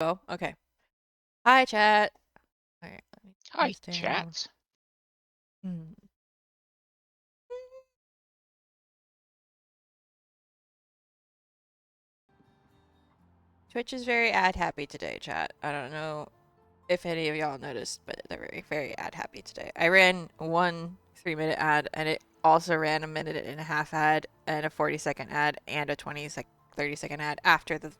Oh, okay. Hi, chat. All right, let me turn Hi, this down. chat. Hmm. Twitch is very ad happy today, chat. I don't know if any of y'all noticed, but they're very, very ad happy today. I ran one 3-minute ad, and it also ran a minute and a half ad, and a 40-second ad, and a 30-second ad after the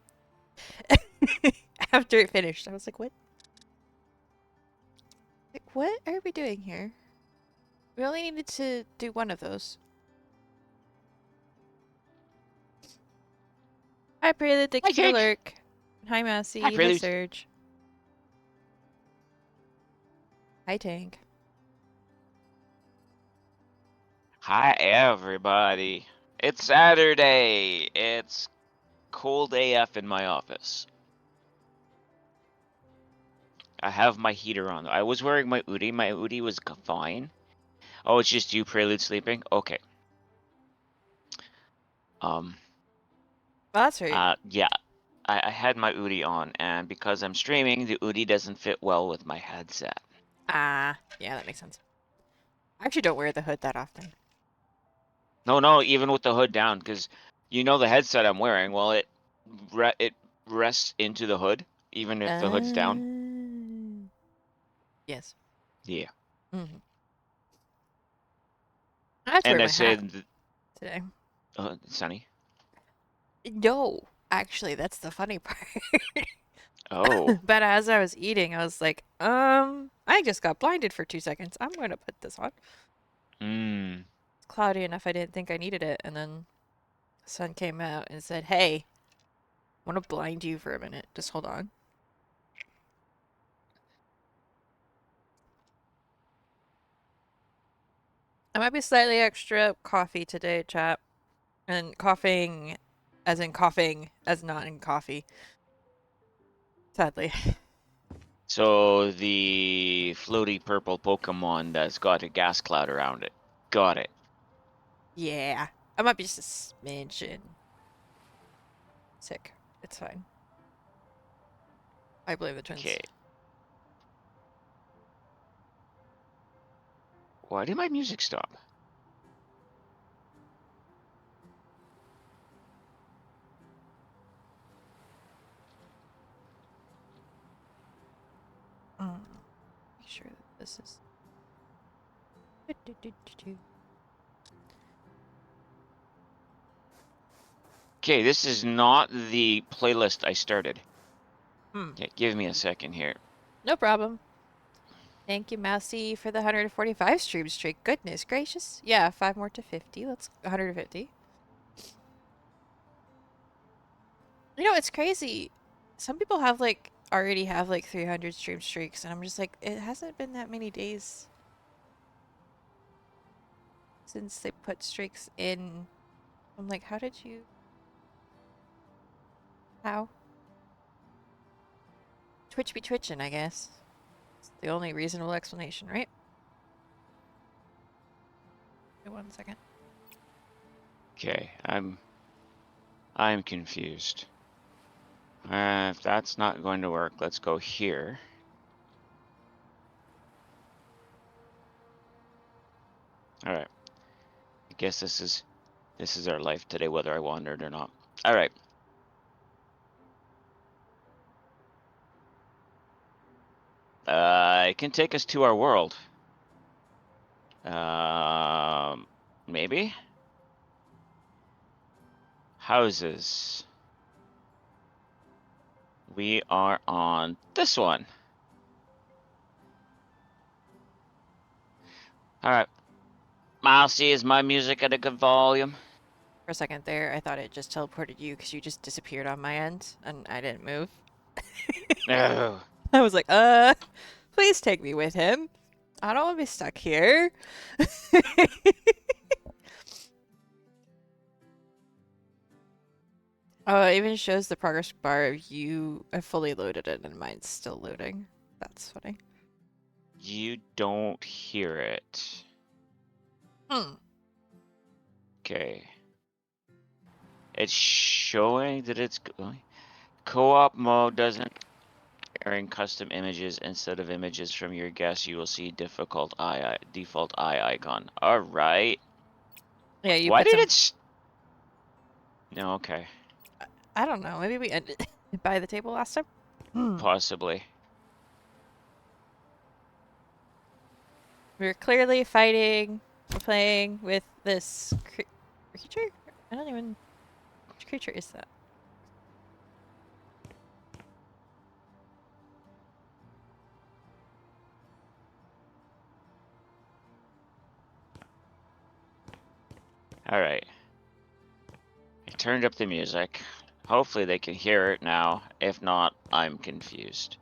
after it finished. I was like, what? Like, what are we doing here? We only needed to do one of those. Hi, Prelude. Thank Hi, you for the Jake. lurk. Hi, Hi, Massey. Hi, Prelude. Surge. Hi, Tank. Hi, everybody. It's Saturday. It's cold AF in my office. I have my heater on. I was wearing my Udi. My Udi was fine. Oh, it's just you, Prelude, sleeping? Okay. Um, Well, that's right. yeah. I had my Udi on, and because I'm streaming, the Udi doesn't fit well with my headset. Ah, yeah, that makes sense. I actually don't wear the hood that often. No, even with the hood down, because you know the headset I'm wearing, well, it rests into the hood, even if the hood's down. Yes. Yeah. Mm-hmm. I have to wear And I my hat said, today. Sunny. No, actually, that's the funny part. Oh. But as I was eating, I was like, I just got blinded for 2 seconds. I'm going to put this on. Mm. It's cloudy enough I didn't think I needed it. And then the sun came out and said, hey, I want to blind you for a minute. Just hold on. I might be slightly extra coffee today, chat. And coughing as not in coffee. Sadly. So the floaty purple Pokemon that's got a gas cloud around it. Got it. Yeah. I might be just a smidgen sick. It's fine. I blame the twins. Okay. Why did my music stop? Make sure that this is. Okay, this is not the playlist I started. Hmm. Okay, give me a second here. No problem. Thank you, Mousy, for the 145 stream streak. Goodness gracious. Yeah, 5 more to 50. Let's 150. You know, it's crazy. Some people have like already have like 300 stream streaks, and I'm just like, it hasn't been that many days since they put streaks in. I'm like, how did you? How? Twitch be twitching, I guess. It's the only reasonable explanation, right? Wait 1 second. Okay, I'm confused. If that's not going to work, let's go here. All right. I guess this is our life today, whether I wanted or not. All right. It can take us to our world. Um, maybe houses. We are on this one. All right. Mousy, is my music at a good volume? For a second there, I thought it just teleported you because you just disappeared on my end and I didn't move. No. I was like, please take me with him. I don't want to be stuck here. Oh, it even shows the progress bar of you have fully loaded it and mine's still loading. That's funny. You don't hear it. Hmm. Okay. It's showing that it's going. Co-op mode doesn't. Sharing custom images instead of images from your guest, you will see default eye icon. All right. Yeah, you Why put did some. it? No, okay, I don't know. Maybe we ended by the table last time. possibly. We were clearly fighting, playing with this creature. I don't even. Which creature is that? All right. I turned up the music. Hopefully they can hear it now. If not, I'm confused.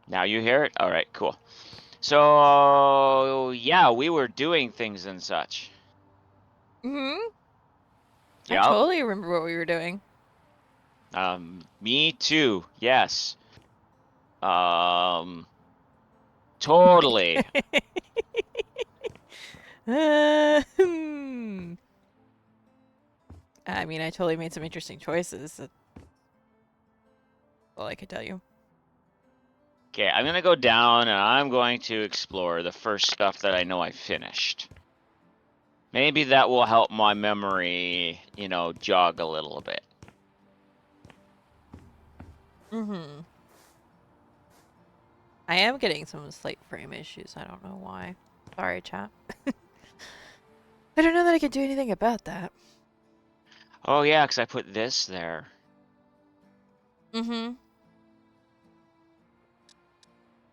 Now you hear it? All right, cool. So, yeah, we were doing things and such. Mm-hmm. I Yep. totally remember what we were doing. Me too. Yes. Totally. I mean, I totally made some interesting choices. That's all I could tell you. Okay, I'm gonna go down and I'm going to explore the first stuff that I know I finished. Maybe that will help my memory, jog a little bit. Mm-hmm. I am getting some slight frame issues. I don't know why. Sorry, chat. I don't know that I can do anything about that. Oh yeah, because I put this there. Mm-hmm.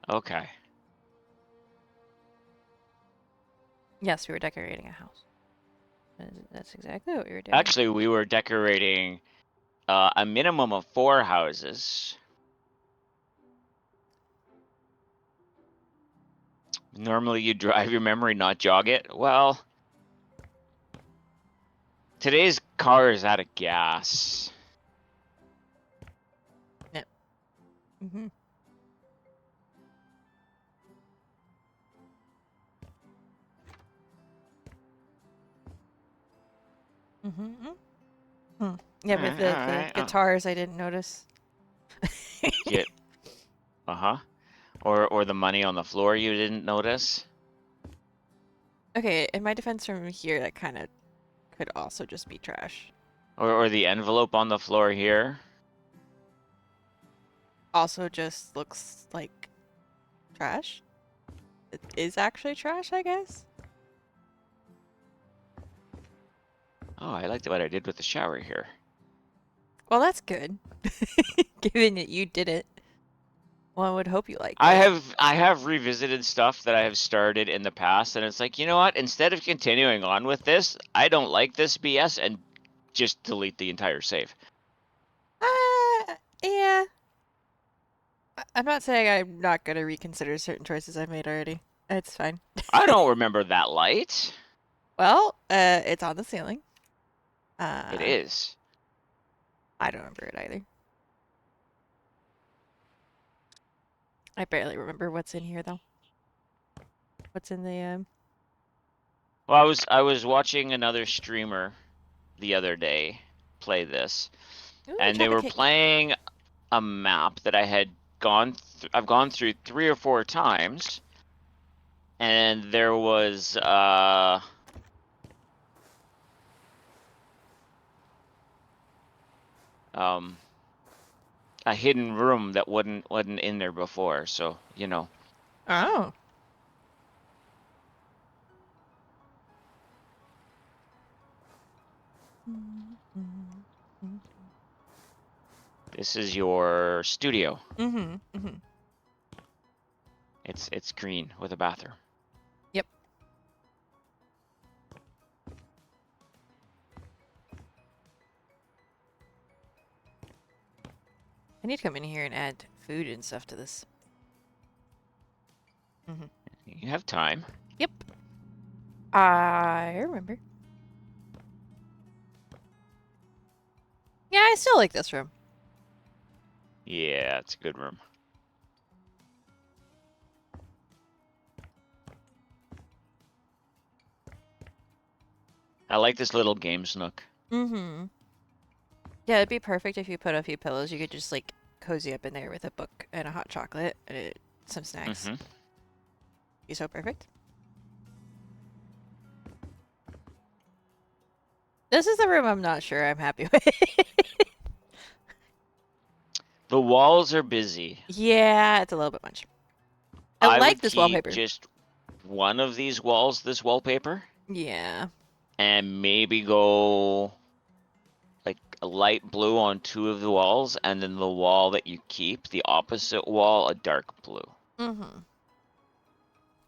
Okay. Yes, we were decorating a house. That's exactly what we were doing. Actually, we were decorating a minimum of 4 houses. Normally you drive your memory, not jog it. Well, today's car is out of gas. Mm-hmm. Mm-hmm. Hmm. Yeah, but the Alright. guitars I didn't notice. Get uh-huh. Or the money on the floor you didn't notice. Okay, in my defense from here, that kind of could also just be trash. Or the envelope on the floor here. Also just looks like trash. It is actually trash, I guess. Oh, I liked what I did with the shower here. Well, that's good. Given that you did it. One would hope you liked I it. have revisited stuff that I have started in the past, and it's like, you know what? Instead of continuing on with this, I don't like this BS, and just delete the entire save. Yeah. I'm not saying I'm not gonna reconsider certain choices I've made already. It's fine. I don't remember that light. Well, it's on the ceiling. It Uh, is. I don't remember it either. I barely remember what's in here though. What's in the Well, I was watching another streamer the other day play this, Ooh, and they chocolate were cake. playing a map that I've gone through 3 or 4 times, and there was um a hidden room that wasn't in there before, so Oh. this is your studio. Mm-hmm. Mm-hmm. It's green with a bathroom. Yep. I need to come in here and add food and stuff to this. Mm-hmm. You have time. Yep. I remember. Yeah, I still like this room. Yeah, it's a good room. I like this little games nook. Mm-hmm. Yeah, it'd be perfect if you put a few pillows. You could just like cozy up in there with a book and a hot chocolate and some snacks. Mm-hmm. Be so perfect. This is the room I'm not sure I'm happy with. The walls are busy. Yeah, it's a little bit much. I I like would this keep wallpaper. just one of these walls, this wallpaper, Yeah. and maybe go like a light blue on two of the walls, and then the wall that you keep, the opposite wall, a dark blue. Mm-hmm.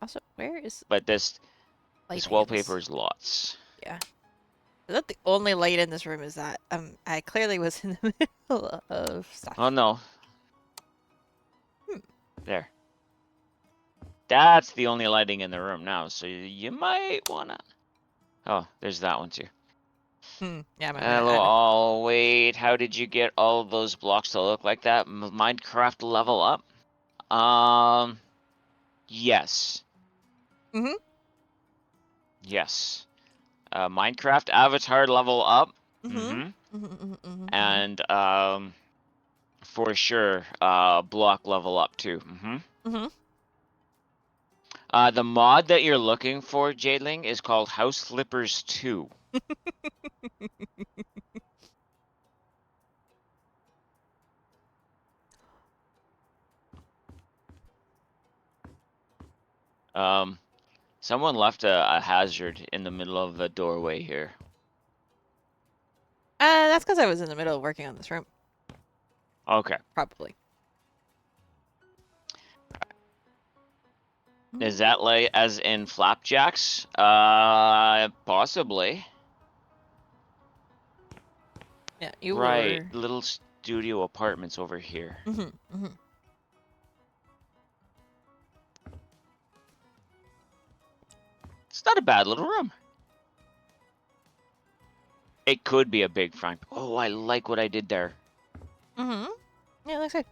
Also, where is But this lighting in wallpaper this? is lots. Yeah. Is that the only light in this room? Is that I clearly was in the middle of Oh stuff. no, Hmm. there. That's the only lighting in the room now, so you might wanna. Oh, there's that one too. Yeah, I might want to Hello, add. all. Wait, how did you get all of those blocks to look like that? Minecraft level up? Yes. Mm-hmm. Yes. Minecraft avatar level up. Mm-hmm. Mm-hmm. Mm-hmm. Mm-hmm. And for sure, block level up too. Mm-hmm. Mm-hmm. The mod that you're looking for, Jadeling, is called House Flippers 2. Someone left a hazard in the middle of the doorway here. That's because I was in the middle of working on this room. Okay. Probably. Is that like as in flapjacks? Possibly. Yeah, you Right, were. little studio apartments over here. Mm-hmm. Mm-hmm. It's not a bad little room. It could be a big front. Oh, I like what I did there. Mm-hmm. Yeah, looks good.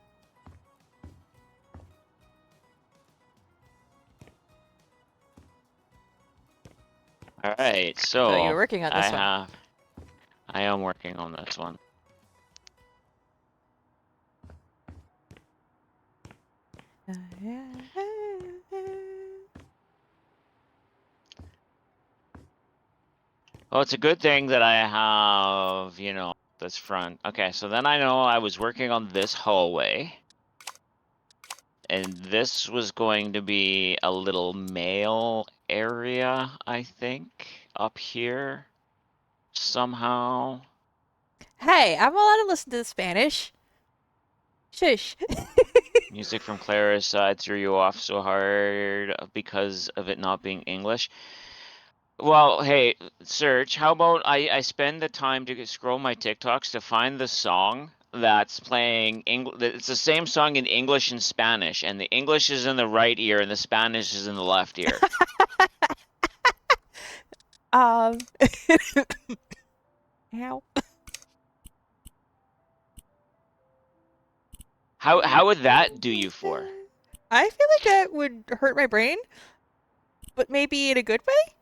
All right, So you were so working on this one. I am working on this one. Well, it's a good thing that I have, this front. Okay, so then I know I was working on this hallway. And this was going to be a little mail area, I think, up here somehow. Hey, I'm allowed to listen to the Spanish. Shush. Music from Clara's side threw you off so hard because of it not being English. Well, hey, Serge, how about I spend the time to scroll my TikToks to find the song that's playing it's the same song in English and Spanish, and the English is in the right ear and the Spanish is in the left ear. um. Ow. How would that do you for? I feel like that would hurt my brain, but maybe in a good way.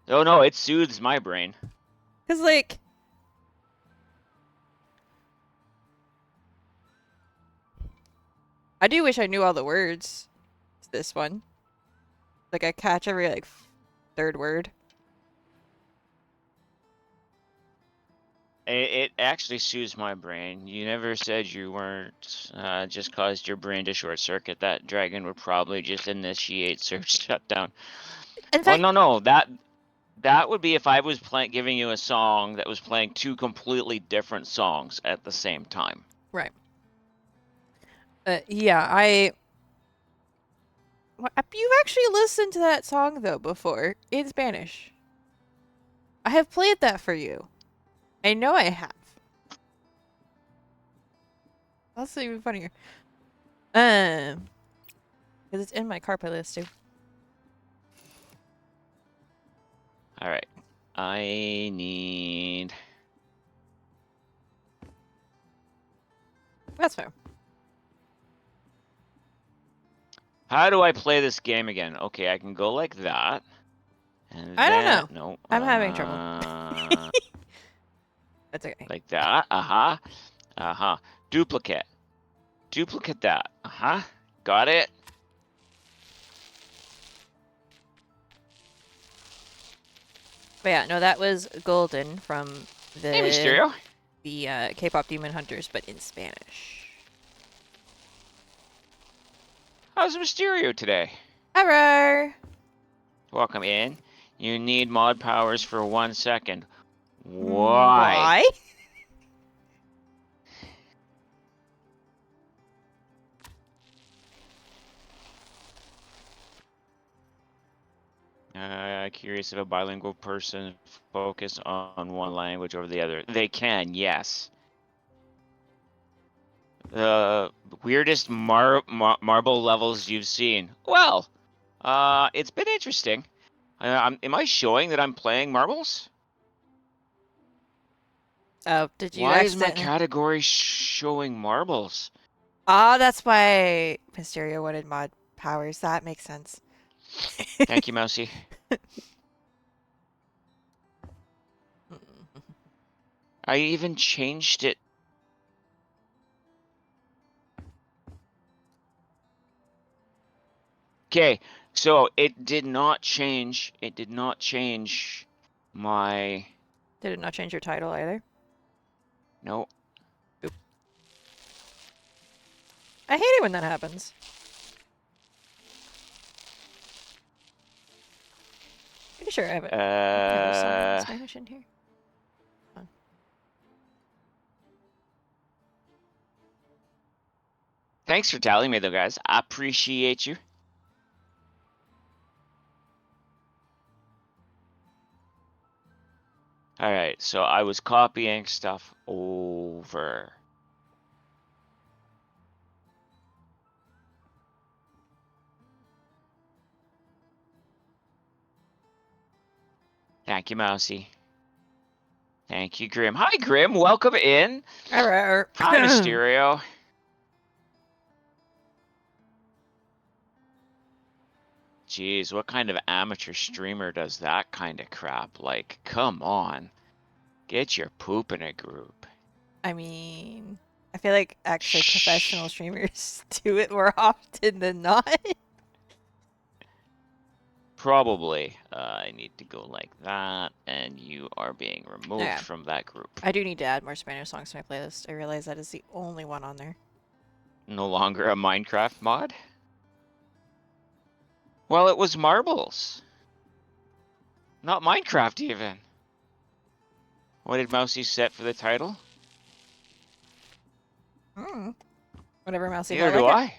Oh no, it soothes my brain. Cause like, I do wish I knew all the words to this one. Like I catch every like third word. It actually soothes my brain. You never said you weren't, just caused your brain to short circuit. That dragon would probably just initiate search shutdown. In Well, fact, no, that would be if I was giving you a song that was playing two completely different songs at the same time. right. Yeah, you've actually listened to that song though before in Spanish. I have played that for you. I know I have. That's even funnier. Because it's in my car playlist too. All right, I need. That's fair. How do I play this game again? Okay, I can go like that. And I don't then know. no. I'm having trouble. That's okay. Like that. Duplicate. Duplicate that. Got it. But yeah, no, that was Golden from Hey, the Mysterio. K-pop Demon Hunters, but in Spanish. How's Mysterio today? Hello. Welcome in. You need mod powers for 1 second. Why? Why? Curious if a bilingual person focus on one language over the other. They can, yes. The weirdest marble levels you've seen. Well, it's been interesting. Am I showing that I'm playing marbles? Oh, did you Why is my accidentally? category showing marbles? Ah, that's why Mysterio wanted mod powers. That makes sense. Thank you, Mousy. I even changed it. Okay, so it did not change. It did not change my. Did it not change your title either? No. I hate it when that happens. Pretty sure I have a title song in Spanish in here. Thanks for telling me, though, guys. I appreciate you. All right, so I was copying stuff over. Thank you, Mousy. Thank you, Grim. Hi, Grim. Welcome in. Hi, Mysterio. Jeez, what kind of amateur streamer does that kind of crap? Like, come on. Get your poop in a group. I mean, I feel like actually professional streamers do it more often than not. Probably. I need to go like that, and you are being removed Yeah. from that group. I do need to add more Spanish songs to my playlist. I realize that is the only one on there. No longer a Minecraft mod? Well, it was marbles. Not Minecraft, even. What did Mousy set for the title? Whatever Mousy Neither felt do like I.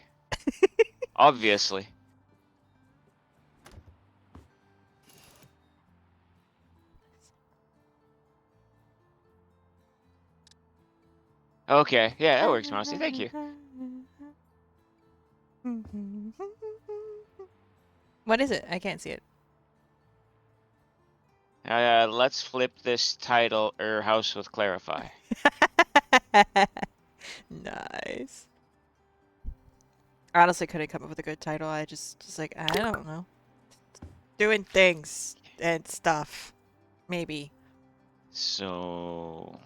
Obviously. Okay, yeah, that works, Mousy. Thank you. What is it? I can't see it. Let's flip this title, House with Clarify. Nice. I honestly couldn't come up with a good title. I just like, I don't know. Doing things and stuff. Maybe. So...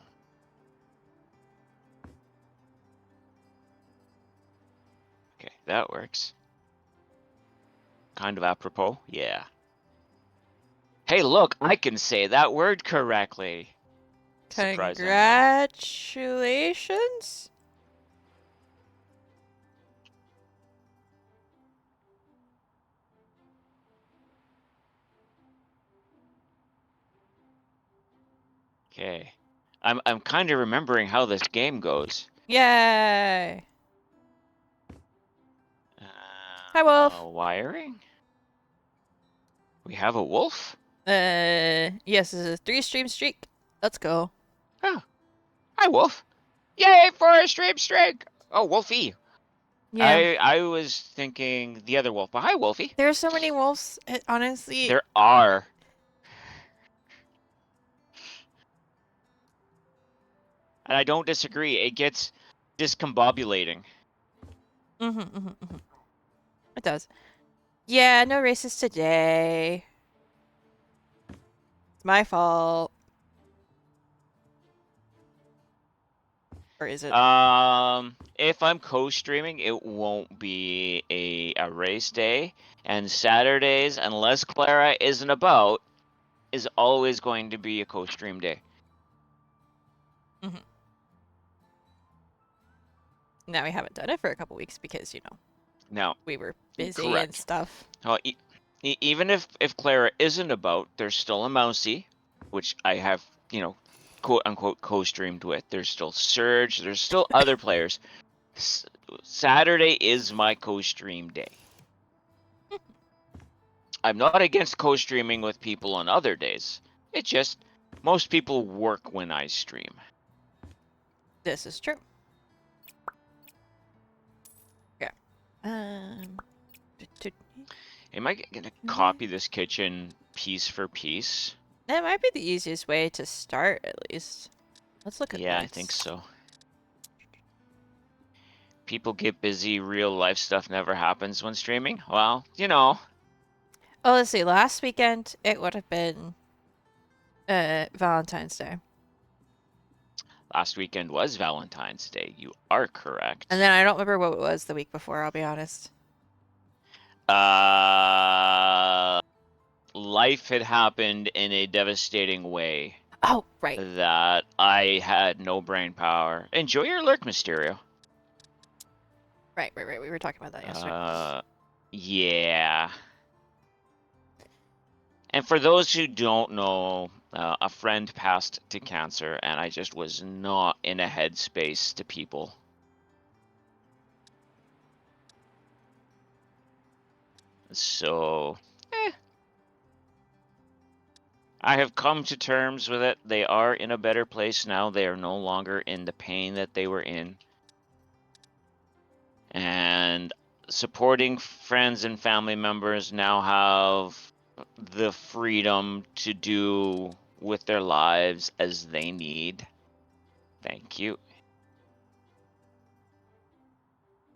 Okay, that works. Kind of apropos, yeah. Hey, look, I can say that word correctly. Surprisingly. Congratulations? Okay. I'm kind of remembering how this game goes. Yay! Hi, Wolf. Wiring? We have a wolf? Yes, this is a 3-stream streak. Let's go. Oh. Hi, wolf. Yay for a stream streak! Oh, Wolfie. Yeah. I was thinking the other wolf, but hi, Wolfie. There are so many wolves, honestly. There are. And I don't disagree. It gets discombobulating. It does. Yeah, no races today. It's my fault. Or is it? If I'm co-streaming, it won't be a race day, and Saturdays, unless Clara isn't about, is always going to be a co-stream day. Now we haven't done it for a couple weeks because, Now, we were busy and correct. stuff. Even if Clara isn't about, there's still a Mousy, which I have, quote unquote co-streamed with. There's still Surge. There's still other players. Saturday is my co-stream day. I'm not against co-streaming with people on other days. It's just most people work when I stream. This is true. Yeah. Am I gonna copy this kitchen piece for piece? That might be the easiest way to start, at least. Let's look at Yeah, I notes. think so. People get busy, real life stuff never happens when streaming. Well, Oh, let's see. Last weekend, it would have been Valentine's Day. Last weekend was Valentine's Day. You are correct. And then I don't remember what it was the week before, I'll be honest. Life had happened in a devastating way. Oh, right. That I had no brain power. Enjoy your lurk, Mysterio. Right. We were talking about that yesterday. Yeah. And for those who don't know, a friend passed to cancer, and I just was not in a headspace to people. So, I have come to terms with it. They are in a better place now. They are no longer in the pain that they were in. And supporting friends and family members now have the freedom to do with their lives as they need. Thank you.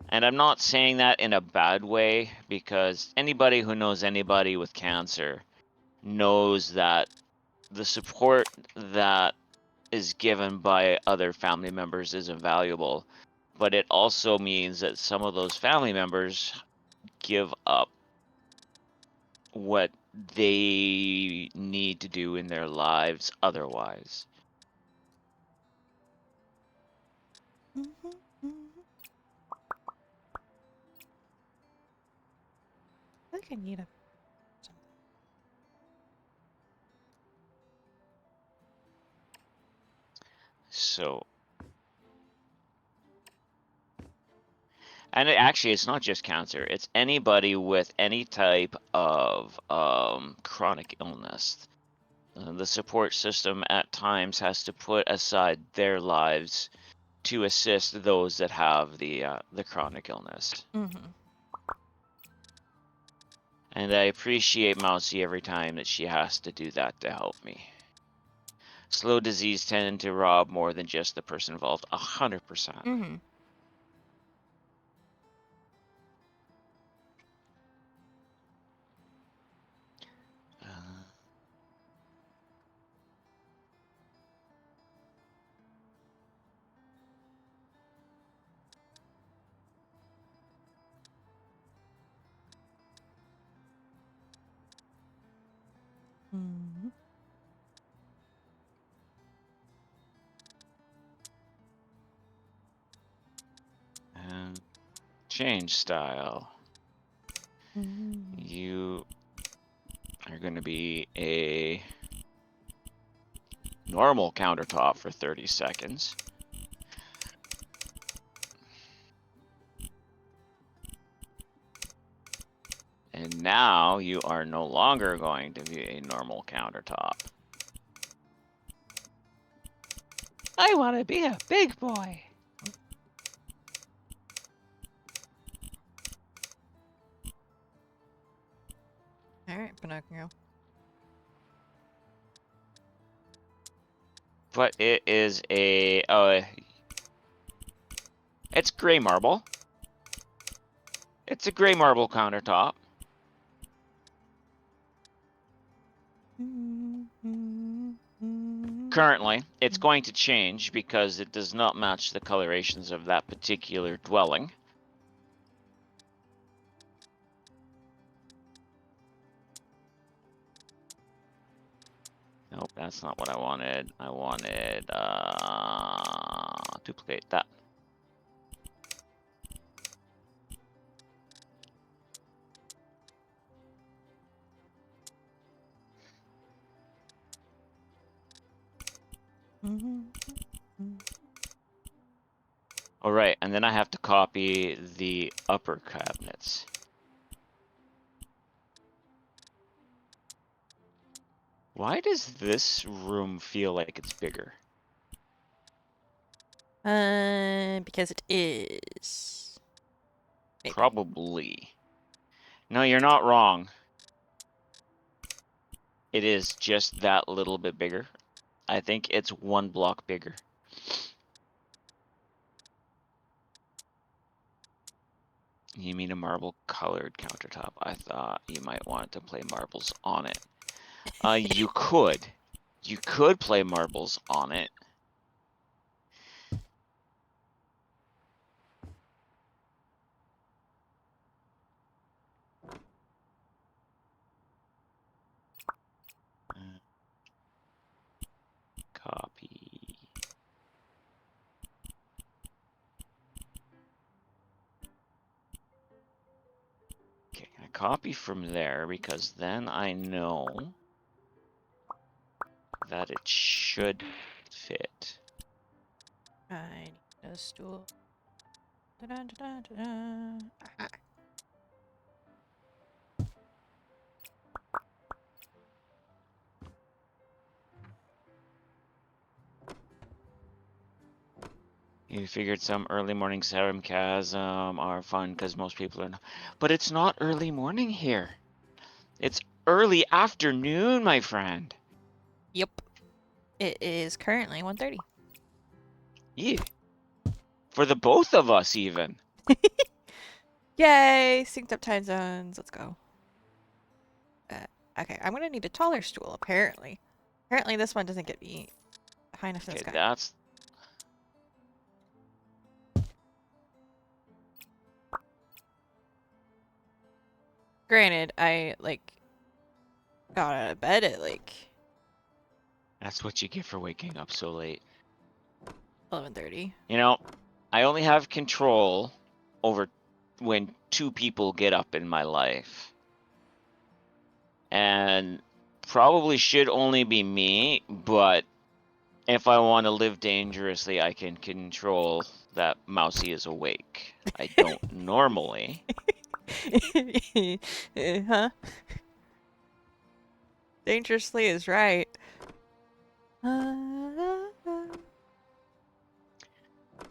And I'm not saying that in a bad way, because anybody who knows anybody with cancer knows that the support that is given by other family members is invaluable. But it also means that some of those family members give up what they need to do in their lives otherwise. I think I need something. So, and actually, it's not just cancer. It's anybody with any type of chronic illness. The support system at times has to put aside their lives to assist those that have the chronic illness. And I appreciate Mousy every time that she has to do that to help me. Slow disease tend to rob more than just the person involved. 100%. And change style. You are going to be a normal countertop for 30 seconds. And now you are no longer going to be a normal countertop. I want to be a big boy. Alright, Pinocchio. But it is a... it's gray marble. It's a gray marble countertop. currently. It's going to change because it does not match the colorations of that particular dwelling. Nope, that's not what I wanted. I wanted duplicate that. All right, and then I have to copy the upper cabinets. Why does this room feel like it's bigger? Because it is. Maybe. Probably. No, you're not wrong. It is just that little bit bigger. I think it's 1 block bigger. You mean a marble colored countertop? I thought you might want to play marbles on it. You could. You could play marbles on it. Copy. Okay, I copy from there because then I know that it should fit. I need a stool. Da-da-da-da-da. Aha. You figured some early morning sarcasm are fun because most people are not. But it's not early morning here. It's early afternoon, my friend. Yep. It is currently 1:30. Yeah. For the both of us, even. Yay! Synced up time zones. Let's go. Okay, I'm gonna need a taller stool, apparently. Apparently this one doesn't get me high enough in the Okay, sky. that's... Granted, I, got out of bed at, That's what you get for waking up so late. 11:30. You know, I only have control over when 2 people get up in my life. And probably should only be me, but if I want to live dangerously, I can control that Mousy is awake. I don't normally. Huh? Dangerously is right.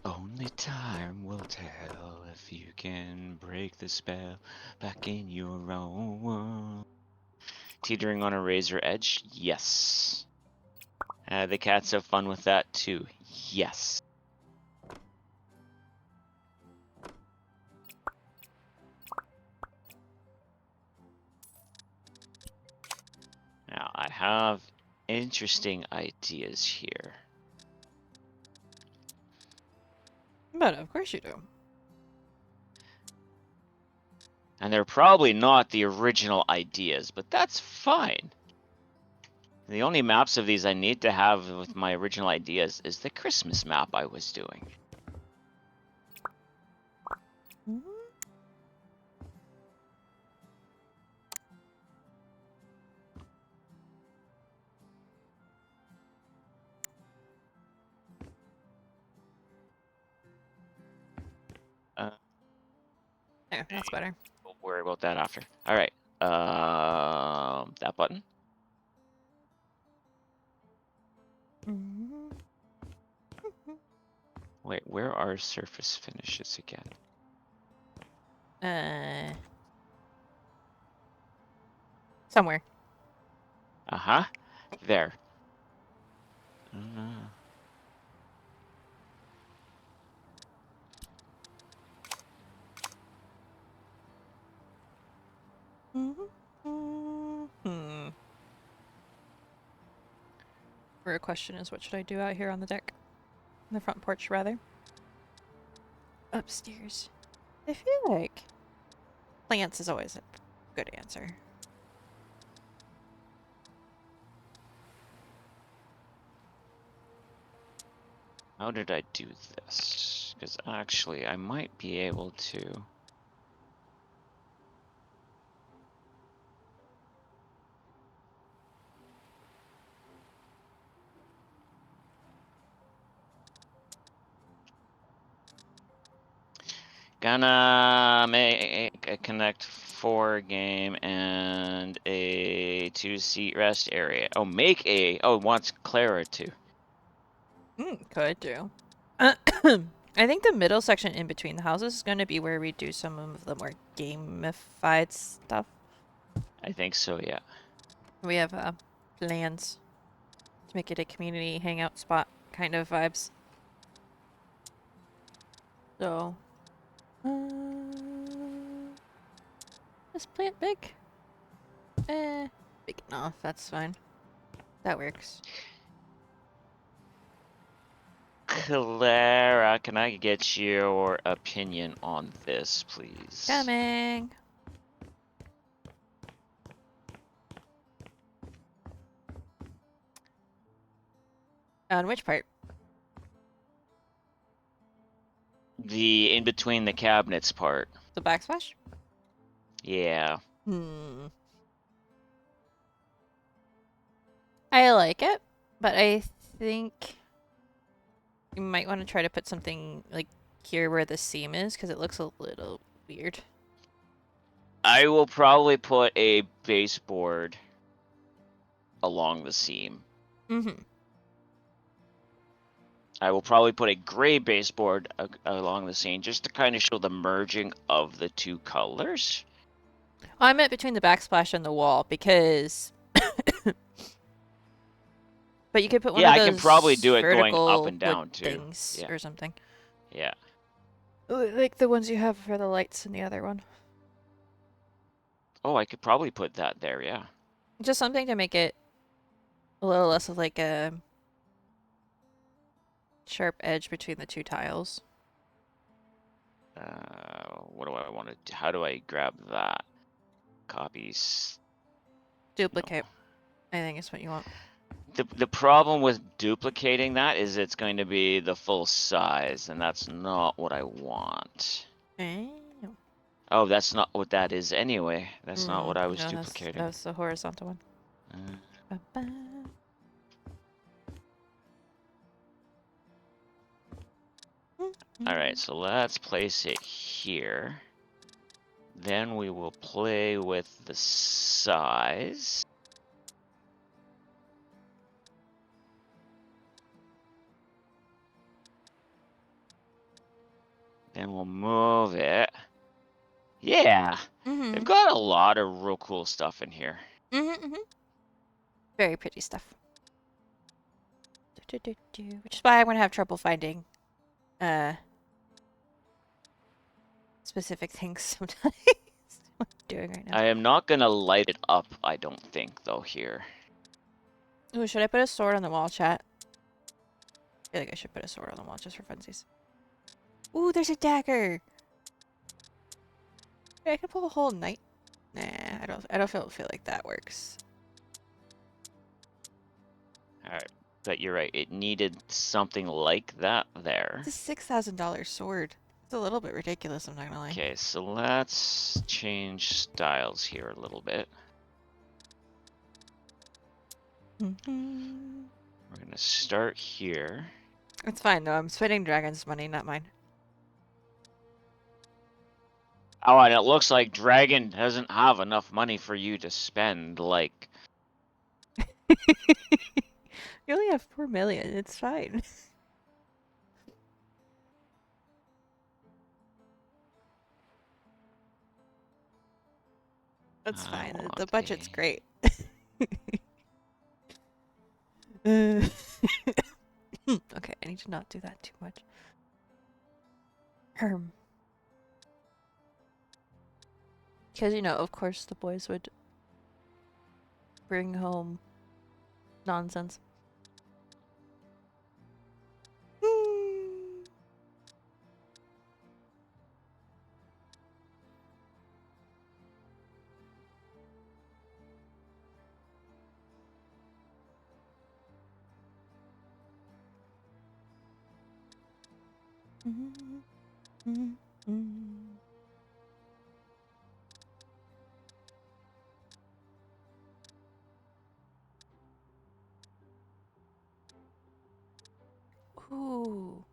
Only time will tell if you can break the spell back in your own world. Teetering on a razor edge? Yes. The cats have fun with that too. Yes. Now, I have interesting ideas here. But of course you do. And they're probably not the original ideas, but that's fine. The only maps of these I need to have with my original ideas is the Christmas map I was doing. Yeah, that's better. We'll worry about that after. All right. That button. Wait, where are surface finishes again? Somewhere. Uh-huh. There. Uh, Or a question is, what should I do out here on the deck? On the front porch, rather. Upstairs. I feel like plants is always a good answer. How did I do this? Because actually, I might be able to. Gonna make a Connect 4 game and a 2-seat rest area. Oh, make a. Oh, it wants Clara to. Could do. I think the middle section in between the houses is going to be where we do some of the more gamified stuff. I think so, yeah. We have plans to make it a community hangout spot kind of vibes. So, is plant big? Big enough. That's fine. That works. Clara, can I get your opinion on this, please? Coming. On which part? The in between the cabinets part. The backsplash? Yeah. I like it, but I think you might want to try to put something like here where the seam is, because it looks a little weird. I will probably put a baseboard along the seam. Mm-hmm. I will probably put a gray baseboard along the seam just to kind of show the merging of the two colors. I meant between the backsplash and the wall, because... But you could put one Yeah, of I those can probably do it going up vertical and down wood too. things Yeah. or something. Yeah. Like the ones you have for the lights in the other one. Oh, I could probably put that there, yeah. Just something to make it a little less of like a sharp edge between the two tiles. What do I want to do? How do I grab that? Copies. Duplicate, I think is what you want. The problem with duplicating that is it's going to be the full size, and that's not what I want. Oh, that's not what that is anyway. That's not what I was No, duplicating. that's the horizontal one. Ba-ba. All right, so let's place it here. Then we will play with the size. Then we'll move it. Yeah, they've got a lot of real cool stuff in here. Very pretty stuff. Which is why I'm gonna have trouble finding specific things sometimes. What I'm doing right now. I am not gonna light it up, I don't think, though, here. Ooh, should I put a sword on the wall, chat? I feel like I should put a sword on the wall just for funsies. Ooh, there's a dagger! Yeah, I could pull a whole knight. Nah, I don't feel like that works. Alright, but you're right, it needed something like that there. It's a $6,000 sword. It's a little bit ridiculous, I'm not gonna lie. Okay, so let's change styles here a little bit. We're gonna start here. It's fine though, I'm spending Dragon's money, not mine. Oh, and it looks like Dragon doesn't have enough money for you to spend, like... You only have 4 million, it's fine. That's fine, the budget's great. Okay, I need to not do that too much. Because, you know, of course the boys would bring home nonsense. Ooh.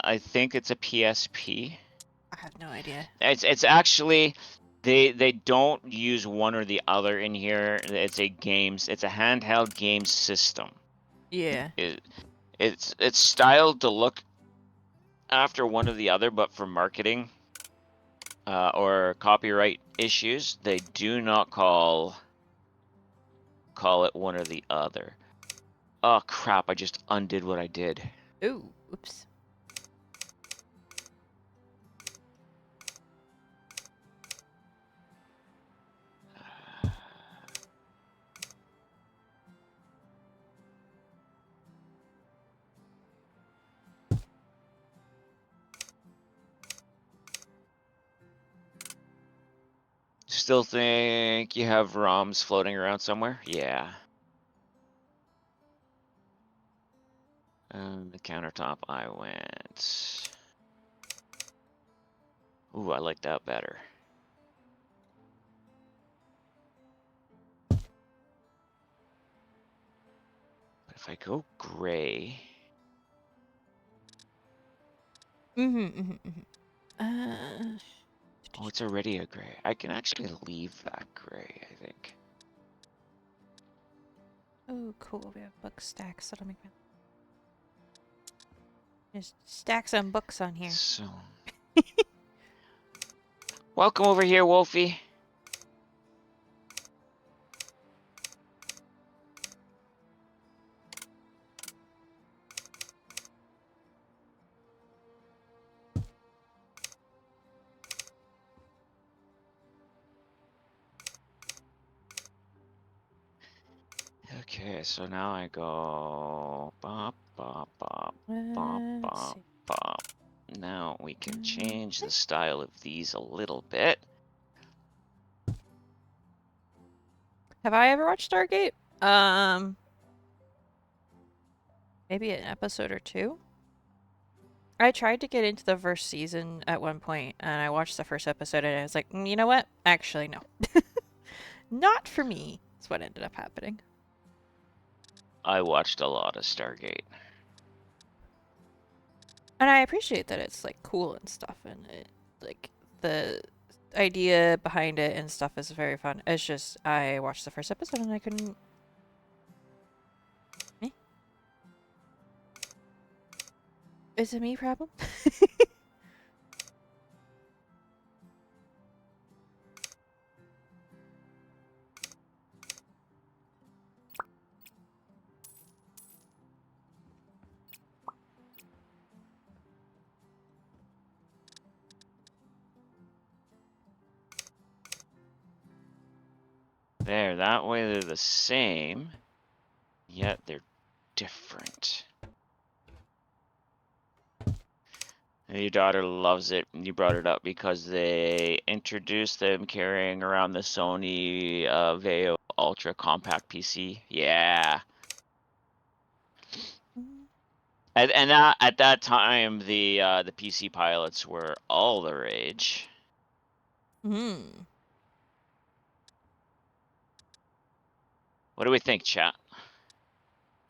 I think it's a PSP. I have no idea. It's actually they don't use one or the other in here. It's a handheld game system. Yeah. It's styled to look after one or the other, but for marketing or copyright issues, they do not call it one or the other. Oh crap, I just undid what I did. Ooh, oops. Still think you have ROMs floating around somewhere? Yeah. The countertop I went. Ooh, I like that better. But if I go gray. Oh, it's already a gray. I can actually leave that gray, I think. Oh, cool. We have book stacks. That'll make me. Just stack some books on here. So. Welcome over here, Wolfie. Okay, so now I go bop, bop, bop, bop, Let's bop, see. bop. Now we can change the style of these a little bit. Have I ever watched Stargate? Maybe an episode or two. I tried to get into the first season at one point, and I watched the first episode, and I was like, you know what? Actually, no. Not for me. That's what ended up happening. I watched a lot of Stargate. And I appreciate that it's like cool and stuff, and it, like the idea behind it and stuff is very fun. It's just I watched the first episode and I couldn't. Me? Is it me problem? There, that way they're the same, yet they're different. And your daughter loves it. You brought it up because they introduced them carrying around the Sony Vaio Ultra Compact PC. Yeah. And at that time, the PC pilots were all the rage. Hmm. What do we think, chat?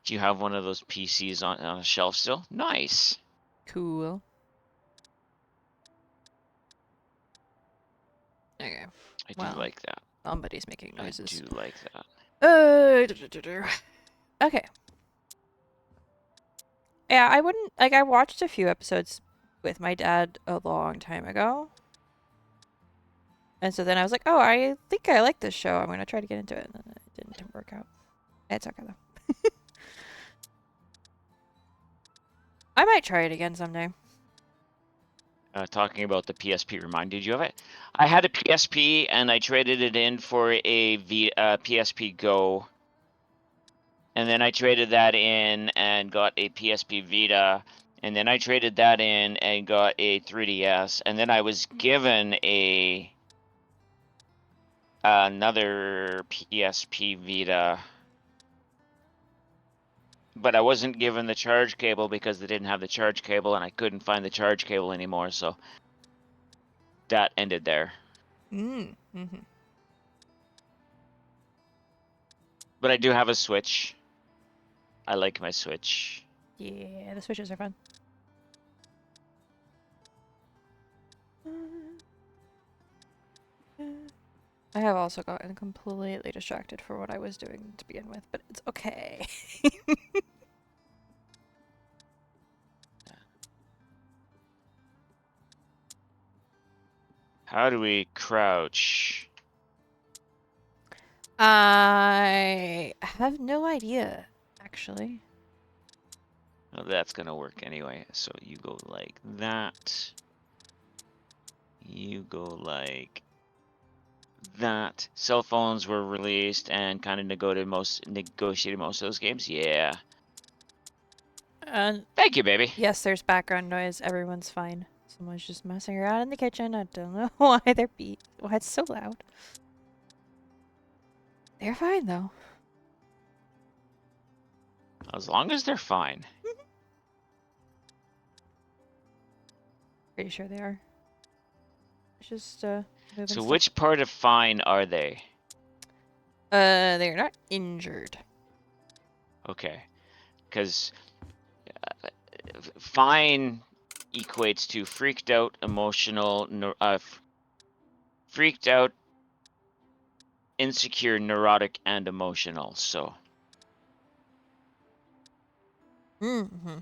Do you have one of those PCs on a shelf still? Nice. Cool. Okay. I do Well, like that. somebody's making noises. I do like that. Okay. Yeah, I wouldn't like. I watched a few episodes with my dad a long time ago, and so then I was like, "Oh, I think I like this show. I'm gonna try to get into it." And then it didn't work out. It's okay though. I might try it again someday. Talking about the PSP reminded you of it. I had a PSP and I traded it in for a PSP Go. And then I traded that in and got a PSP Vita. And then I traded that in and got a 3DS. And then I was given another PSP Vita but I wasn't given the charge cable because they didn't have the charge cable, and I couldn't find the charge cable anymore. So that ended there. Mm-hmm. But I do have a Switch. I like my Switch. Yeah, the switches are fun. I have also gotten completely distracted for what I was doing to begin with, but it's okay. How do we crouch? I have no idea, actually. Well, that's gonna work anyway. So you go like that. You go like that. Cell phones were released and kind of negotiated most of those games. Yeah. And Thank you, baby. yes, there's background noise. Everyone's fine. Someone's just messing around in the kitchen. I don't know why why it's so loud. They're fine though. As long as they're fine. Pretty sure they are. It's just moving So stuff. which part of fine are they? They're not injured. Okay. Because fine equates to freaked out, emotional, freaked out, insecure, neurotic, and emotional. So Mm-hmm.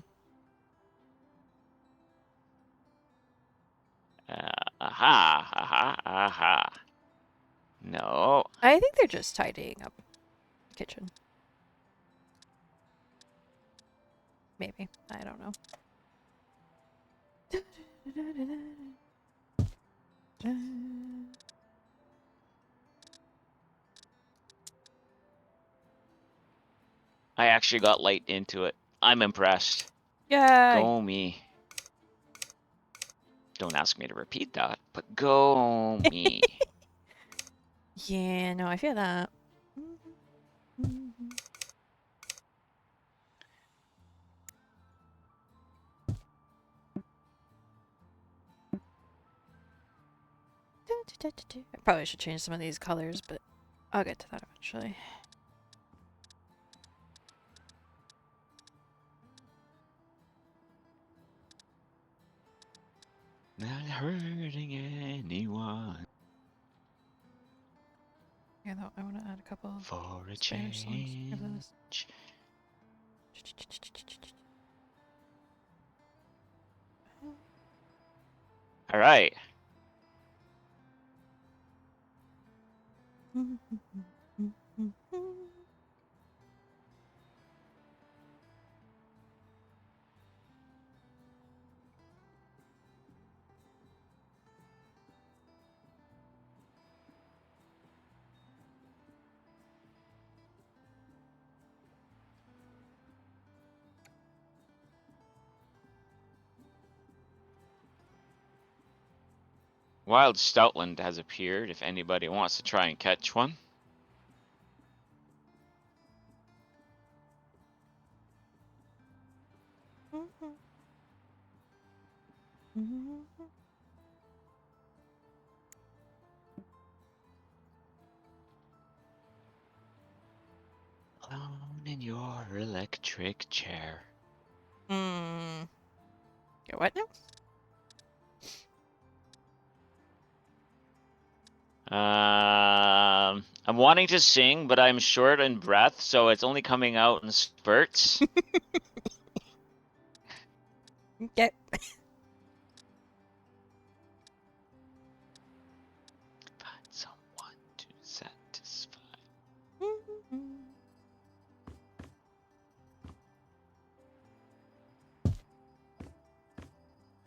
aha, aha, aha. No. I think they're just tidying up the kitchen. Maybe. I don't know. I actually got light into it. I'm impressed. Yay! Go me. Don't ask me to repeat that, but go me. Yeah, no, I feel that. I probably should change some of these colors, but I'll get to that eventually. Not hurting anyone Yeah, though, I want to add a couple of for a Spanish songs. Look at change. this. All right. Wild Stoutland has appeared if anybody wants to try and catch one. Alone in your electric chair. Hmm. Yeah, what now? I'm wanting to sing, but I'm short in breath, so it's only coming out in spurts. Okay. Find someone to satisfy.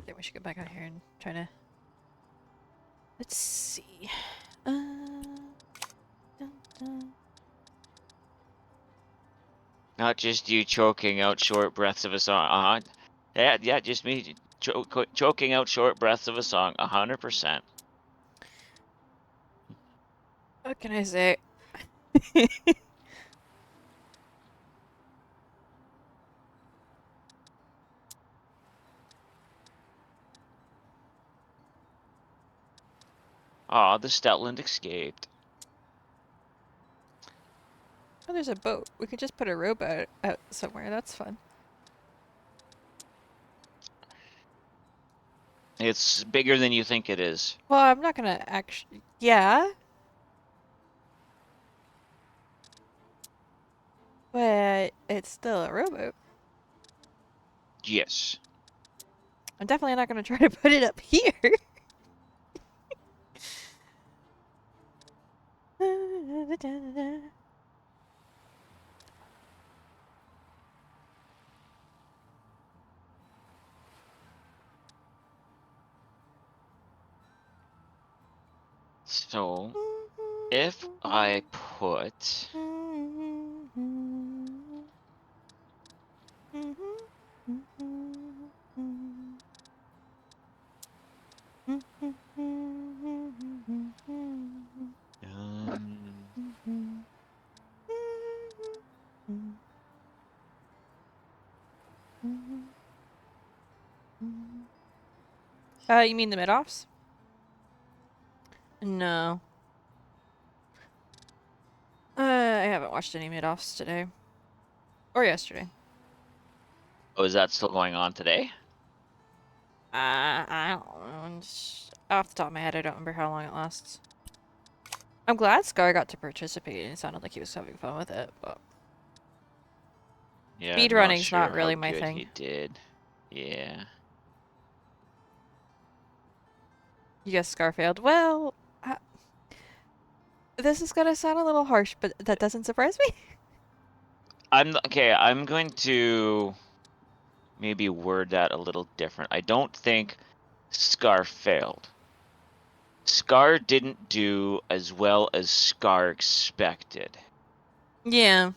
Yeah, we should get back out here and try to. Let's see. Dun, dun. Not just you choking out short breaths of a song. Yeah, just me choking out short breaths of a song. 100%. What can I say? Aw, the Stetland escaped. Oh, there's a boat. We could just put a rowboat out somewhere. That's fun. It's bigger than you think it is. Well, I'm not gonna actually. Yeah. But it's still a rowboat. Yes. I'm definitely not gonna try to put it up here. So, if I put... You mean the mid-offs? No. I haven't watched any mid-offs today. Or yesterday. Oh, is that still going on today? I don't know. Off the top of my head, I don't remember how long it lasts. I'm glad Scar got to participate and it sounded like he was having fun with it, but Yeah, I'm not speedrunning's sure not how really my good thing. he did. Yeah. You guess Scar failed. Well, this is gonna sound a little harsh, but that doesn't surprise me. Okay, I'm going to maybe word that a little different. I don't think Scar failed. Scar didn't do as well as Scar expected. Yeah,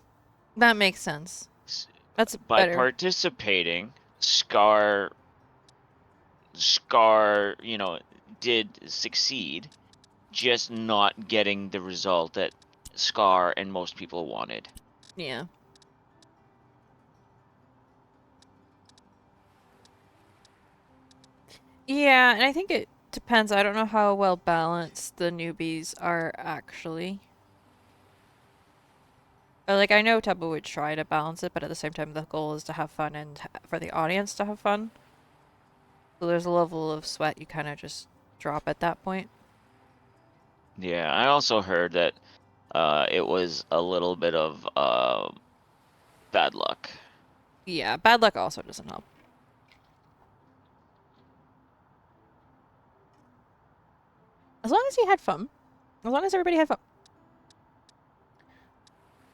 that makes sense. S- That's By better. participating, Scar, did succeed, just not getting the result that Scar and most people wanted. Yeah. Yeah, and I think it depends. I don't know how well balanced the newbies are actually. Like, I know Tubbo would try to balance it, but at the same time, the goal is to have fun and for the audience to have fun. So there's a level of sweat you kind of just drop at that point. Yeah, I also heard that it was a little bit of bad luck. Yeah, bad luck also doesn't help. As long as you had fun, as long as everybody had fun,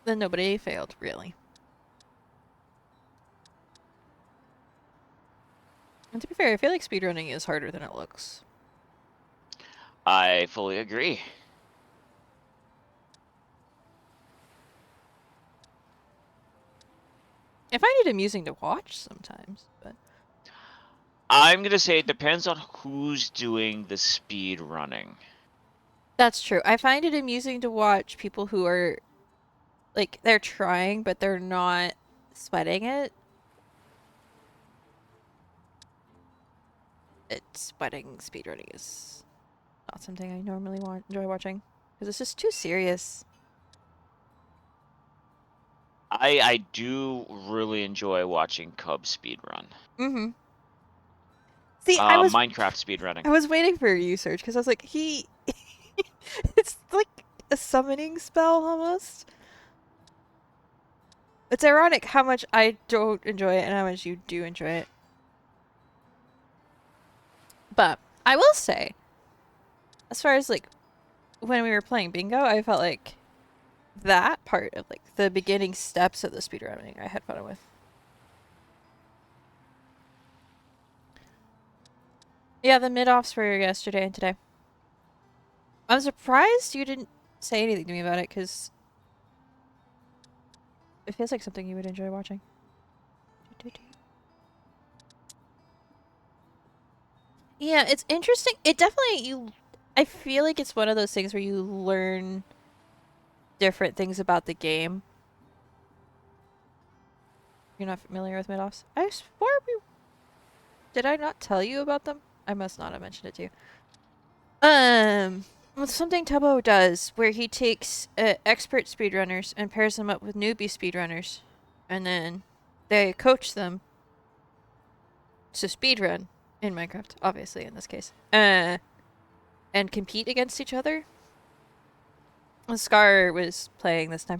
then nobody failed, really. And to be fair, I feel like speedrunning is harder than it looks. I fully agree. I find it amusing to watch sometimes, but I'm gonna say it depends on who's doing the speed running. that's true. I find it amusing to watch people who are like they're trying but they're not sweating it. Sweating speedrunning is not something I normally enjoy watching because it's just too serious. I do really enjoy watching Cub speed run. Mm-hmm. See, I was Minecraft speed running. I was waiting for you, Search, because I was like, he. It's like a summoning spell almost. It's ironic how much I don't enjoy it and how much you do enjoy it. But I will say, as far as like when we were playing bingo, I felt like that part of like the beginning steps of the speedrunning I had fun with. Yeah, the mid-offs were yesterday and today. I'm surprised you didn't say anything to me about it because it feels like something you would enjoy watching. Yeah, it's interesting. It definitely I feel like it's one of those things where you learn different things about the game. You're not familiar with mid-offs? I swore we... Did I not tell you about them? I must not have mentioned it to you. Well, something Tubbo does where he takes expert speedrunners and pairs them up with newbie speedrunners, and then they coach them to speedrun in Minecraft, obviously in this case, and compete against each other. Scar was playing this time.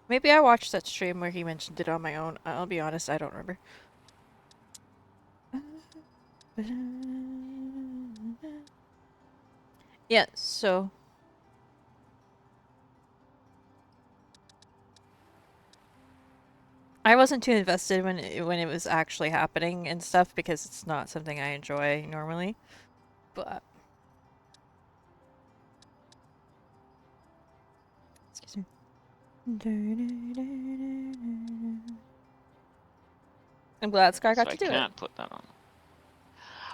Maybe I watched that stream where he mentioned it on my own. I'll be honest, I don't remember. Yeah, so I wasn't too invested when it was actually happening and stuff because it's not something I enjoy normally. But excuse me. I'm glad Scar So got I to do it. can't put that on.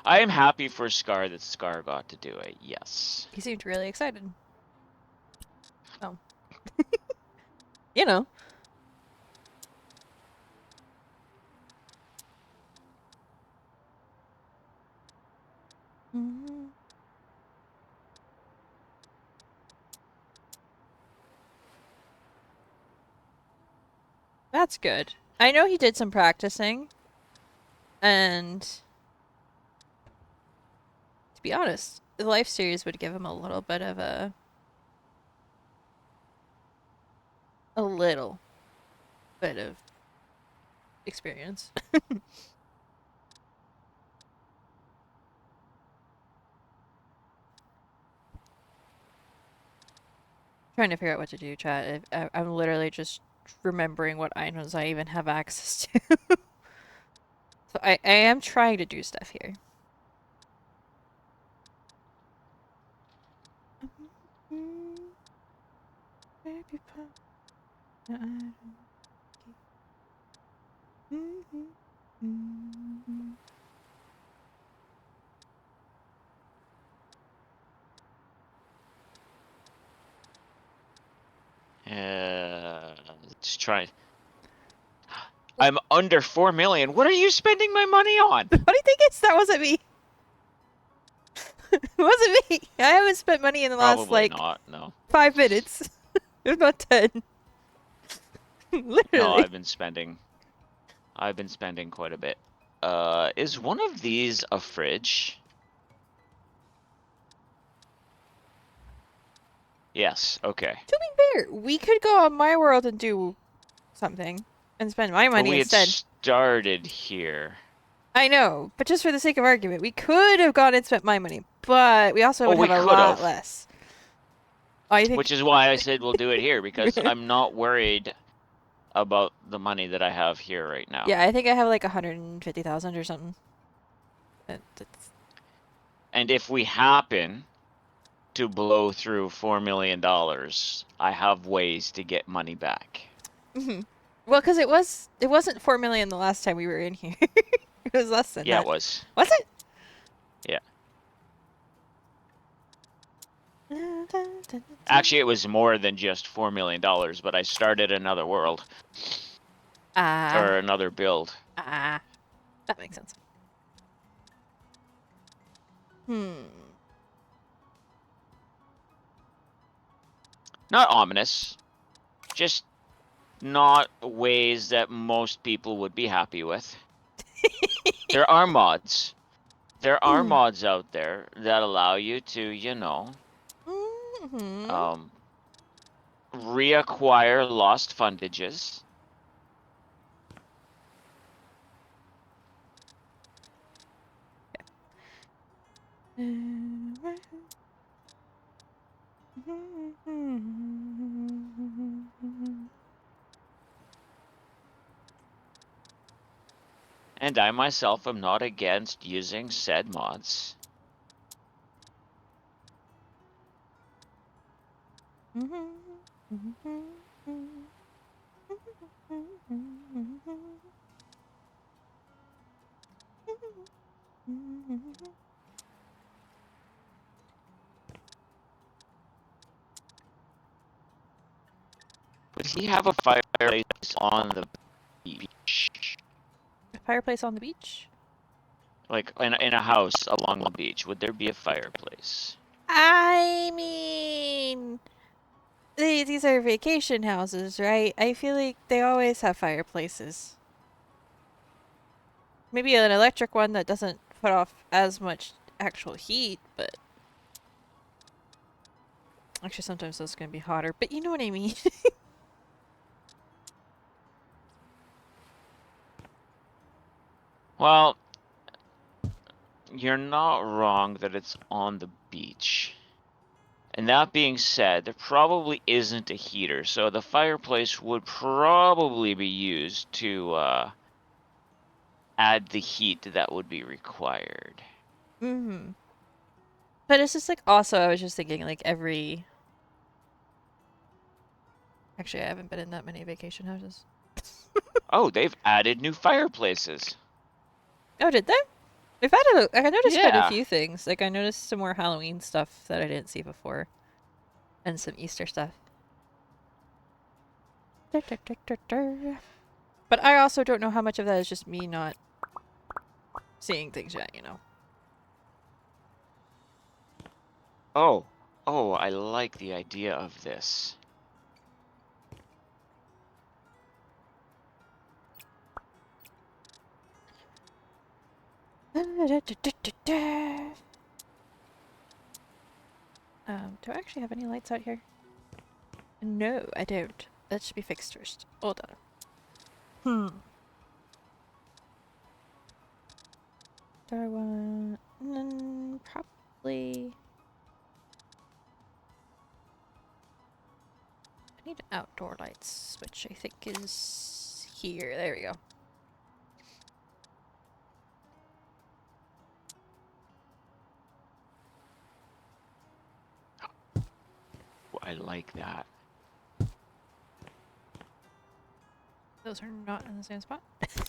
I am happy for Scar that Scar got to do it. Yes. He seemed really excited. Oh. You know. That's good. I know he did some practicing. And to be honest, the Life series would give him a little bit of a little bit of experience. Trying to figure out what to do, chat. I'm literally just remembering what items I even have access to. So I am trying to do stuff here. Just trying. I'm under 4 million. What are you spending my money on? The funny thing is, that wasn't me. It wasn't me. I haven't spent money in the last, Probably like, not. No. 5 minutes. About 10. Literally. No, I've been spending quite a bit. Is one of these a fridge? Yes. Okay. To be fair, we could go on my world and do something and spend my But money we had instead. started here. I know, but just for the sake of argument, we could have gone and spent my money, but we also would we have a could lot have. less. Oh, you think? Which is why I said we'll do it here, because I'm not worried about the money that I have here right now. Yeah, I think I have like 150,000 or something. And if we happen to blow through $4 million, I have ways to get money back. Well, because it wasn't 4 million the last time we were in here. It was less than that. Yeah, it was. Was it? Yeah. Actually, it was more than just $4 million, but I started another world. Or another build. That makes sense. Not ominous. Just not ways that most people would be happy with. There are mods. There are mods out there that allow you to, you know, reacquire lost fundages. And I myself am not against using said mods. Would he have a fireplace on the beach? A fireplace on the beach? Like in a house along the beach, would there be a fireplace? I mean, these are vacation houses, right? I feel like they always have fireplaces. Maybe an electric one that doesn't put off as much actual heat, but actually sometimes those can be hotter. But you know what I mean. Well, you're not wrong that it's on the beach. And that being said, there probably isn't a heater, so the fireplace would probably be used to add the heat that would be required. Mm-hmm. But it's just like also I was just thinking like every actually I haven't been in that many vacation houses. Oh, they've added new fireplaces. Oh, did they? We've added like I noticed quite a Yeah. few things. Like I noticed some more Halloween stuff that I didn't see before. And some Easter stuff. But I also don't know how much of that is just me not seeing things yet, you know. Oh. Oh, I like the idea of this. Do I actually have any lights out here? No, I don't. That should be fixed first. Hold on. Do I want... probably... I need an outdoor lights, which I think is here. There we go. I like that. Those are not in the same spot.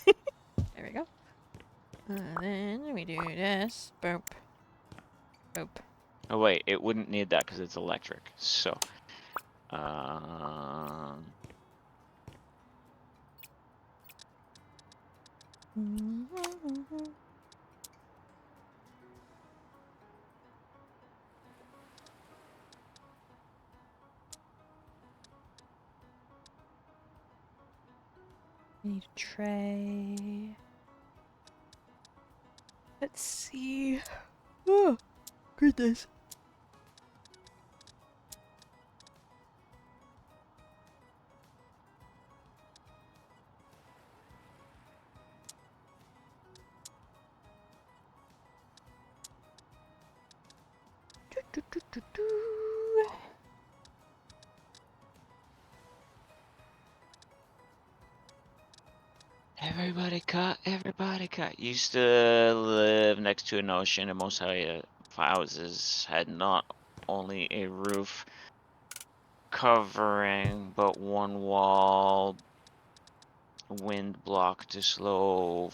There we go. And then we do this. Boop. Boop. Oh wait, it wouldn't need that because it's electric. So, um, Need a tray. Let's see. Oh, goodness. Do, do, do, do. everybody cut, everybody cut. Used to live next to an ocean, and most houses had not only a roof covering, but one wall, wind block to slow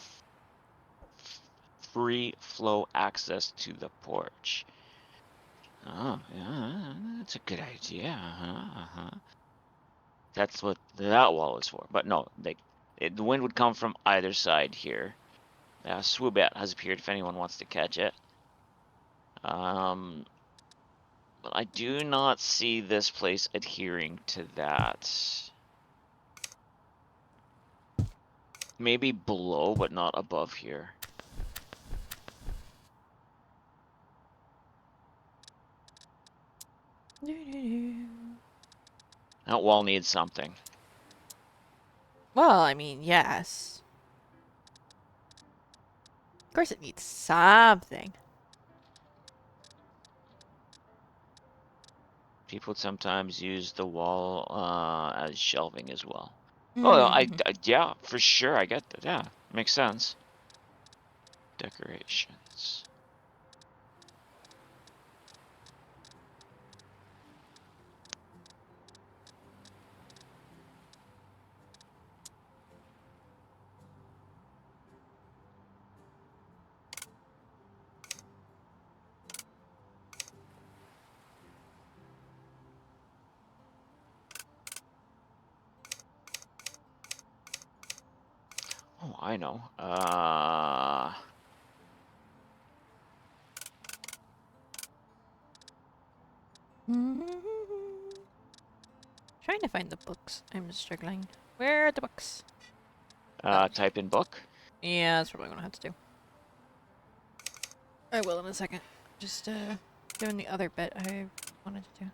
free flow access to the porch. Oh, yeah, that's a good idea. That's what that wall is for. But no, the wind would come from either side here. Swoobat has appeared if anyone wants to catch it. But I do not see this place adhering to that. Maybe below, but not above here. That wall needs something. Well, I mean, yes. Of course it needs something. People sometimes use the wall as shelving as well. Oh, yeah, for sure. I get that. Yeah, makes sense. Decorations. Oh, I know. Trying to find the books. I'm struggling. Where are the books? Type in book. Yeah, that's what I'm gonna have to do. I will in a second. Just doing the other bit I wanted to do.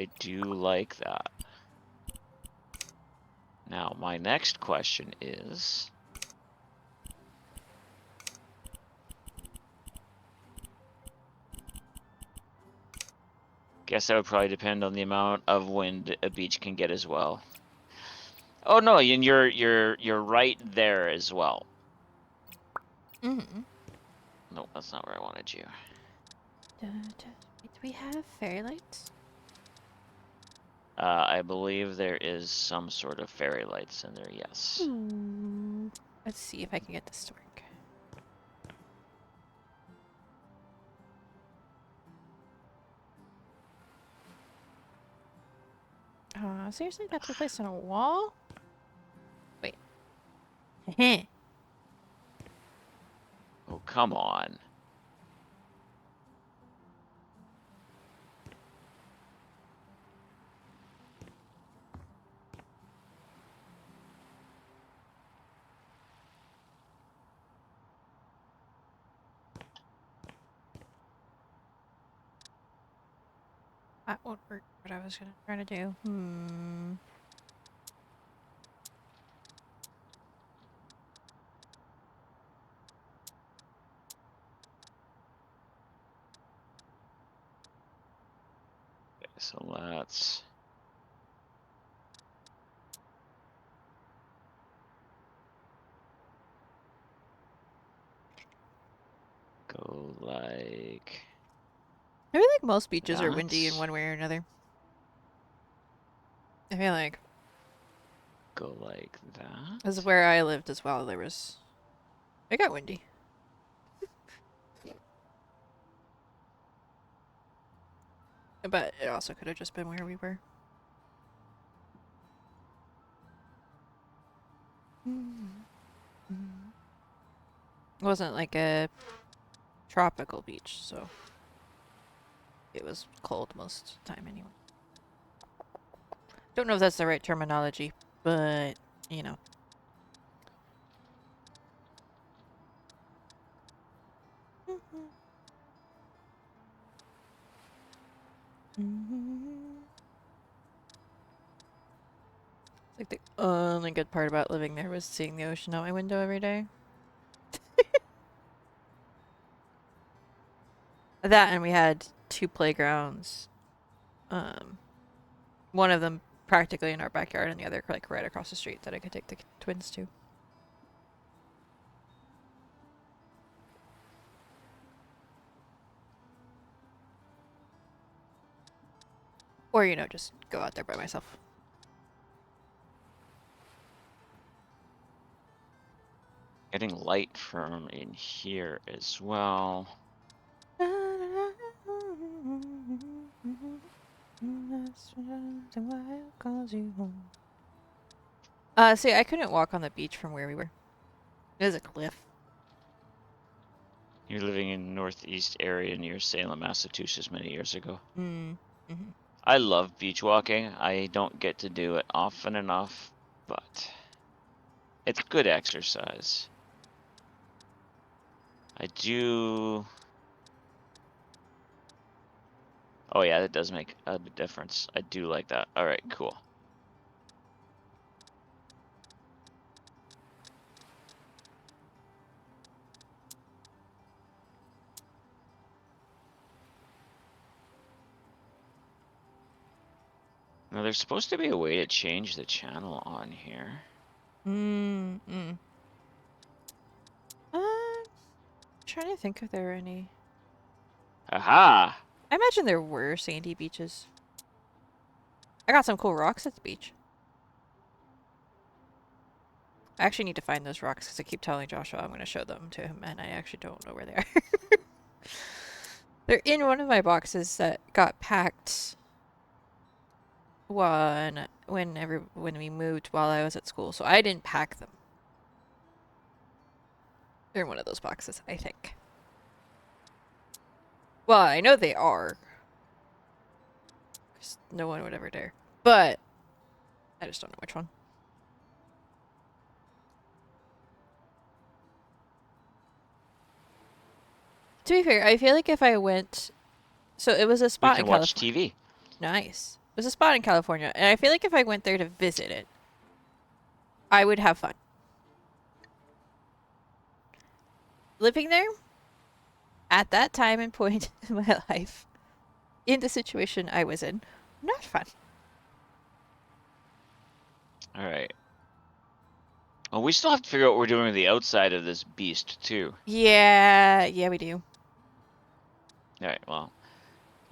I do like that. Now, my next question is, guess that would probably depend on the amount of wind a beach can get as well. Oh no, and you're right there as well. Mm-hmm. No, that's not where I wanted you. Do we have fairy lights? I believe there is some sort of fairy lights in there, yes. Let's see if I can get this to work. Seriously? That's replaced on a wall? Wait. Heh. Oh, come on. That won't work. What I was gonna try to do. Okay, so let's go like I feel like most beaches are windy in that. one way or another. I feel like Go like that. this is where I lived as well. It got windy. But it also could have just been where we were. It wasn't like a tropical beach, so it was cold most of the time anyway. Don't know if that's the right terminology, but you know. Like the only good part about living there was seeing the ocean out my window every day. That and we had two playgrounds. One of them practically in our backyard and the other like right across the street that I could take the twins to. Or, just go out there by myself. Getting light from in here as well. See, I couldn't walk on the beach from where we were. It was a cliff. You're living in northeast area near Salem, Massachusetts many years ago. Mm-hmm. I love beach walking. I don't get to do it often enough, but it's good exercise. I do. Oh yeah, that does make a difference. I do like that. All right, cool. Now, there's supposed to be a way to change the channel on here. Trying to think if there are any. Aha! I imagine there were sandy beaches. I got some cool rocks at the beach. I actually need to find those rocks because I keep telling Joshua I'm going to show them to him, and I actually don't know where they are. They're in one of my boxes that got packed when we moved while I was at school, so I didn't pack them. They're in one of those boxes, I think. Well, I know they are. Because no one would ever dare. But I just don't know which one. To be fair, I feel like if I went... So it was a We spot can in watch California. TV. Nice. It was a spot in California, and I feel like if I went there to visit it, I would have fun. Living there, at that time and point in my life, in the situation I was in, not fun. Alright. Well, we still have to figure out what we're doing with the outside of this beast, too. Yeah, we do. Alright, well.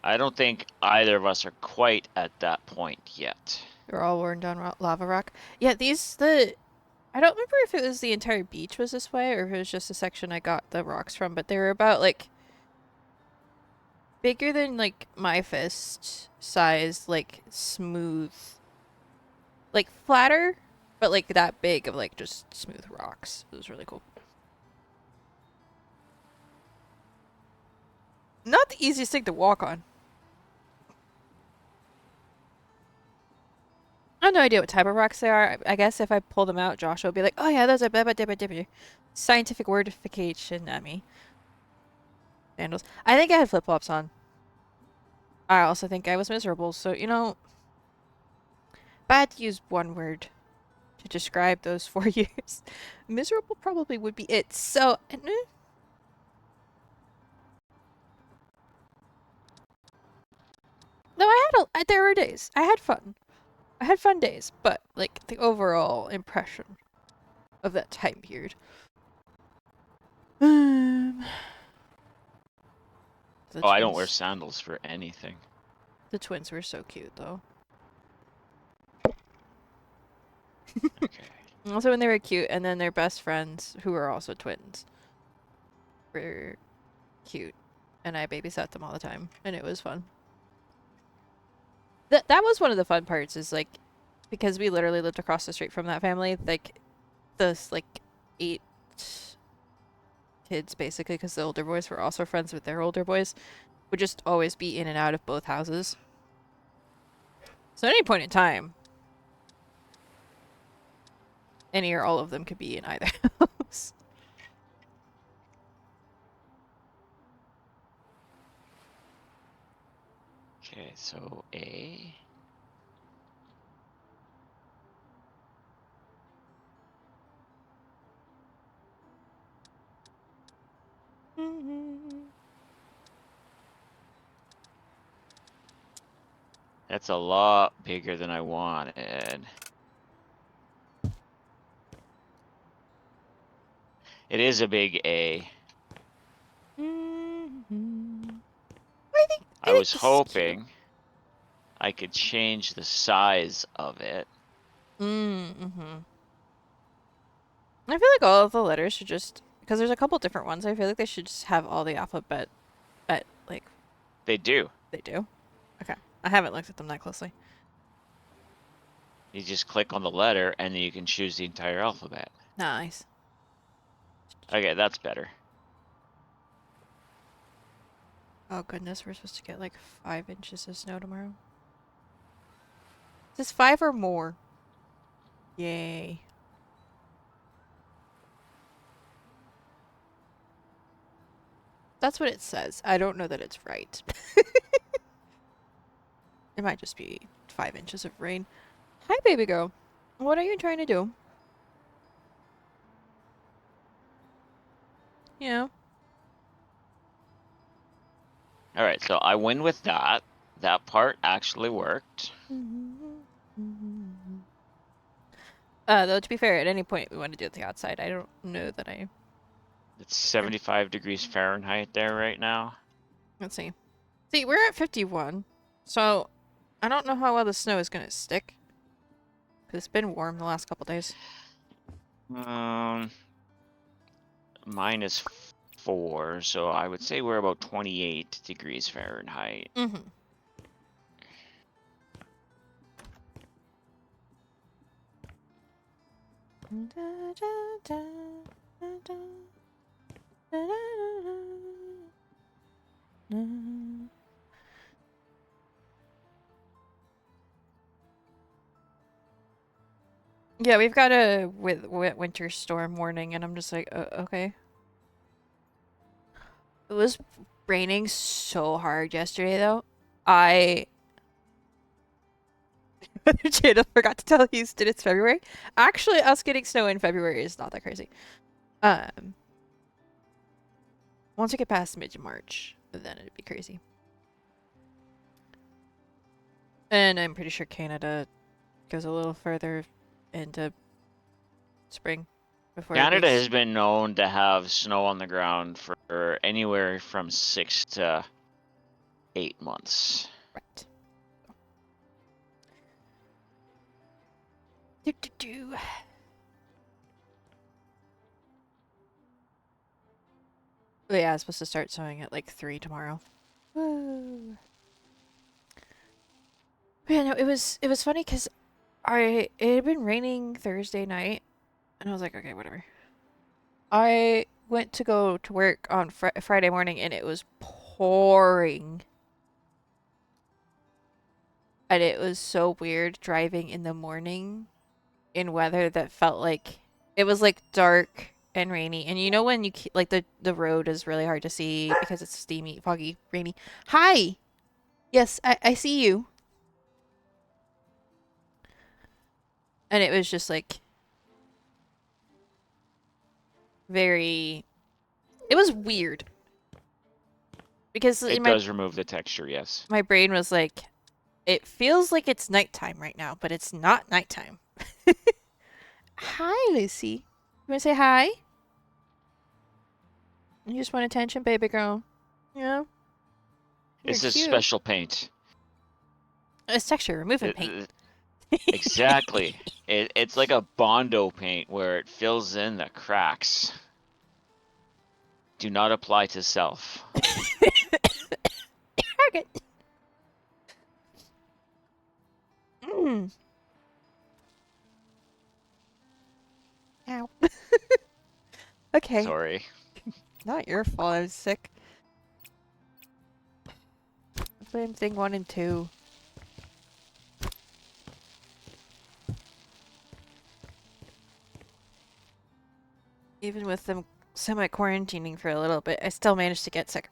I don't think either of us are quite at that point yet. They're all worn down lava rock. Yeah, I don't remember if it was the entire beach was this way or if it was just a section I got the rocks from, but they were about, like, bigger than, like, my fist size, like, smooth. Like, flatter, but, like, that big of, like, just smooth rocks. It was really cool. Not the easiest thing to walk on. I have no idea what type of rocks they are. I guess if I pull them out, Joshua will be like, oh yeah, those are blah. Scientific wordification at me. Sandals. I think I had flip-flops on. I also think I was miserable, so, you know, if I had to use one word to describe those 4 years, miserable probably would be it. So, though there were days. I had fun. I had fun days, but, like, the overall impression of that time period. Oh, I don't wear sandals for anything. The twins were so cute, though. Okay. Also, when they were cute, and then their best friends, who were also twins, were cute, and I babysat them all the time, and it was fun. That was one of the fun parts. Is like, because we literally lived across the street from that family. Like, those like 8 kids, basically, because the older boys were also friends with their older boys, would just always be in and out of both houses. So at any point in time, any or all of them could be in either house. Okay, so A. That's a lot bigger than I wanted. It is a big A. I was hoping I could change the size of it. I feel like all of the letters should just, because there's a couple different ones, I feel like they should just have all the alphabet at, like... They do. They do? Okay. I haven't looked at them that closely. You just click on the letter and then you can choose the entire alphabet. Nice. Okay, that's better. Oh goodness, we're supposed to get like 5 inches of snow tomorrow. Is this 5 or more? Yay. That's what it says. I don't know that it's right. It might just be 5 inches of rain. Hi, baby girl. What are you trying to do? You know? Alright, so I win with that. That part actually worked. Though to be fair, at any point we want to do it the outside. I don't know that I. It's 75 degrees Fahrenheit there right now. Let's see. See, we're at 51, so I don't know how well the snow is gonna stick. 'Cause it's been warm the last couple days. Minus 4, so I would say we're about 28 degrees Fahrenheit. Mm-hmm. Yeah, we've got a winter storm warning, and I'm just like, okay. It was raining so hard yesterday, though. Jada forgot to tell Houston it's February. Actually, us getting snow in February is not that crazy. Once we get past mid-March, then it'd be crazy. And I'm pretty sure Canada goes a little further into spring before it Canada gets... has been known to have snow on the ground for anywhere from 6 to 8 months. Right. Do. Oh, yeah, it's supposed to start snowing at like 3 tomorrow. Woo. Yeah, no, it was funny because it had been raining Thursday night, and I was like, okay, whatever. I went to go to work on Friday morning, and it was pouring. And it was so weird driving in the morning in weather that felt like it was like dark and rainy. And you know when you like the road is really hard to see because it's steamy, foggy, rainy. Hi. Yes, I see you. And it was just like very it was weird. Because It does remove the texture, yes. my brain was like, it feels like it's nighttime right now, but it's not nighttime. Hi, Lucy. You want to say hi? You just want attention, baby girl. Yeah. It's You're a cute. special paint. It's texture removing paint. Exactly. It's like a Bondo paint where it fills in the cracks. Do not apply to self. Target. Mm. Ow. Okay. Sorry. Not your fault. I was sick. Blame thing 1 and 2. Even with them semi-quarantining for a little bit, I still managed to get sick.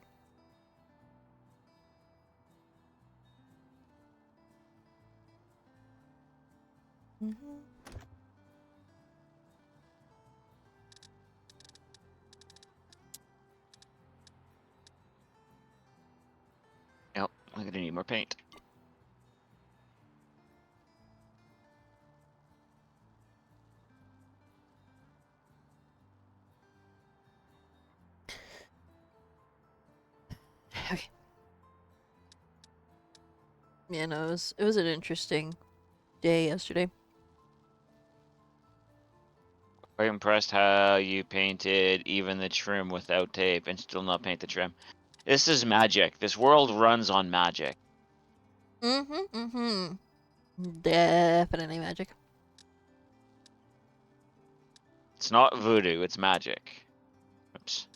Yep, I'm gonna need more paint. Okay. Yeah, no, it was an interesting day yesterday. Quite impressed how you painted even the trim without tape and still not paint the trim. This is magic. This world runs on magic. Definitely magic. It's not voodoo, it's magic. Oops.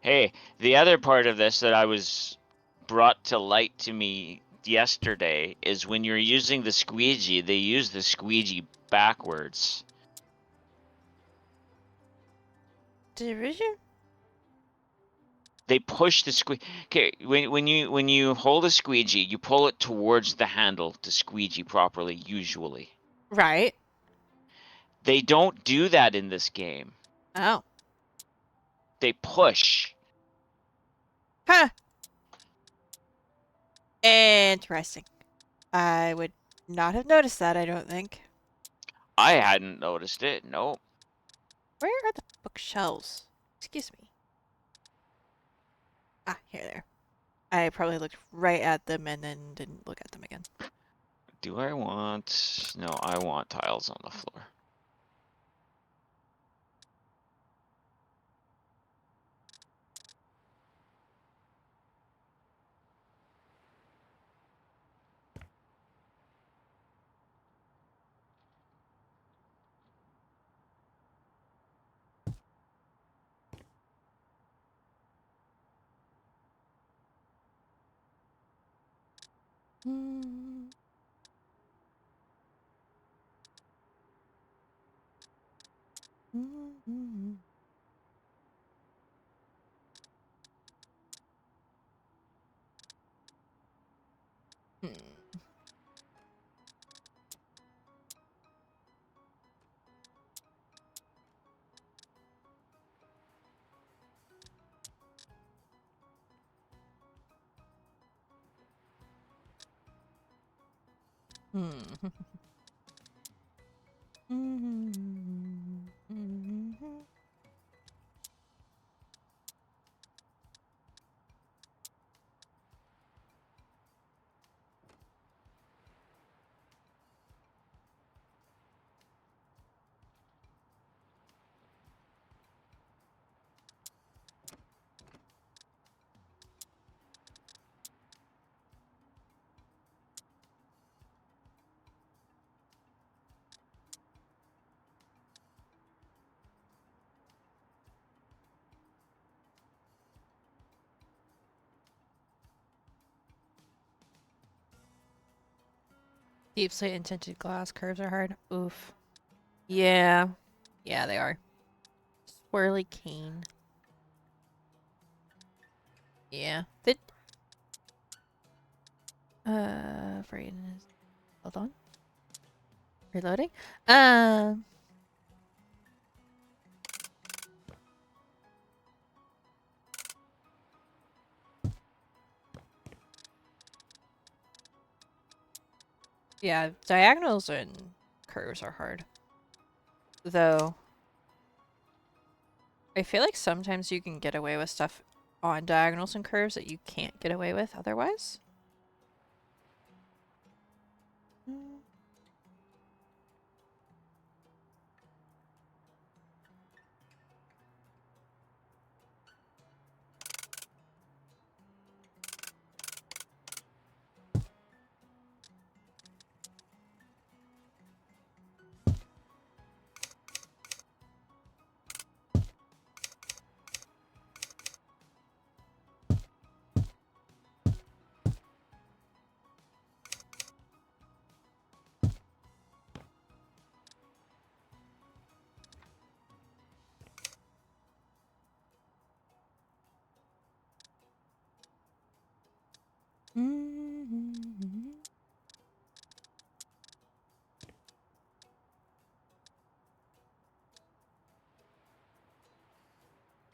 Hey, the other part of this that I was brought to light to me yesterday is when you're using the squeegee, they use the squeegee backwards. Division? They push the squeegee. Okay, when you hold a squeegee, you pull it towards the handle to squeegee properly, usually. Right. They don't do that in this game. Oh. They push. Huh. Interesting. I would not have noticed that, I don't think. I hadn't noticed it. Nope. Where are the bookshelves? Excuse me. Ah, here they are. I probably looked right at them and then didn't look at them again. Do I want... No, I want tiles on the floor. Hmm. Hmm. Hmm. Deep slate and tinted glass curves are hard. Oof. Yeah. Yeah, they are. Swirly cane. Yeah. Brayden is... Hold on. Reloading. Yeah, diagonals and curves are hard. Though, I feel like sometimes you can get away with stuff on diagonals and curves that you can't get away with otherwise.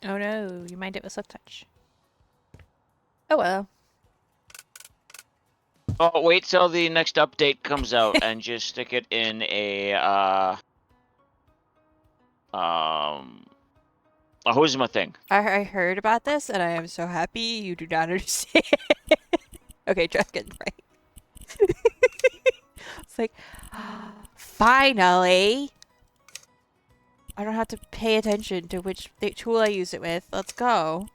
Oh no, you mind it with soft touch. Oh well. Oh, wait till the next update comes out and just stick it in a, a Hosma thing. I heard about this and I am so happy you do not understand. Okay, dragon, right? It's like, finally! I don't have to pay attention to which tool I use it with. Let's go.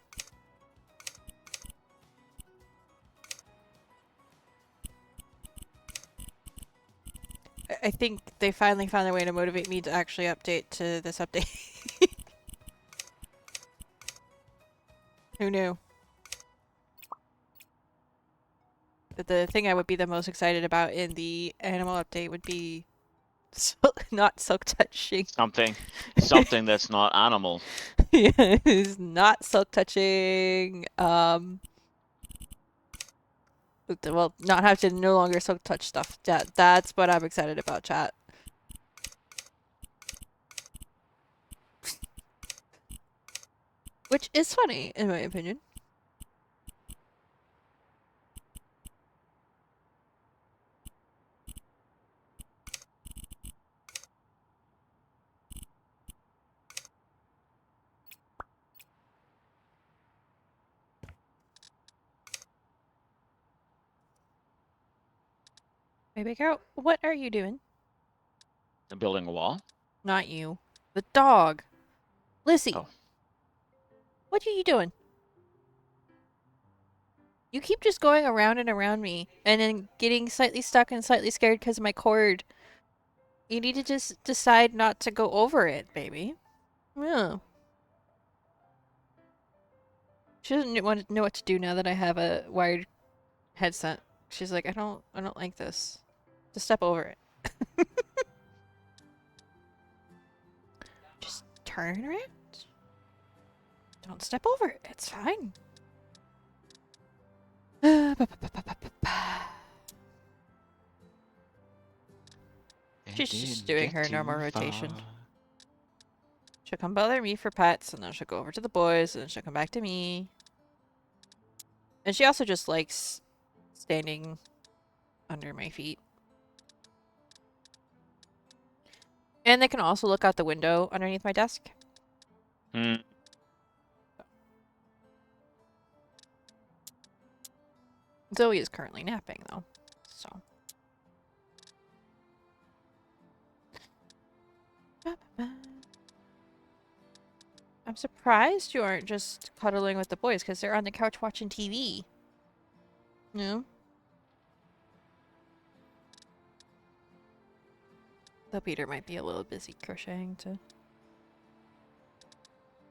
I think they finally found a way to motivate me to actually update to this update. Who knew? But the thing I would be the most excited about in the animal update would be not silk touching. Something that's not animal. Yes, not silk touching. Well, not have to no longer silk touch stuff. That's what I'm excited about, chat. Which is funny, in my opinion. Baby girl, what are you doing? I'm building a wall. Not you. The dog. Lissy. Oh. What are you doing? You keep just going around and around me and then getting slightly stuck and slightly scared because of my cord. You need to just decide not to go over it, baby. Yeah. She doesn't want to know what to do now that I have a wired headset. She's like, I don't like this. Just step over it. Just turn around. Don't step over it. It's fine. She's just doing her normal rotation. She'll come bother me for pets, and then she'll go over to the boys, and then she'll come back to me. And she also just likes standing under my feet. And they can also look out the window underneath my desk. Hmm. Zoe is currently napping, though. So. I'm surprised you aren't just cuddling with the boys, because they're on the couch watching TV. No? Though Peter might be a little busy crocheting, too.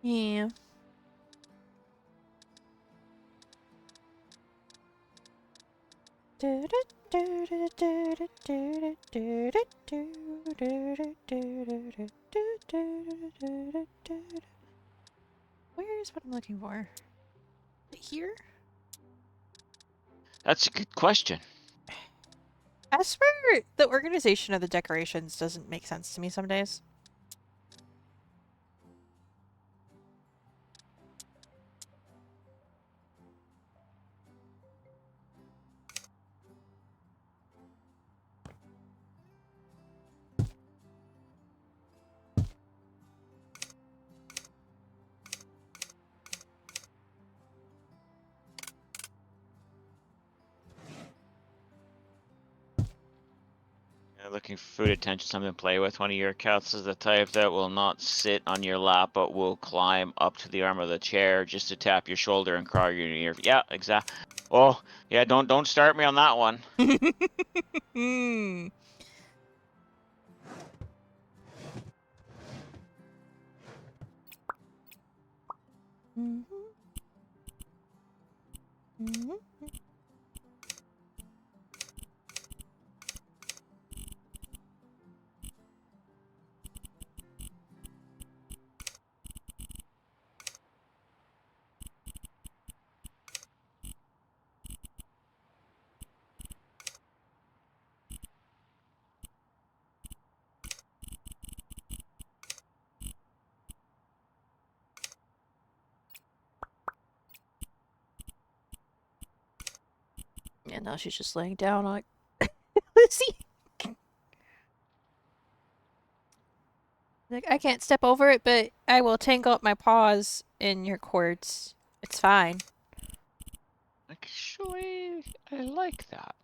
Yeah. Where's what I'm looking for? Here? That's a good question. As for the organization of the decorations doesn't make sense to me some days. Looking for food, attention, something to play with. One of your cats is the type that will not sit on your lap, but will climb up to the arm of the chair just to tap your shoulder and crawl your ear. Yeah, exactly. Oh, yeah. Don't start me on that one. Hmm. Mhm. Mhm. Yeah, now she's just laying down on Lucy. Like, I can't step over it, but I will tangle up my paws in your cords. It's fine. Actually, I like that.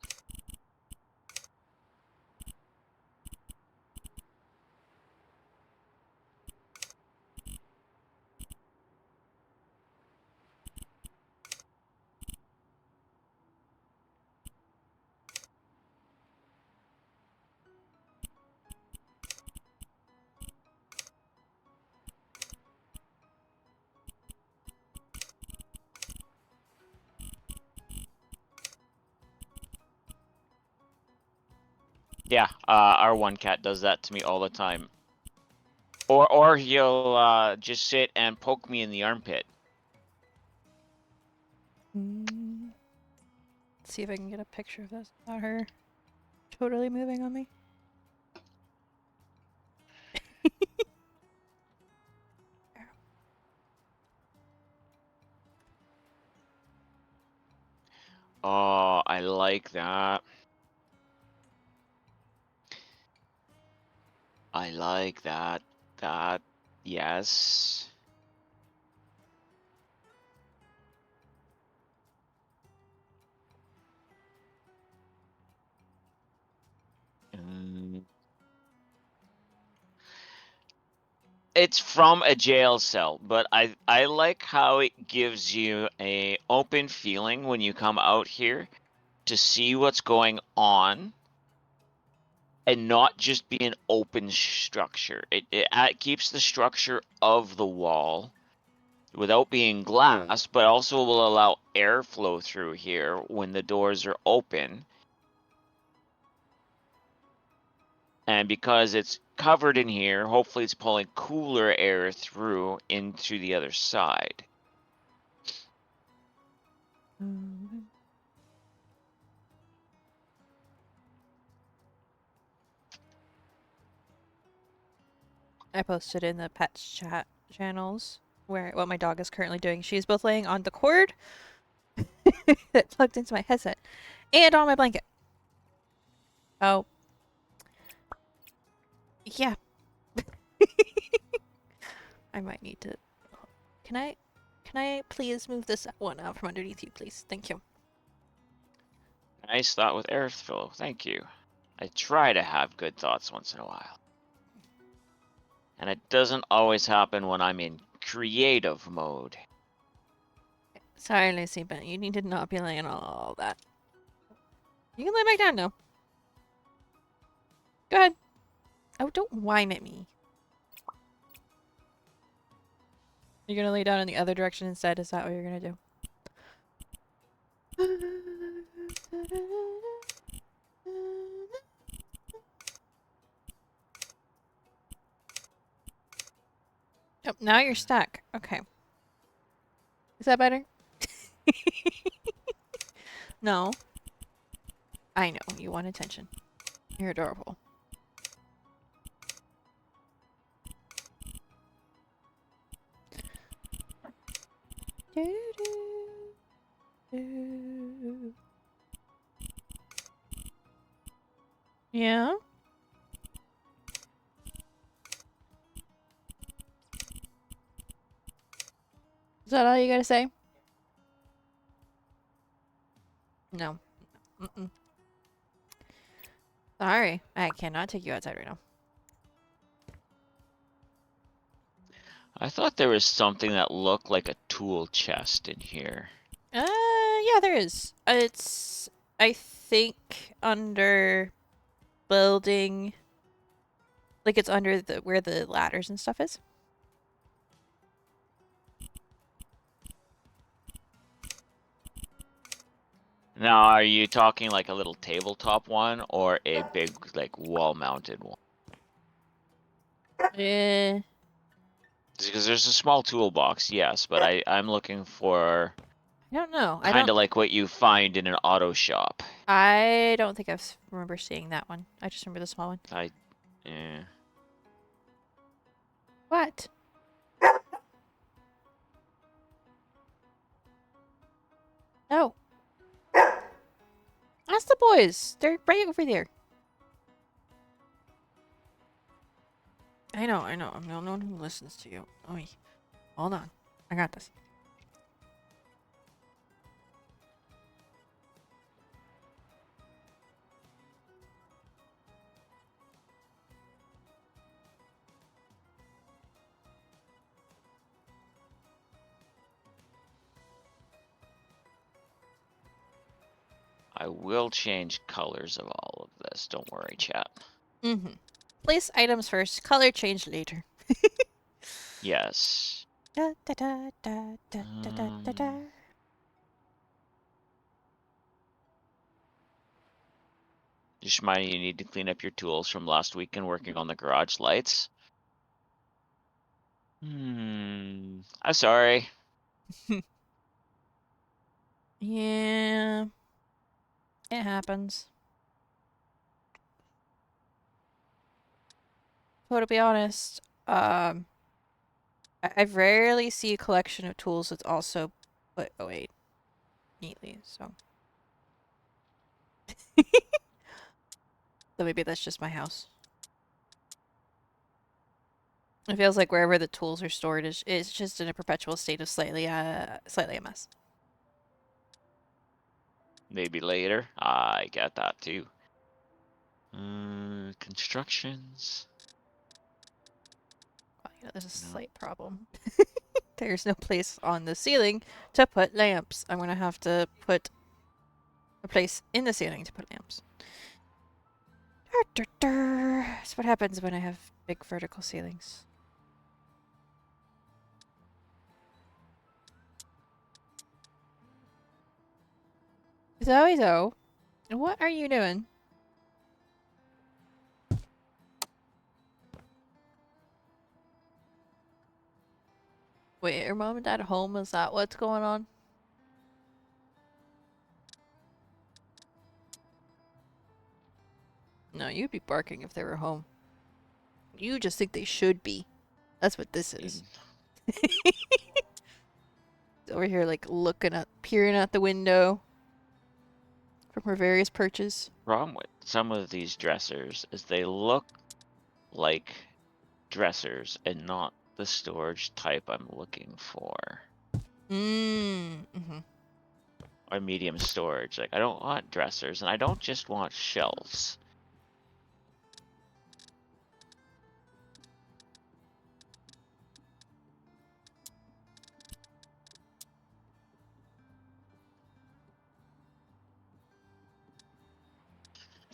Yeah, our one cat does that to me all the time. Or he'll just sit and poke me in the armpit. Let's see if I can get a picture of this without her totally moving on me. Oh, I like that. I like that. That, yes. Mm. It's from a jail cell, but I like how it gives you a open feeling when you come out here to see what's going on and not just be an open structure. It keeps the structure of the wall without being glass, but also will allow airflow through here when the doors are open. And because it's covered in here, hopefully it's pulling cooler air through into the other side. I posted in the pets chat channels where what my dog is currently doing. She's both laying on the cord that plugged into my headset and on my blanket. Oh, yeah. I might need to. Can I please move this one out from underneath you, please? Thank you. Nice thought with airflow. Thank you. I try to have good thoughts once in a while. And it doesn't always happen when I'm in creative mode. Sorry, Lucy, but you need to not be laying on all that. You can lay back down now. Go ahead. Oh, don't whine at me. You're gonna lay down in the other direction instead? Is that what you're gonna do? Oh, now you're stuck. Okay. Is that better? No. I know. You want attention. You're adorable. Yeah? Is that all you gotta say? No. Mm-mm. Sorry. I cannot take you outside right now. I thought there was something that looked like a tool chest in here. Yeah, there is. It's, I think, under building. Like, it's under the where the ladders and stuff is. Now, are you talking like a little tabletop one or a big, like, wall-mounted one? Eh. Because there's a small toolbox, yes, but I'm looking for I don't know. kind of like what you find in an auto shop. I don't think I remember seeing that one. I just remember the small one. Yeah. What? No. Ask the boys. They're right over there. I know. I'm the only one who listens to you. Oh, hold on. I got this. I will change colors of all of this. Don't worry, chat. Mm-hmm. Place items first. Color change later. Yes. Da, da, da, da, da, da, da, da, da. Just reminding you need to clean up your tools from last weekend working on the garage lights. I'm sorry. Yeah. It happens. So to be honest, I rarely see a collection of tools that's also put away neatly, so. So maybe that's just my house. It feels like wherever the tools are stored is just in a perpetual state of slightly a mess. Maybe later. I get that too. Constructions. Well, you know, there's a No. slight problem. There's no place on the ceiling to put lamps. I'm gonna have to put a place in the ceiling to put lamps. That's what happens when I have big vertical ceilings. Zoe, what are you doing? Wait, are mom and dad home? Is that what's going on? No, you'd be barking if they were home. You just think they should be. That's what this is. Over here, like, peering at the window from her various perches. Problem with some of these dressers is they look like dressers and not the storage type I'm looking for. Mm-hmm. Or medium storage. Like, I don't want dressers, and I don't just want shelves.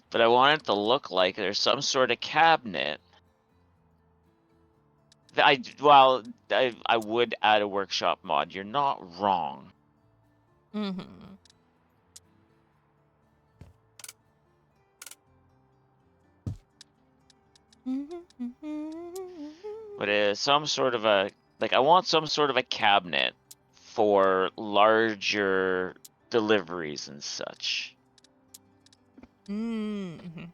But I want it to look like there's some sort of cabinet. I would add a workshop mod. You're not wrong. Mm-hmm. But it's some sort of a, like, I want some sort of a cabinet for larger deliveries and such. Mm-hmm.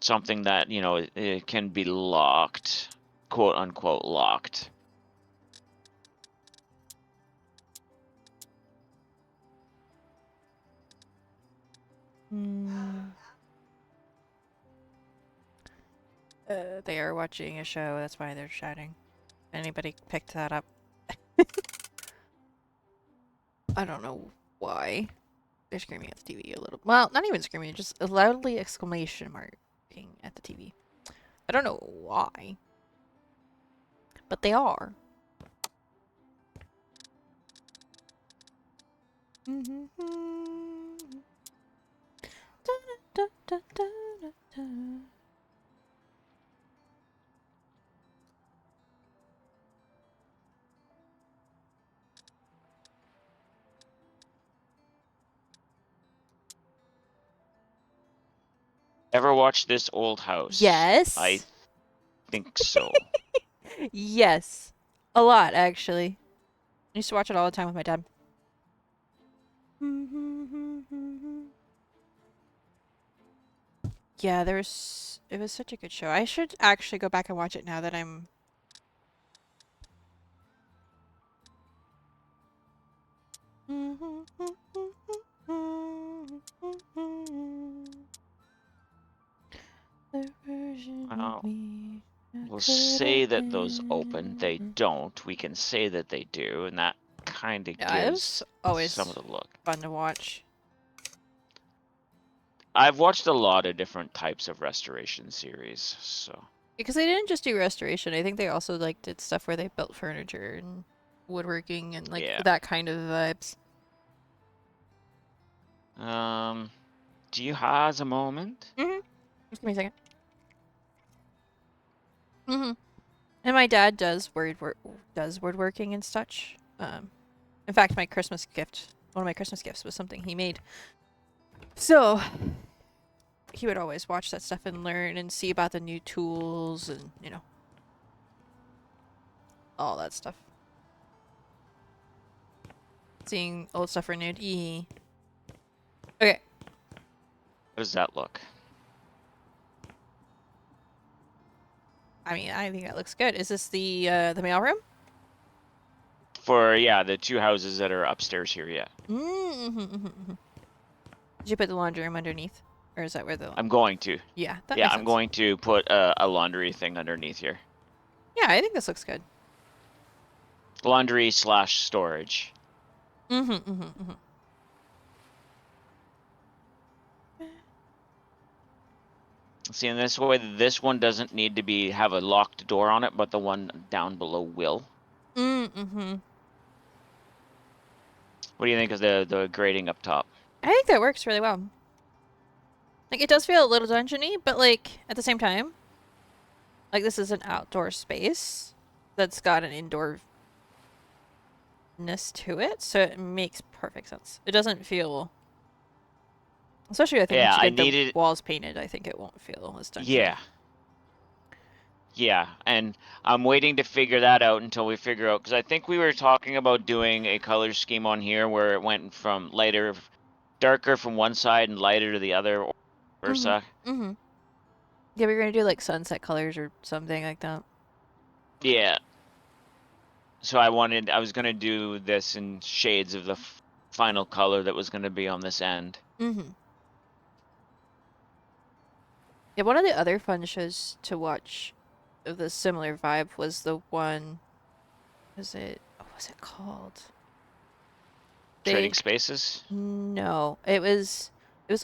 Something that, you know, it can be locked, quote unquote locked. They are watching a show, that's why they're shouting. Anybody picked that up? I don't know why. They're screaming at the TV a little. Well, not even screaming, just a loudly exclamation marking at the TV. I don't know why. But they are. Ever watch This Old House? Yes. I think so. Yes. A lot, actually. I used to watch it all the time with my dad. Yeah, it was such a good show. I should actually go back and watch it now that I'm... The version of me that We'll could say have that those open. They been. don't. We can say that they do, and that kind of Yeah, it gives was always some of the look. fun to watch. I've watched a lot of different types of restoration series, so. Because they didn't just do restoration. I think they also like did stuff where they built furniture and woodworking and like Yeah. that kind of vibes. Do you have a moment? Just give me a second. And my dad does woodworking and such. In fact, one of my Christmas gifts was something he made. So he would always watch that stuff and learn and see about the new tools and, you know, all that stuff. Seeing old stuff renewed. Okay. How does that look? I mean, I think that looks good. Is this the mailroom? For, yeah, the two houses that are upstairs here, yeah. Did you put the laundry room underneath? Or is that where the... I'm going to. Yeah, that Yeah, makes I'm sense. going to put a laundry thing underneath here. Yeah, I think this looks good. Laundry slash storage. Mm-hmm, mm-hmm, mm-hmm. See, in this way, this one doesn't need to have a locked door on it, but the one down below will. Mm-hmm. What do you think of the grading up top? I think that works really well. Like, it does feel a little dungeony, but, like, at the same time, like, this is an outdoor space that's got an indoor-ness to it, so it makes perfect sense. It doesn't feel... Especially, I think, Yeah, once you I get the needed. walls painted, I think it won't feel as dungeony. Yeah, yeah, and I'm waiting to figure that out until we figure out, because I think we were talking about doing a color scheme on here where it went from darker from one side and lighter to the other, or Mm-hmm. versa. Mm-hmm. Yeah, we're gonna do, like, sunset colors or something like that. Yeah. So I was gonna do this in shades of the final color that was gonna be on this end. Mm-hmm. Yeah, one of the other fun shows to watch of the similar vibe was the one... What was it called? Trading They... Spaces. No, it was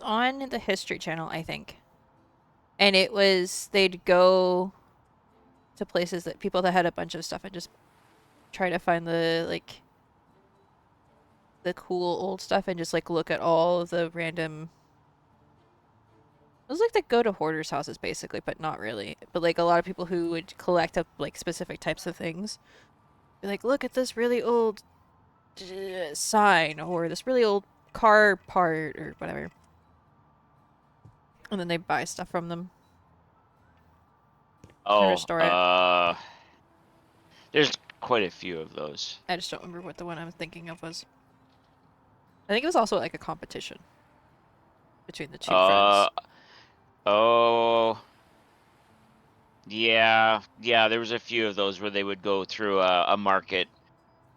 on the History Channel, I think. And it was they'd go to places that people that had a bunch of stuff and just try to find the like the cool old stuff and just like look at all of the random. It was like they go to hoarders' houses basically, but not really. But like a lot of people who would collect up like specific types of things. Be like, look at this really old sign or this really old car part or whatever. And then they buy stuff from them and Oh, restore it. there's quite a few of those. I just don't remember what the one I was thinking of was. I think it was also like a competition between the two Uh, friends. oh, yeah, yeah. There was a few of those where they would go through a market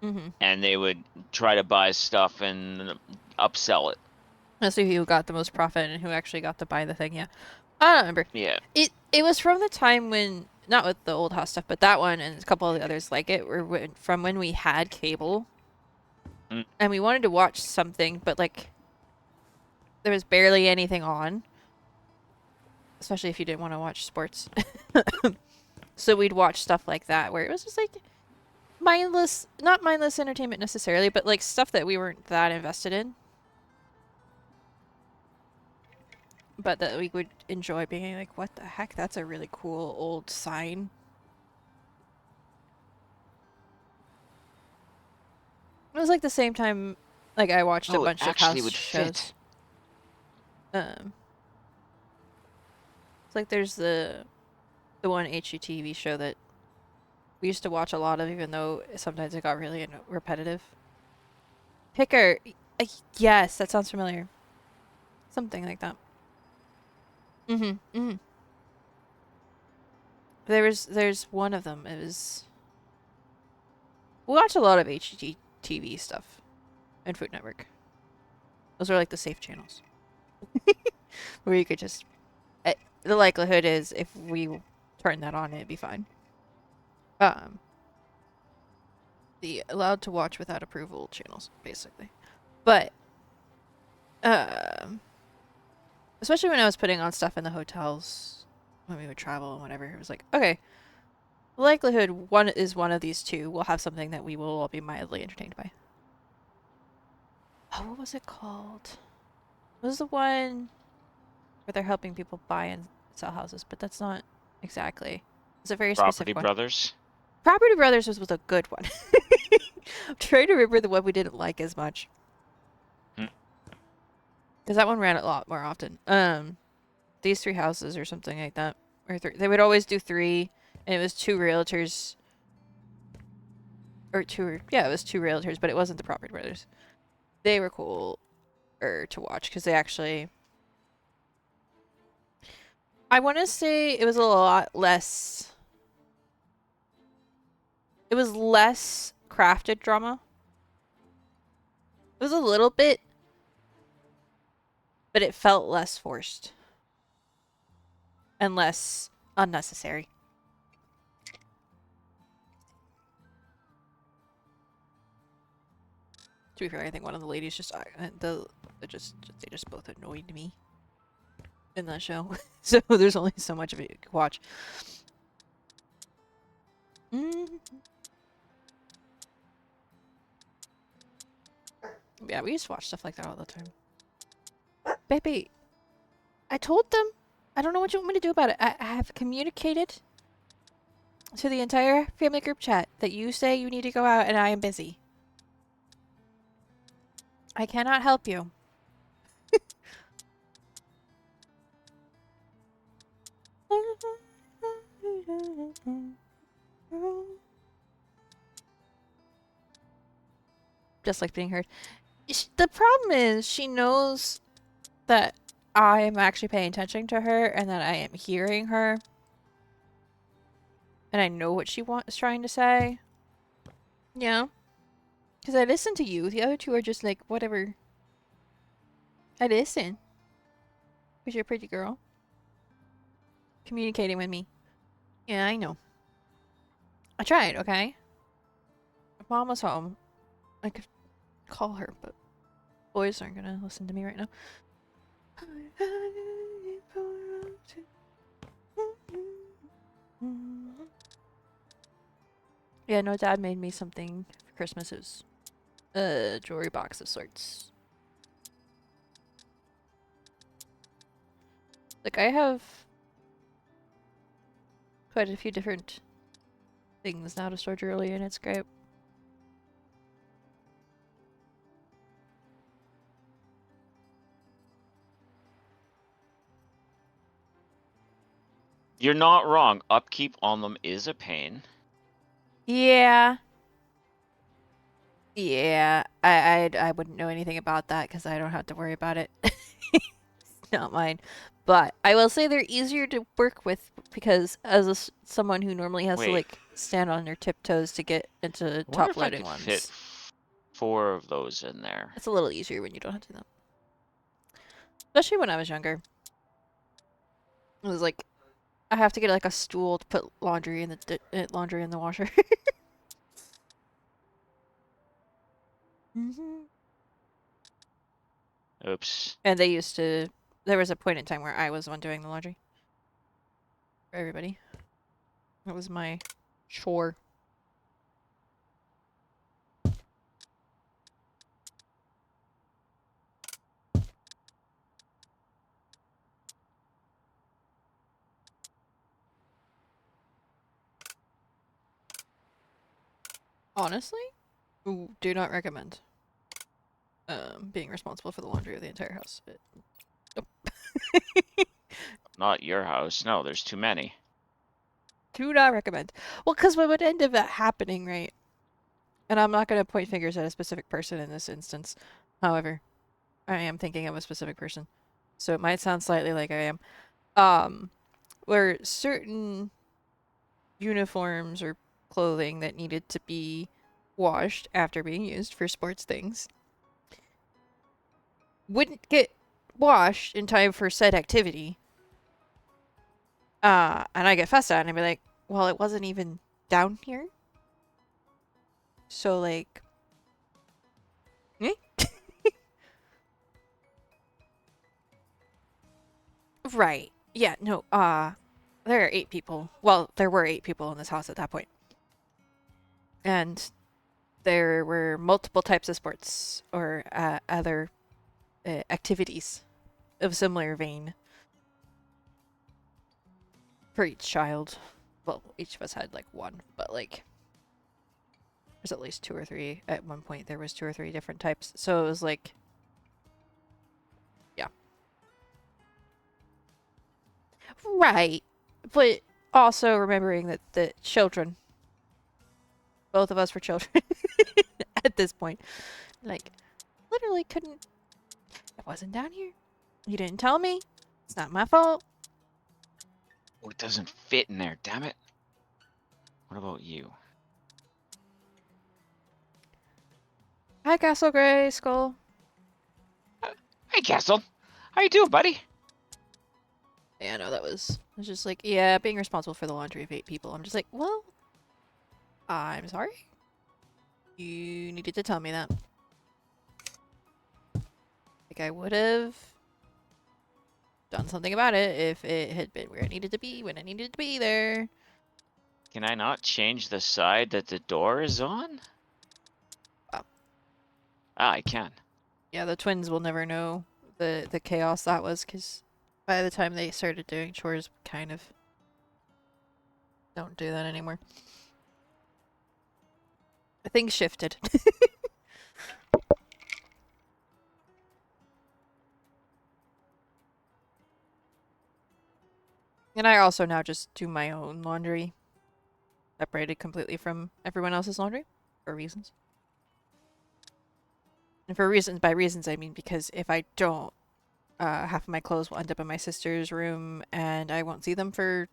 Mm-hmm. and they would try to buy stuff and upsell it. Let's see who got the most profit and who actually got to buy the thing. Yeah, I don't remember. Yeah. It was from the time when not with the old house stuff, but that one and a couple of the others like it were from when we had cable Mm. and we wanted to watch something, but like there was barely anything on, especially if you didn't want to watch sports. So we'd watch stuff like that where it was just like mindless, not mindless entertainment necessarily, but like stuff that we weren't that invested in. But that we would enjoy being like, what the heck? That's a really cool old sign. It was like the same time, like I watched a Oh, it bunch of actually house would shows. fit. It's like there's the one HGTV show that we used to watch a lot of, even though sometimes it got really repetitive. Picker, yes, that sounds familiar. Something like that. Mm-hmm. There's one of them. It was we watch a lot of HGTV stuff and Food Network. Those are like the safe channels where you could just. The likelihood is if we turn that on, it'd be fine. The allowed to watch without approval channels, basically. But, especially when I was putting on stuff in the hotels when we would travel and whatever, it was like, okay, likelihood one is one of these two will have something that we will all be mildly entertained by. Oh, what was it called? It was the one where they're helping people buy and sell houses, but that's not exactly. It's a very Property specific one. Brothers. Property Brothers was a good one. I'm trying to remember the one we didn't like as much. Because that one ran a lot more often. These three houses or something like that. Or they would always do three, and it was two realtors. Yeah, it was two realtors, but it wasn't the Property Brothers. They were cool to watch because they actually. I want to say it was a lot less. It was less crafted drama. It was a little bit But it felt less forced and less unnecessary. To be fair, I think one of the ladies just they just both annoyed me in that show. So there's only so much of it you can watch. Yeah, we used to watch stuff like that all the time. Baby, I told them. I don't know what you want me to do about it. I have communicated to the entire family group chat that you say you need to go out and I am busy. I cannot help you. Just like being heard. The problem is she knows that I am actually paying attention to her and that I am hearing her. And I know what she is trying to say. Yeah. Because I listen to you. The other two are just like, whatever. I listen. Because you're a pretty girl. Communicating with me. Yeah, I know. I tried, okay? If Mom was home, I could call her, but boys aren't gonna listen to me right now. Yeah, no, Dad made me something for Christmas. It was a jewelry box of sorts. Like, I have quite a few different things now to store jewelry, and it's great. You're not wrong. Upkeep on them is a pain. Yeah. Yeah, I wouldn't know anything about that because I don't have to worry about it. It's not mine. But I will say they're easier to work with because as someone who normally has to Wait. like stand on their tiptoes to get into I wonder top if I loading could ones. fit 4 of those in there. It's a little easier when you don't have to do that. Especially when I was younger. It was like I have to get like a stool to put laundry in the washer. Oops. And they used to. There was a point in time where I was the one doing the laundry for everybody. It was my chore. Honestly, do not recommend being responsible for the laundry of the entire house. Not your house. No, there's too many. Do not recommend. Well, because what would end up happening, right? And I'm not going to point fingers at a specific person in this instance. However, I am thinking of a specific person. So it might sound slightly like I am. Where certain uniforms or clothing that needed to be washed after being used for sports things wouldn't get washed in time for said activity. And I get fussed at and I'd be like, well, it wasn't even down here. So like, eh? Right. Yeah, no, there are 8 people. Well, there were 8 people in this house at that point. And there were multiple types of sports or other activities of similar vein for each child. Well, each of us had like one, but like there's at least 2 or 3 at one point. There was 2 or 3 different types. So it was like, yeah. Right. But also remembering that the children, both of us were children at this point. Like, literally couldn't. It wasn't down here. You didn't tell me. It's not my fault. Oh, it doesn't fit in there, damn it. What about you? Hi, Castle Gray Skull. Hey, Castle. How you doing, buddy? Yeah, no, that was just like, yeah, being responsible for the laundry of 8 people. I'm just like, well, I'm sorry. You needed to tell me that. Like, I would have done something about it if it had been where it needed to be when it needed to be there. Can I not change the side that the door is on? Oh. Ah, I can. Yeah, the twins will never know the chaos that was, because by the time they started doing chores, kind of don't do that anymore. Things shifted. And I also now just do my own laundry, separated completely from everyone else's laundry, for reasons. And for reasons, by reasons, I mean because if I don't, half of my clothes will end up in my sister's room, and I won't see them for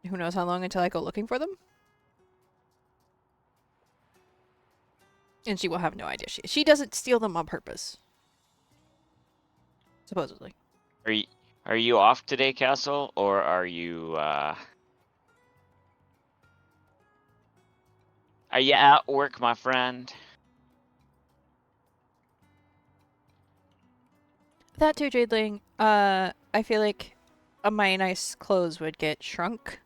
who knows how long until I go looking for them. And she will have no idea. She doesn't steal them on purpose. Supposedly. Are you off today, Castle, or are you at work, my friend? That too, Jadeling. I feel like my nice clothes would get shrunk.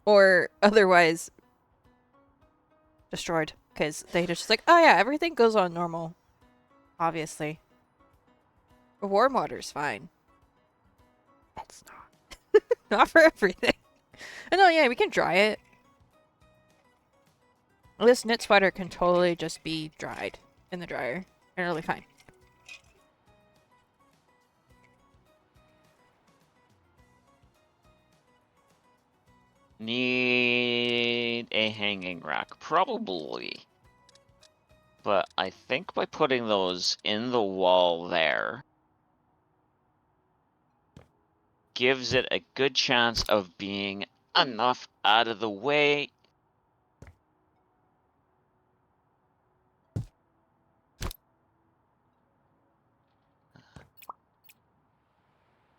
Or otherwise destroyed. Because they just like, oh yeah, everything goes on normal. Obviously. Warm water's fine. It's not. Not for everything. And no, yeah, we can dry it. This knit sweater can totally just be dried in the dryer. And it'll be fine. Need a hanging rack, probably. But I think by putting those in the wall there gives it a good chance of being enough out of the way.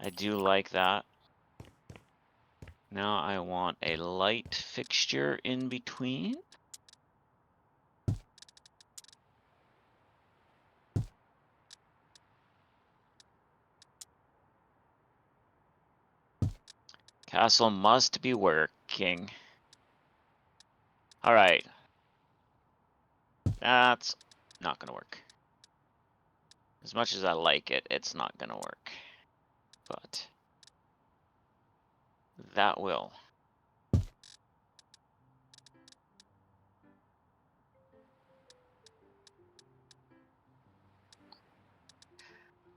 I do like that. Now I want a light fixture in between. Castle must be working. All right. That's not gonna work. As much as I like it, it's not gonna work. But that will.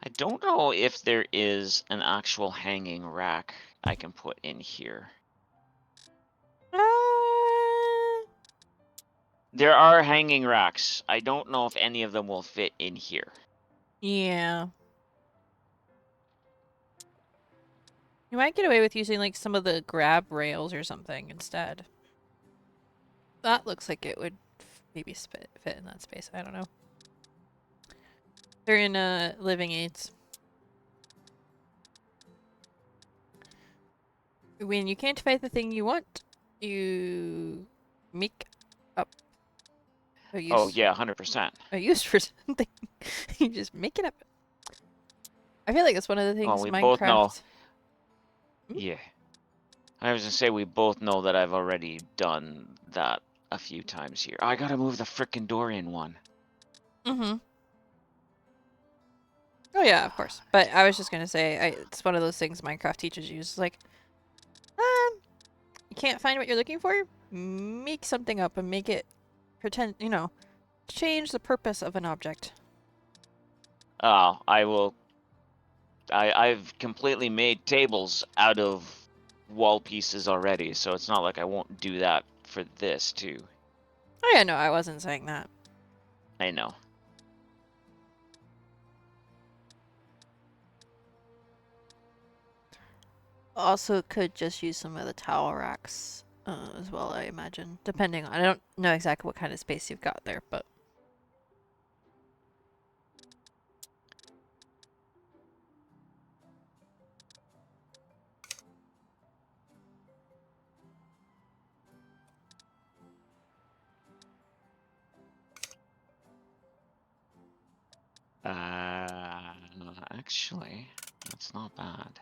I don't know if there is an actual hanging rack I can put in here. There are hanging racks. I don't know if any of them will fit in here. Yeah. You might get away with using like some of the grab rails or something instead. That looks like it would maybe fit in that space. I don't know. They're in living aids. When you can't find the thing you want, you make up a use. Oh yeah, 100%. A use for something. You just make it up. I feel like that's one of the things we Minecraft. both know. Yeah. I was gonna say we both know that I've already done that a few times here. Oh, I gotta move the frickin' door in one. Mm-hmm. Oh yeah, of course. But I was just gonna say, it's one of those things Minecraft teaches you. It's like, you can't find what you're looking for? Make something up and make it pretend, change the purpose of an object. Oh, I will. I've completely made tables out of wall pieces already, so it's not like I won't do that for this too. Oh yeah, no, I wasn't saying that. I know. Also could just use some of the towel racks as well, I imagine. Depending on, I don't know exactly what kind of space you've got there, but... Actually, that's not bad.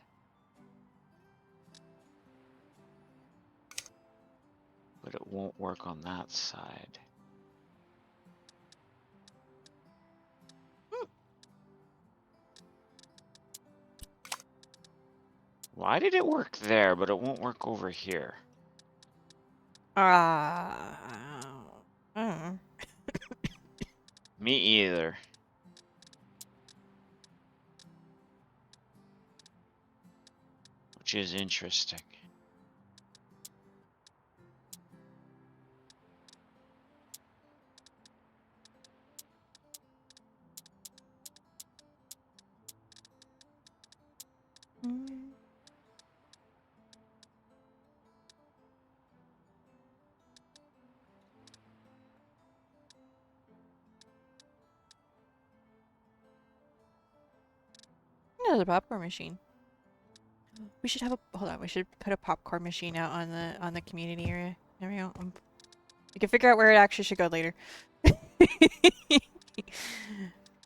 But it won't work on that side. Why did it work there, but it won't work over here? Mm. Me either. Which is interesting. Mm. There's a popcorn machine. We should have a hold on. We should put a popcorn machine out on the community area. There we go. We can figure out where it actually should go later.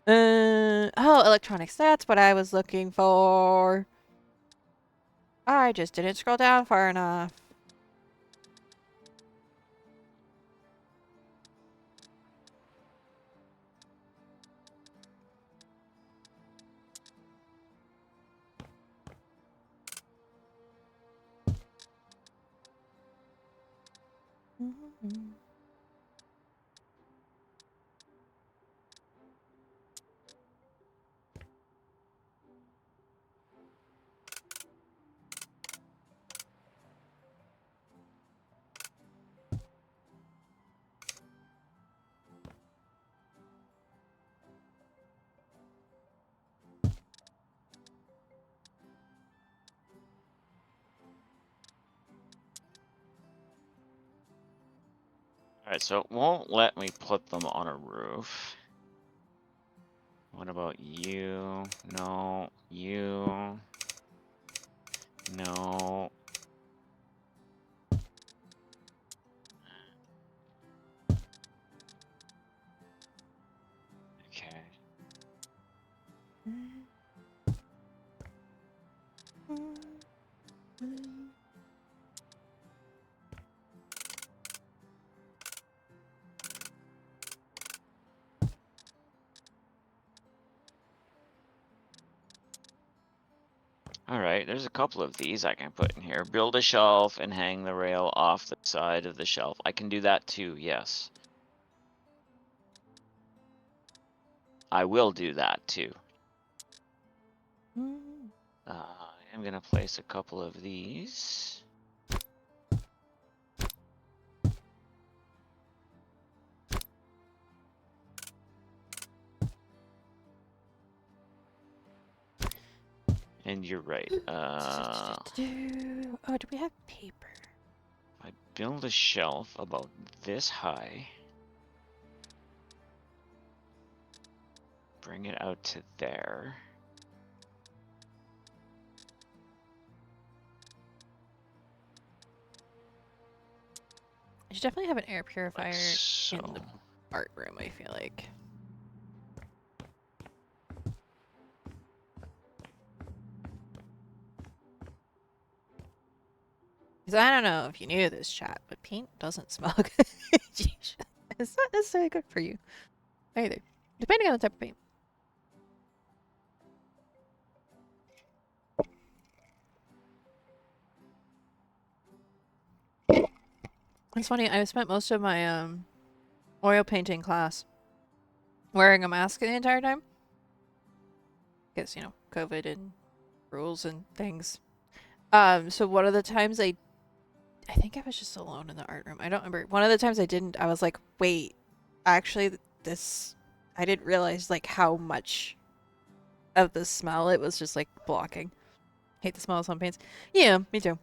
Oh, electronics. That's what I was looking for. I just didn't scroll down far enough. Alright, so it won't let me put them on a roof. What about you? No. You. No. Okay. Alright, there's a couple of these I can put in here. Build a shelf and hang the rail off the side of the shelf. I can do that too, yes. I will do that too. I'm gonna place a couple of these. And you're right. Oh, do we have paper? I build a shelf about this high. Bring it out to there. I should definitely have an air purifier Like so. in the art room, I feel like. Because I don't know if you knew this, chat, but paint doesn't smell good. It's not necessarily good for you either, depending on the type of paint. It's funny, I spent most of my oil painting class wearing a mask the entire time. Because, you know, COVID and rules and things. So one of the times I think I was just alone in the art room. I don't remember. One of the times I didn't, I was like, wait, actually I didn't realize like how much of the smell it was just like blocking. Hate the smell of some paints. Yeah, me too.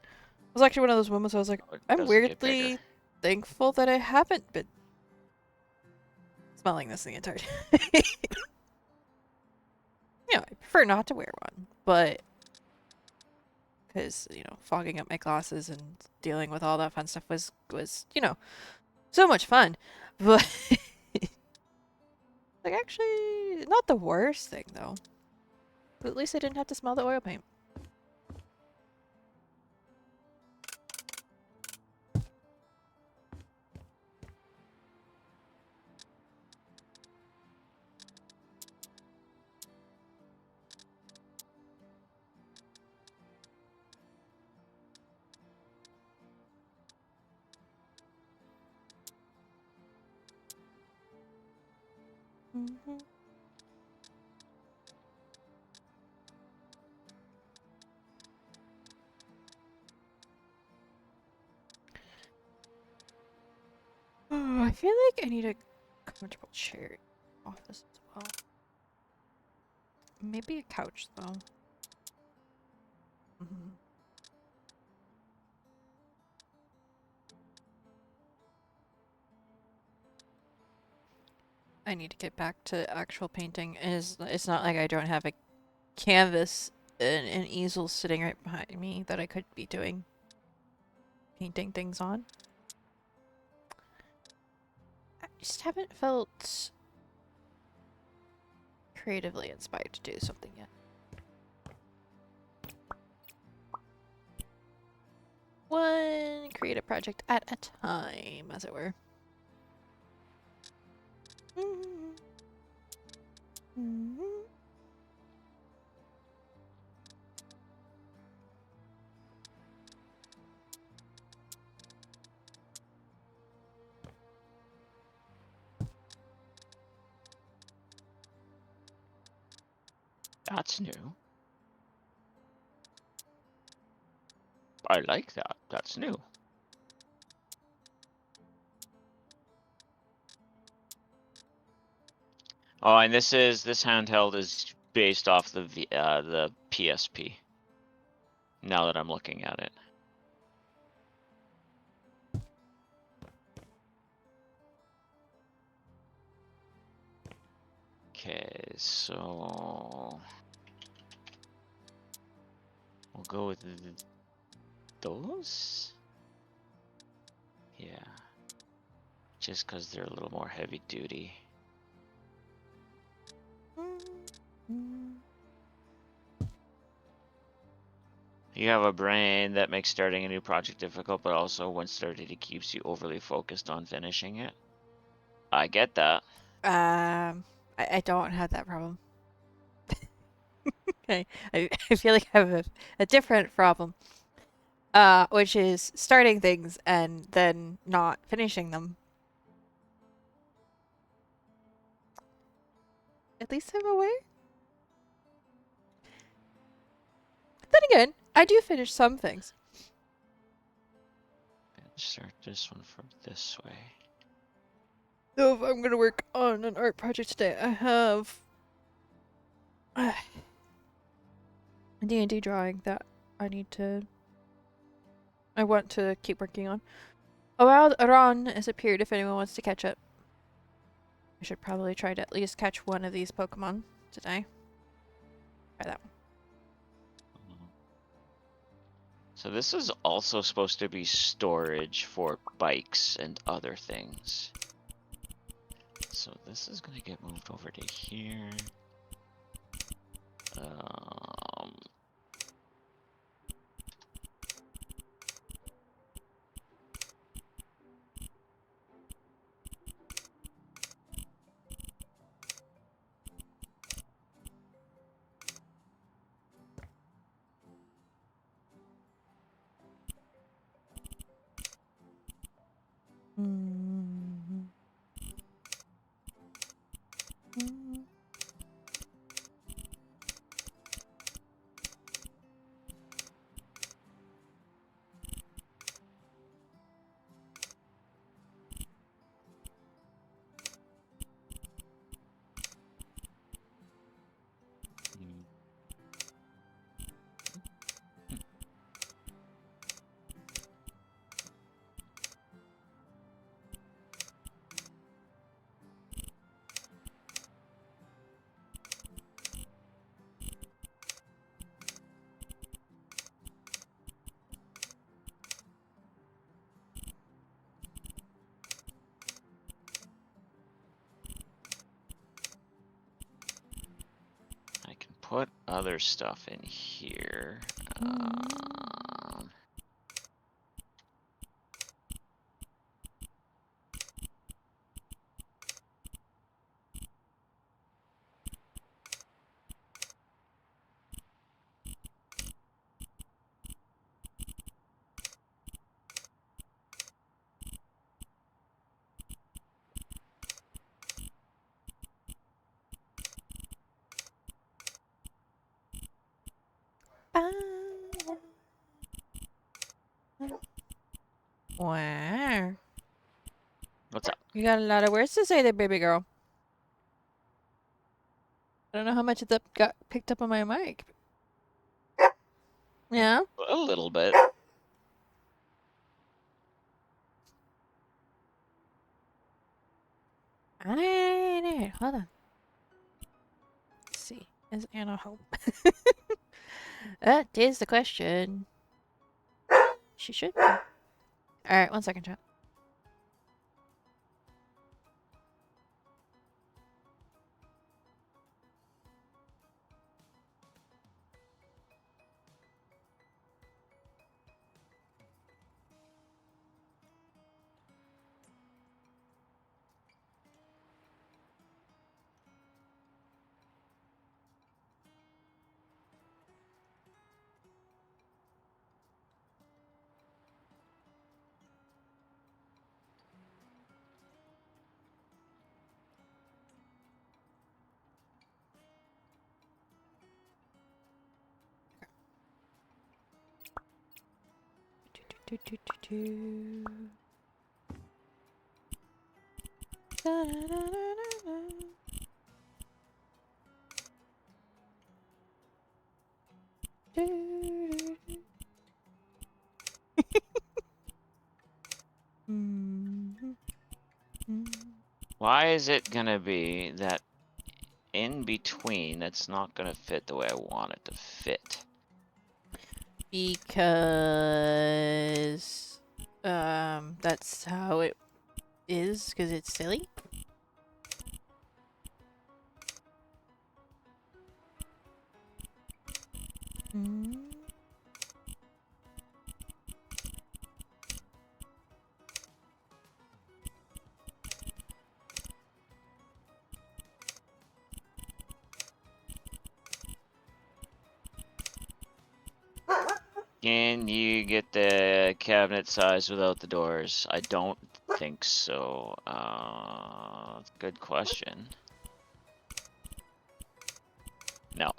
I was actually one of those moments I was like, It I'm doesn't get weirdly bigger. thankful that I haven't been smelling this the entire time. You know, I prefer not to wear one, but because, you know, fogging up my glasses and dealing with all that fun stuff was, you know, so much fun. But Like, actually, not the worst thing, though. But at least I didn't have to smell the oil paint. Mm-hmm. Oh, I feel like I need a comfortable chair in the office as well. Maybe a couch, though. Mm-hmm. I need to get back to actual painting. It's not like I don't have a canvas and an easel sitting right behind me that I could be doing painting things on. I just haven't felt creatively inspired to do something yet. One creative project at a time, as it were. That's new. I like that. That's new. Oh, and this handheld is based off the PSP. Now that I'm looking at it. Okay, so we'll go with those. Yeah, just because they're a little more heavy duty. You have a brain that makes starting a new project difficult, but also when started, it keeps you overly focused on finishing it. I get that. I don't have that problem. Okay, I feel like I have a different problem. Which is starting things and then not finishing them. At least I'm aware. Then again, I do finish some things. Start this one from this way. So if I'm gonna work on an art project today, I have a D&D drawing that I want to keep working on. A wild Aran has appeared if anyone wants to catch it. I should probably try to at least catch one of these Pokemon today. Try that one. So this is also supposed to be storage for bikes and other things. So this is gonna get moved over to here. other stuff in here. Wow. What's up? You got a lot of words to say there, baby girl. I don't know how much it got picked up on my mic. Yeah? A little bit. Hold on. Let's see. Is Anna home? That is the question. She should be. Alright, 1 second, chat. Why is it gonna be that in between that's not gonna fit the way I want it to fit? Because that's how it is, because it's silly. Can you get the cabinet size without the doors? I don't think so. Good question. No.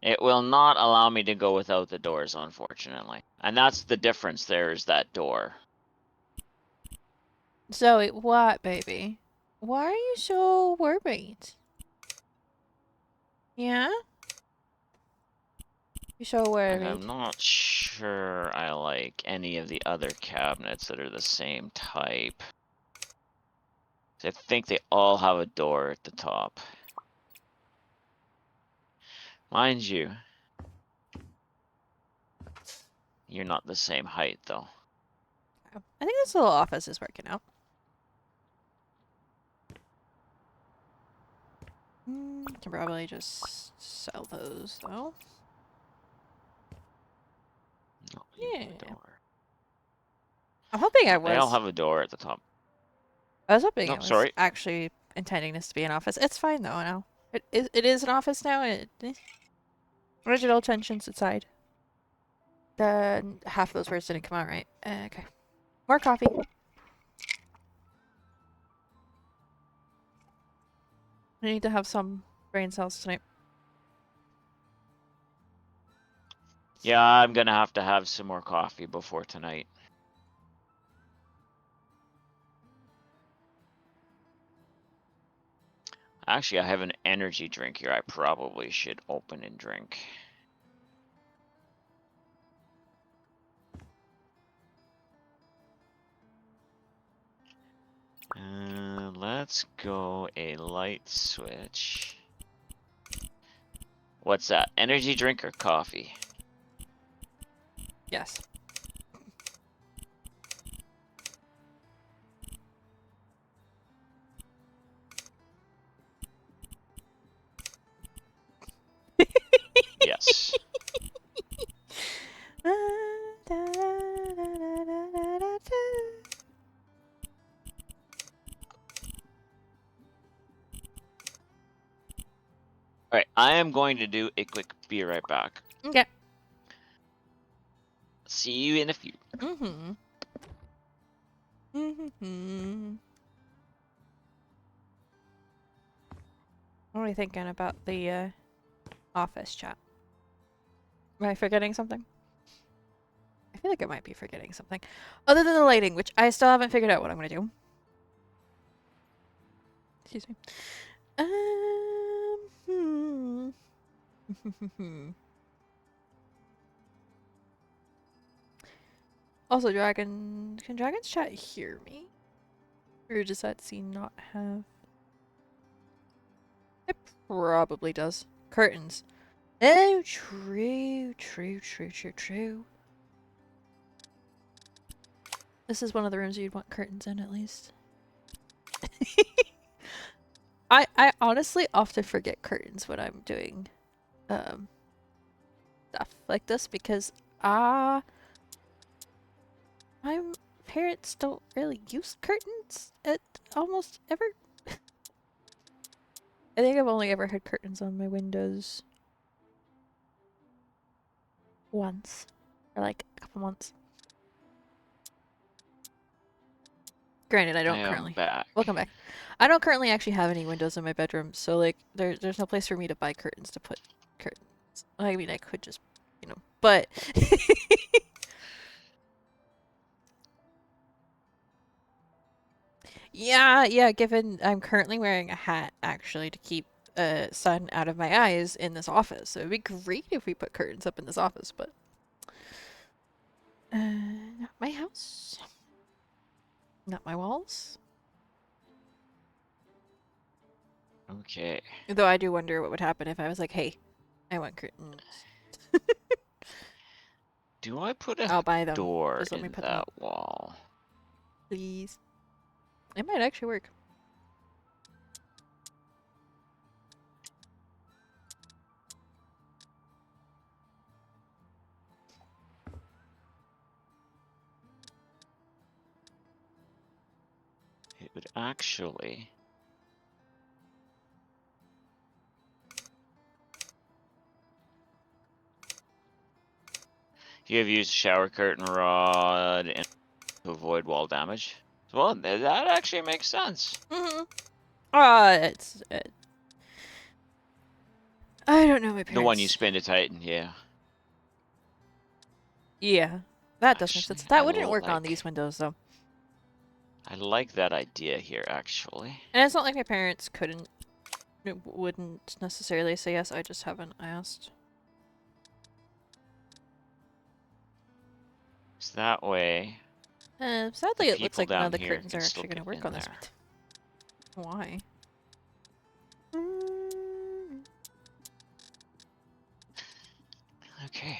It will not allow me to go without the doors, unfortunately. And that's the difference there, is that door. Zoe, what, baby? Why are you so worried? Yeah? You're so Like, worried. I'm not sure I like any of the other cabinets that are the same type. I think they all have a door at the top. Mind you, you're not the same height, though. I think this little office is working out. Can probably just sell those, though. No, you have a Yeah. door. I'm hoping They all have a door at the top. I was hoping No, it was sorry. actually intending this to be an office. It's fine, though, now. It is an office now. Original tensions aside. Then half of those words didn't come out right. Okay. More coffee. I need to have some brain cells tonight. Yeah, I'm gonna have to have some more coffee before tonight. Actually, I have an energy drink here I probably should open and drink. Let's go a light switch. What's that? Energy drink or coffee? Yes. Alright, I am going to do a quick be right back. Okay. See you in a few. Mm-hmm. Mm-hmm. What are you thinking about the office chat? Am I forgetting something? I feel like I might be forgetting something. Other than the lighting, which I still haven't figured out what I'm gonna do. Excuse me. Hmm. Also, can dragons chat hear me? Or does that scene not have... It probably does. Curtains. Oh, true. This is one of the rooms you'd want curtains in, at least. I honestly often forget curtains when I'm doing stuff like this because my parents don't really use curtains at almost ever. I think I've only ever had curtains on my windows once, or like a couple months. Granted, I I don't am currently. back. Welcome back. I don't currently actually have any windows in my bedroom, so like there's no place for me to buy curtains to put curtains. I mean, I could just, but yeah, given I'm currently wearing a hat actually to keep sun out of my eyes in this office. So it'd be great if we put curtains up in this office, but not my house. Not my walls. Okay. Though I do wonder what would happen if I was like, "Hey, I want curtains. Do I put a I'll buy them. door Just let me in put them that up, wall? please." It might actually work. It would actually. You have used shower curtain rod to avoid wall damage. Well, that actually makes sense. Mm-hmm. It's. I don't know my The one you parents. spin to tighten, yeah. Yeah, that does make Actually, sense. That wouldn't work on these windows though. I like that idea here, actually. And it's not like my parents wouldn't necessarily say yes. I just haven't asked. So that way, the Sadly, it looks people like none of down the here curtains can are still actually going to get work in on this there. window. Why? Okay.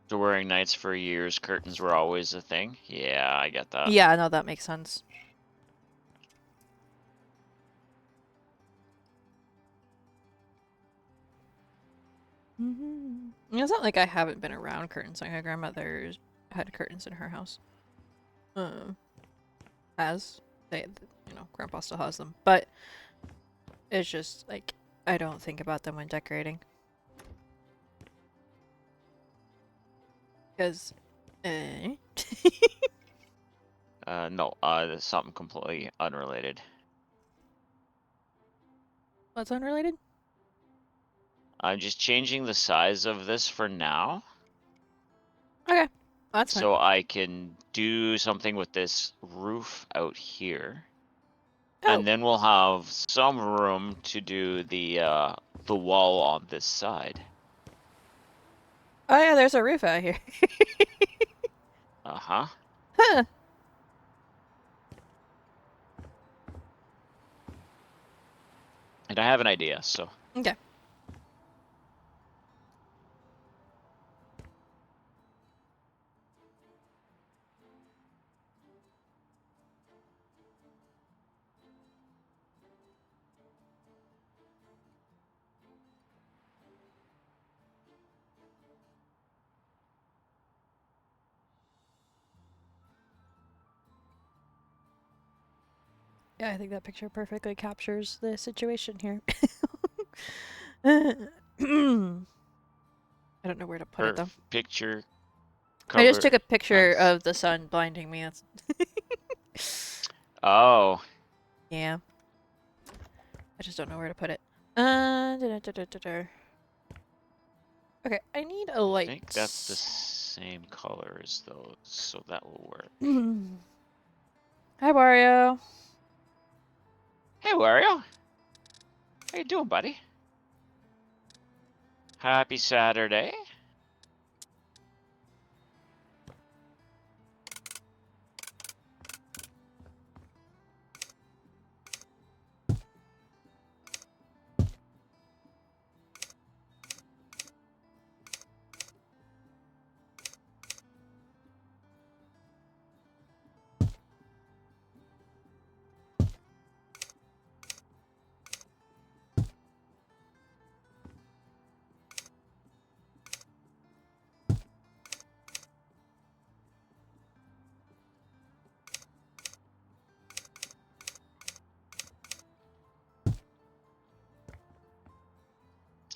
So wearing nights for years, curtains were always a thing. Yeah, I get that. Yeah, no, that makes sense. It's not like I haven't been around curtains. Like my grandmother had curtains in her house. Has they, Grandpa still has them, but it's just like I don't think about them when decorating because. No, that's something completely unrelated. What's unrelated? I'm just changing the size of this for now. Okay, that's fine. So I can do something with this roof out here. Oh. And then we'll have some room to do the wall on this side. Oh yeah, there's a roof out here. Uh-huh. Huh. And I have an idea, so. Okay. Yeah, I think that picture perfectly captures the situation here. I don't know where to put it though. Picture I just cover. took a picture Nice. of the sun blinding me. That's Oh, yeah. I just don't know where to put it. Okay, I need a I light. think that's the same color as those, so that will work. Hi, Wario. Hey, Wario. How you doing, buddy? Happy Saturday.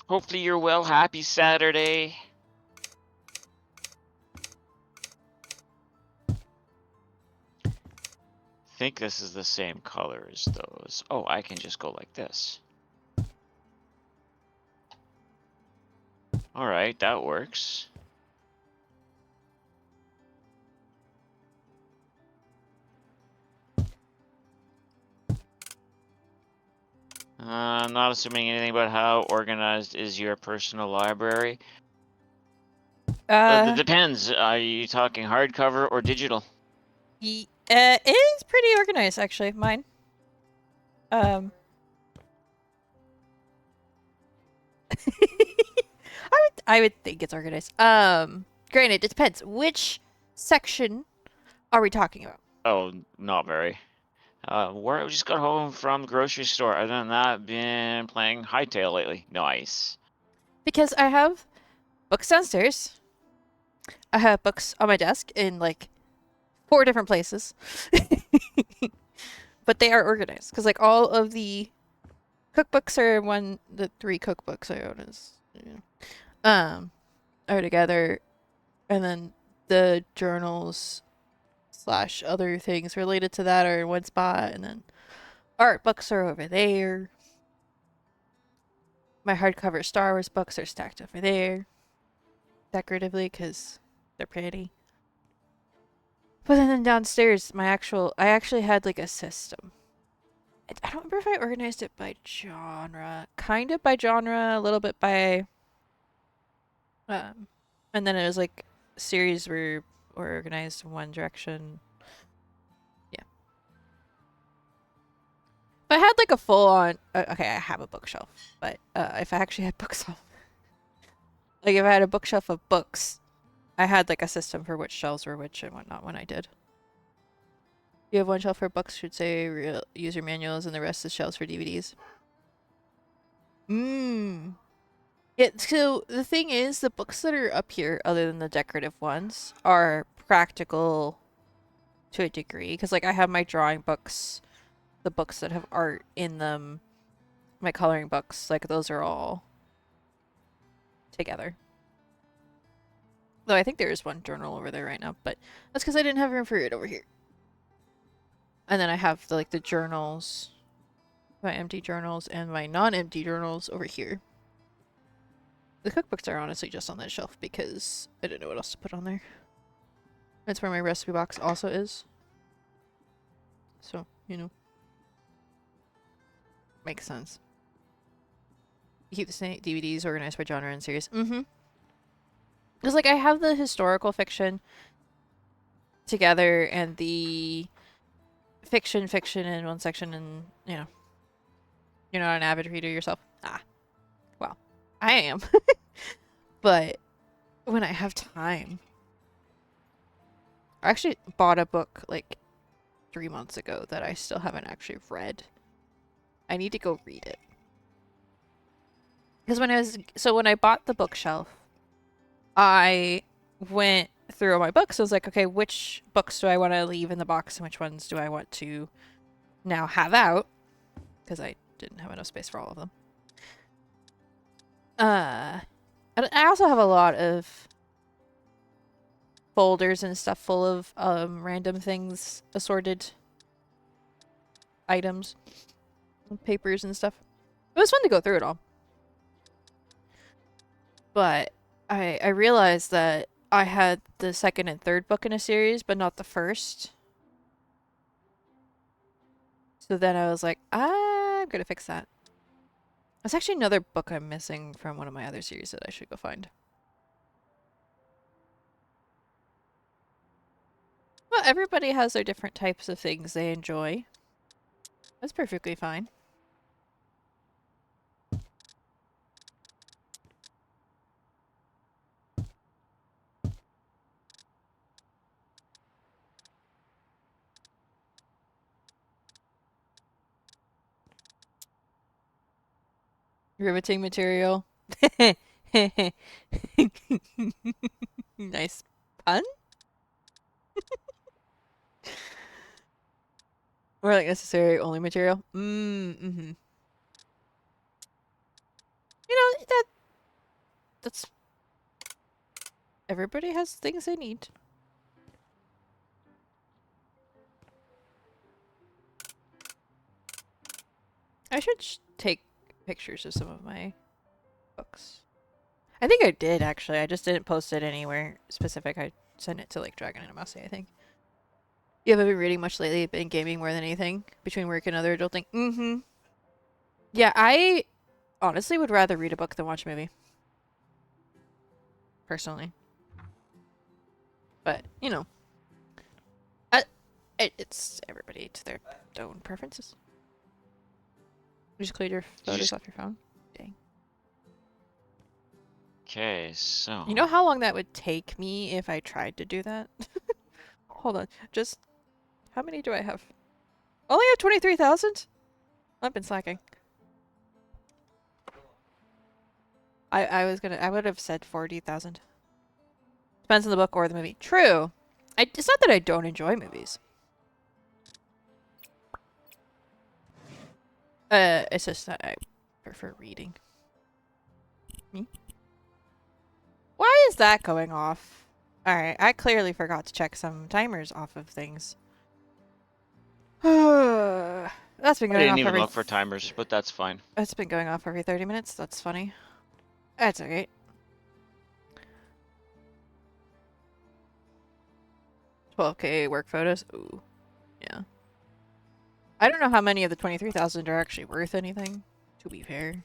Hopefully you're well. Happy Saturday. I think this is the same color as those. Oh, I can just go like this. All right, that works. I'm not assuming anything about how organized is your personal library. It depends. Are you talking hardcover or digital? It is pretty organized actually. Mine. I would think it's organized. Granted, it depends. Which section are we talking about? Oh, not very. Where I just got home from the grocery store. Other than that, been playing Hightail lately. Nice. Because I have books downstairs. I have books on my desk in like 4 different places. But they are organized because like all of the cookbooks are the 3 cookbooks I own is are together, and then the journals slash other things related to that are in one spot, and then art books are over there. My hardcover Star Wars books are stacked over there decoratively because they're pretty. But then downstairs, I actually had like a system. I don't remember if I organized it by genre. Kind of by genre, a little bit by and then it was like series were organized in one direction. Yeah. If I had like a full on okay, I have a bookshelf, but if I actually had bookshelf, like if I had a bookshelf of books, I had like a system for which shelves were which and whatnot when I did. You have one shelf for books, should say real user manuals, and the rest is shelves for DVDs. Yeah, so the thing is, the books that are up here, other than the decorative ones, are practical to a degree. Because, like, I have my drawing books, the books that have art in them, my coloring books, like, those are all together. Though I think there is one journal over there right now, but that's because I didn't have room for it over here. And then I have, the journals, my empty journals, and my non-empty journals over here. The cookbooks are honestly just on that shelf because I didn't know what else to put on there. That's where my recipe box also is. So, makes sense. You keep the same DVDs organized by genre and series. Because, like, I have the historical fiction together and the fiction in one section, and, you're not an avid reader yourself. Well, I am. But when I have time, I actually bought a book, like, 3 months ago that I still haven't actually read. I need to go read it. Because when I bought the bookshelf, I went through all my books. I was like, okay, which books do I want to leave in the box and which ones do I want to now have out because I didn't have enough space for all of them. And I also have a lot of folders and stuff full of random things, assorted items, and papers and stuff. It was fun to go through it all. But I realized that I had the second and third book in a series, but not the first. So then I was like, I'm gonna fix that. There's actually another book I'm missing from one of my other series that I should go find. Well, everybody has their different types of things they enjoy. That's perfectly fine. Riveting material. Nice pun? Or like necessary only material. Mm-hmm. You know, that's everybody has things they need. I should take pictures of some of my books. I think I did actually. I just didn't post it anywhere specific. I sent it to like Dragon and Amasi, I think. You haven't been reading much lately, been gaming more than anything between work and other adulting. Mm-hmm. Yeah, I honestly would rather read a book than watch a movie. Personally. But, you know. It's everybody to their own preferences. You just cleared your photos off your phone? Dang. Okay, so. You know how long that would take me if I tried to do that? Hold on. Just. How many do I have? Only have 23,000? I've been slacking. I would have said 40,000. Depends on the book or the movie. True. It's not that I don't enjoy movies. It's just that I prefer reading. Me? Why is that going off? Alright, I clearly forgot to check some timers off of things. That's been I going didn't off even every... look for timers, but that's fine. It's been going off every 30 minutes. That's funny. That's okay. $12K work photos. Ooh. Yeah. I don't know how many of the 23,000 are actually worth anything, to be fair.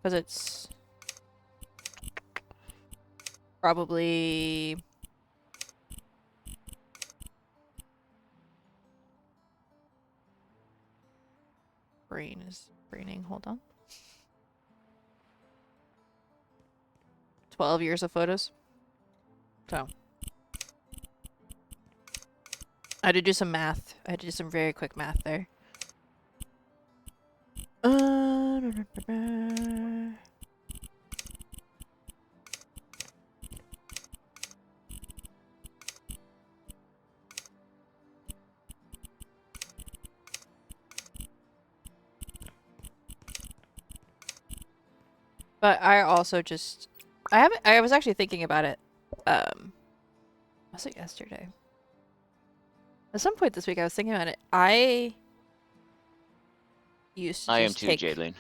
Because it's probably... Brain is braining. Hold on. 12 years of photos. So. I had to do some math. I had to do some very quick math there. But I also just... I was actually thinking about it. Was it yesterday? At some point this week I was thinking about it. I used to I am just too, take... Jadeline.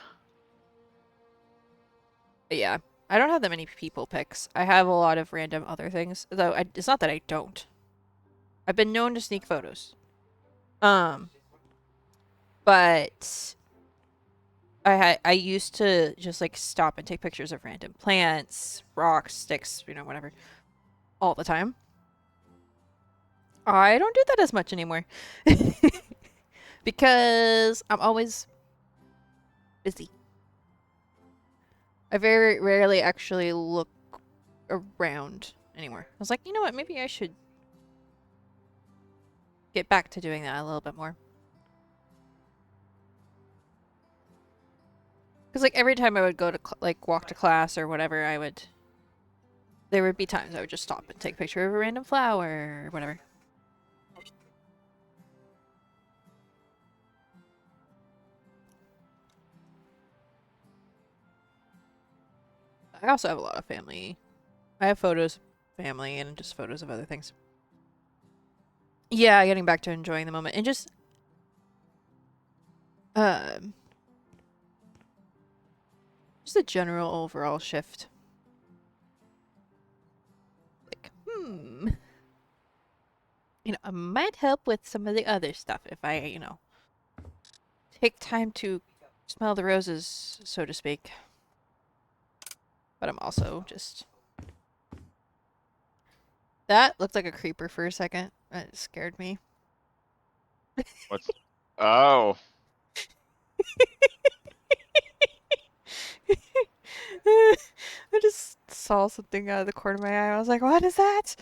Yeah. I don't have that many people pics. I have a lot of random other things. Though it's not that I don't. I've been known to sneak photos. But I used to just like stop and take pictures of random plants, rocks, sticks, you know, whatever, all the time. I don't do that as much anymore. Because I'm always busy. I very rarely actually look around anymore. I was like, you know what, maybe I should get back to doing that a little bit more. Because like every time I would go to like walk to class or whatever, there would be times I would just stop and take a picture of a random flower or whatever. I also have a lot of family. I have photos of family and just photos of other things. Yeah, getting back to enjoying the moment and just um just a general overall shift. Like, I might help with some of the other stuff if I, take time to smell the roses, so to speak. But I'm also just that looked like a creeper for a second. That scared me. What's? Oh, I just saw something out of the corner of my eye. I was like, "What is that?"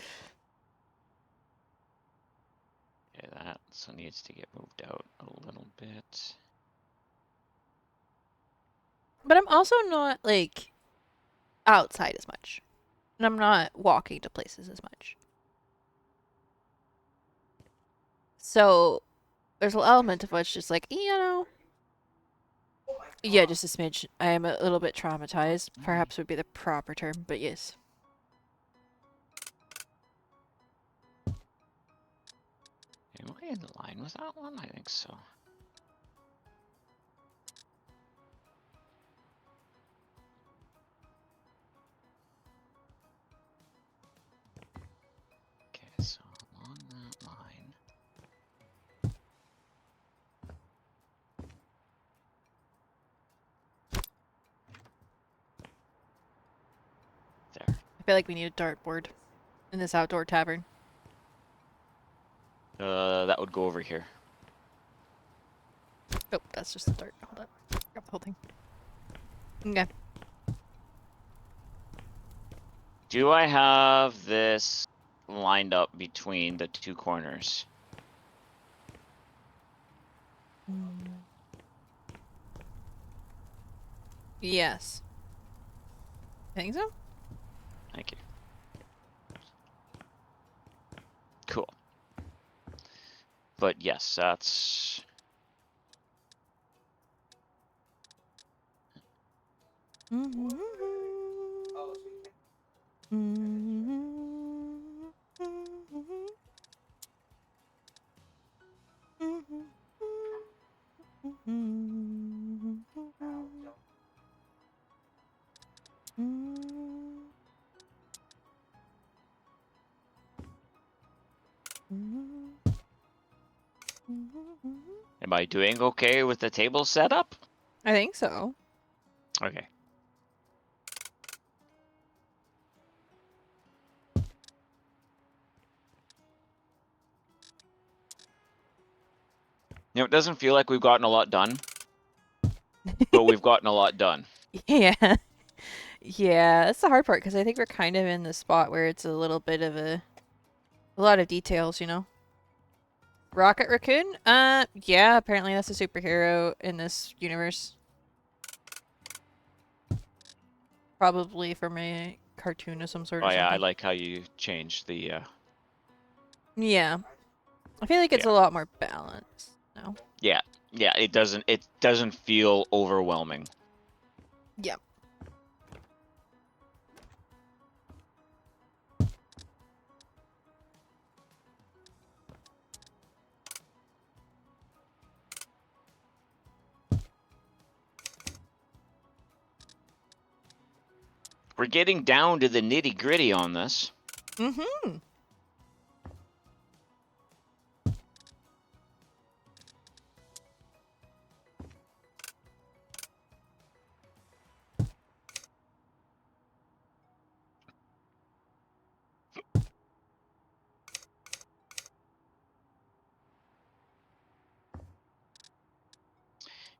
okay, that also needs to get moved out a little bit. But I'm also not like outside as much, and I'm not walking to places as much. So there's an element of what's just like, yeah, just a smidge. I am a little bit traumatized, perhaps would be the proper term, but yes. Am I in line with that one? I think so. Okay, so along that line. There. I feel like we need a dartboard in this outdoor tavern. That would go over here. Oh, that's just a dart. Hold on. Grab the whole thing. Okay. Do I have this lined up between the two corners? Yes. I think so. Thank you. Cool. But yes, that's... Am I doing okay with the table setup? I think so. Okay. You know, it doesn't feel like we've gotten a lot done, but we've gotten a lot done. Yeah. Yeah, that's the hard part because I think we're kind of in the spot where it's a little bit of a lot of details, Rocket Raccoon? Yeah, apparently that's a superhero in this universe. Probably from a cartoon of some sort Oh or yeah, I something. like how you changed the, Yeah. I feel like it's yeah. a lot more balanced now. Yeah, yeah, it doesn't feel overwhelming. Yeah. We're getting down to the nitty-gritty on this. Mm-hmm.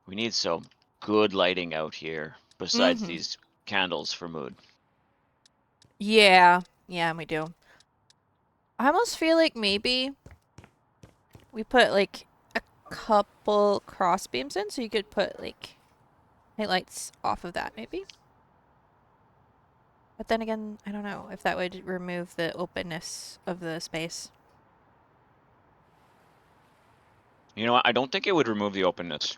We need some good lighting out here, besides Mm-hmm. these candles for mood. Yeah. Yeah, we do. I almost feel like maybe we put like a couple cross beams in so you could put like highlights off of that maybe. But then again, I don't know if that would remove the openness of the space. You know what? I don't think it would remove the openness.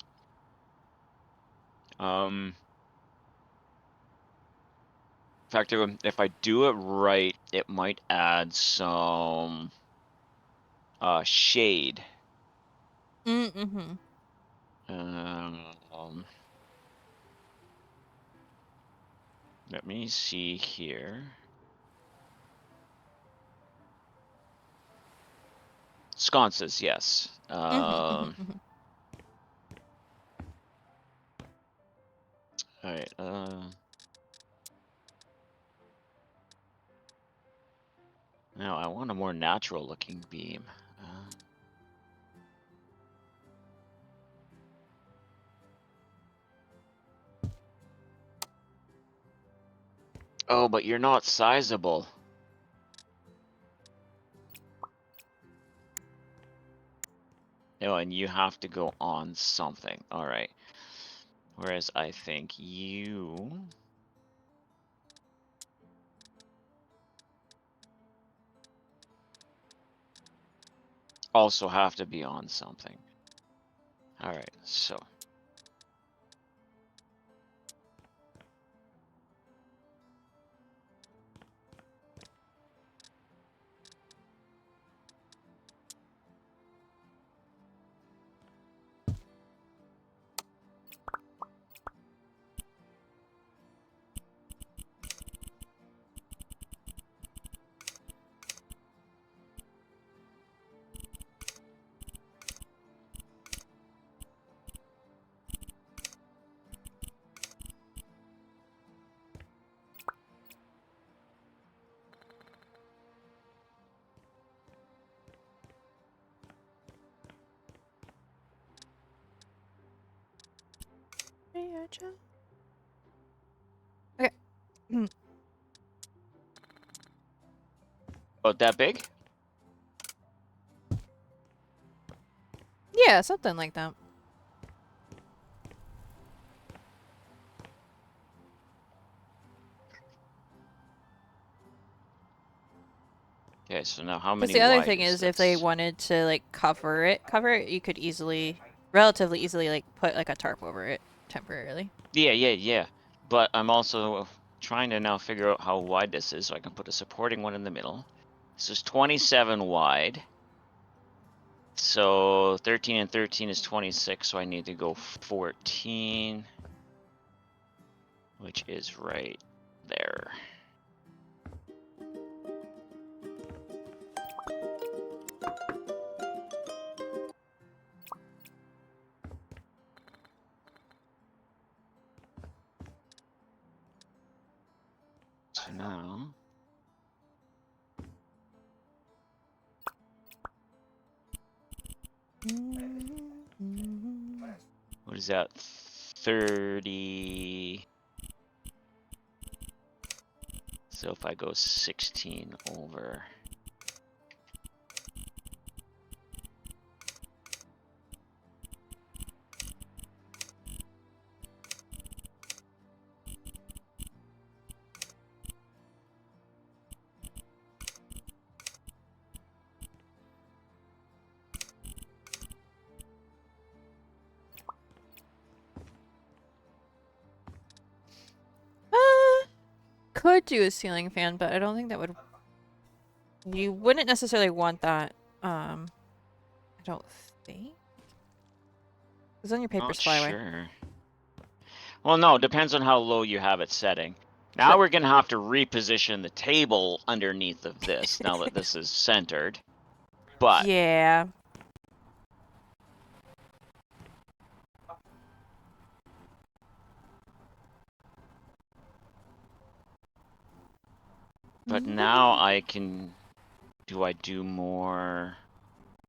fact, if I do it right, it might add some shade. Mm-hmm. Let me see here. Sconces, yes. All right. Now I want a more natural looking beam. Oh, but you're not sizable. No, and you have to go on something. All right. Whereas I think you also have to be on something. All right, so. Okay. About that big? Yeah, something like that. Okay, so now how Because many the other wide thing is is, if they this? wanted to like cover it, you could relatively easily, like put like a tarp over it temporarily. Yeah. But I'm also trying to now figure out how wide this is so I can put a supporting one in the middle. This is 27 wide. So 13 and 13 is 26, so I need to go 14, which is right there. So now, what is that? 30. So if I go 16 over. Could do a ceiling fan, but I don't think that would. You wouldn't necessarily want that. I don't think. Because then your papers Not fly away. sure. Well, no, depends on how low you have it setting. Now True. we're going to have to reposition the table underneath of this now that this is centered. But Yeah. now I can, do I do more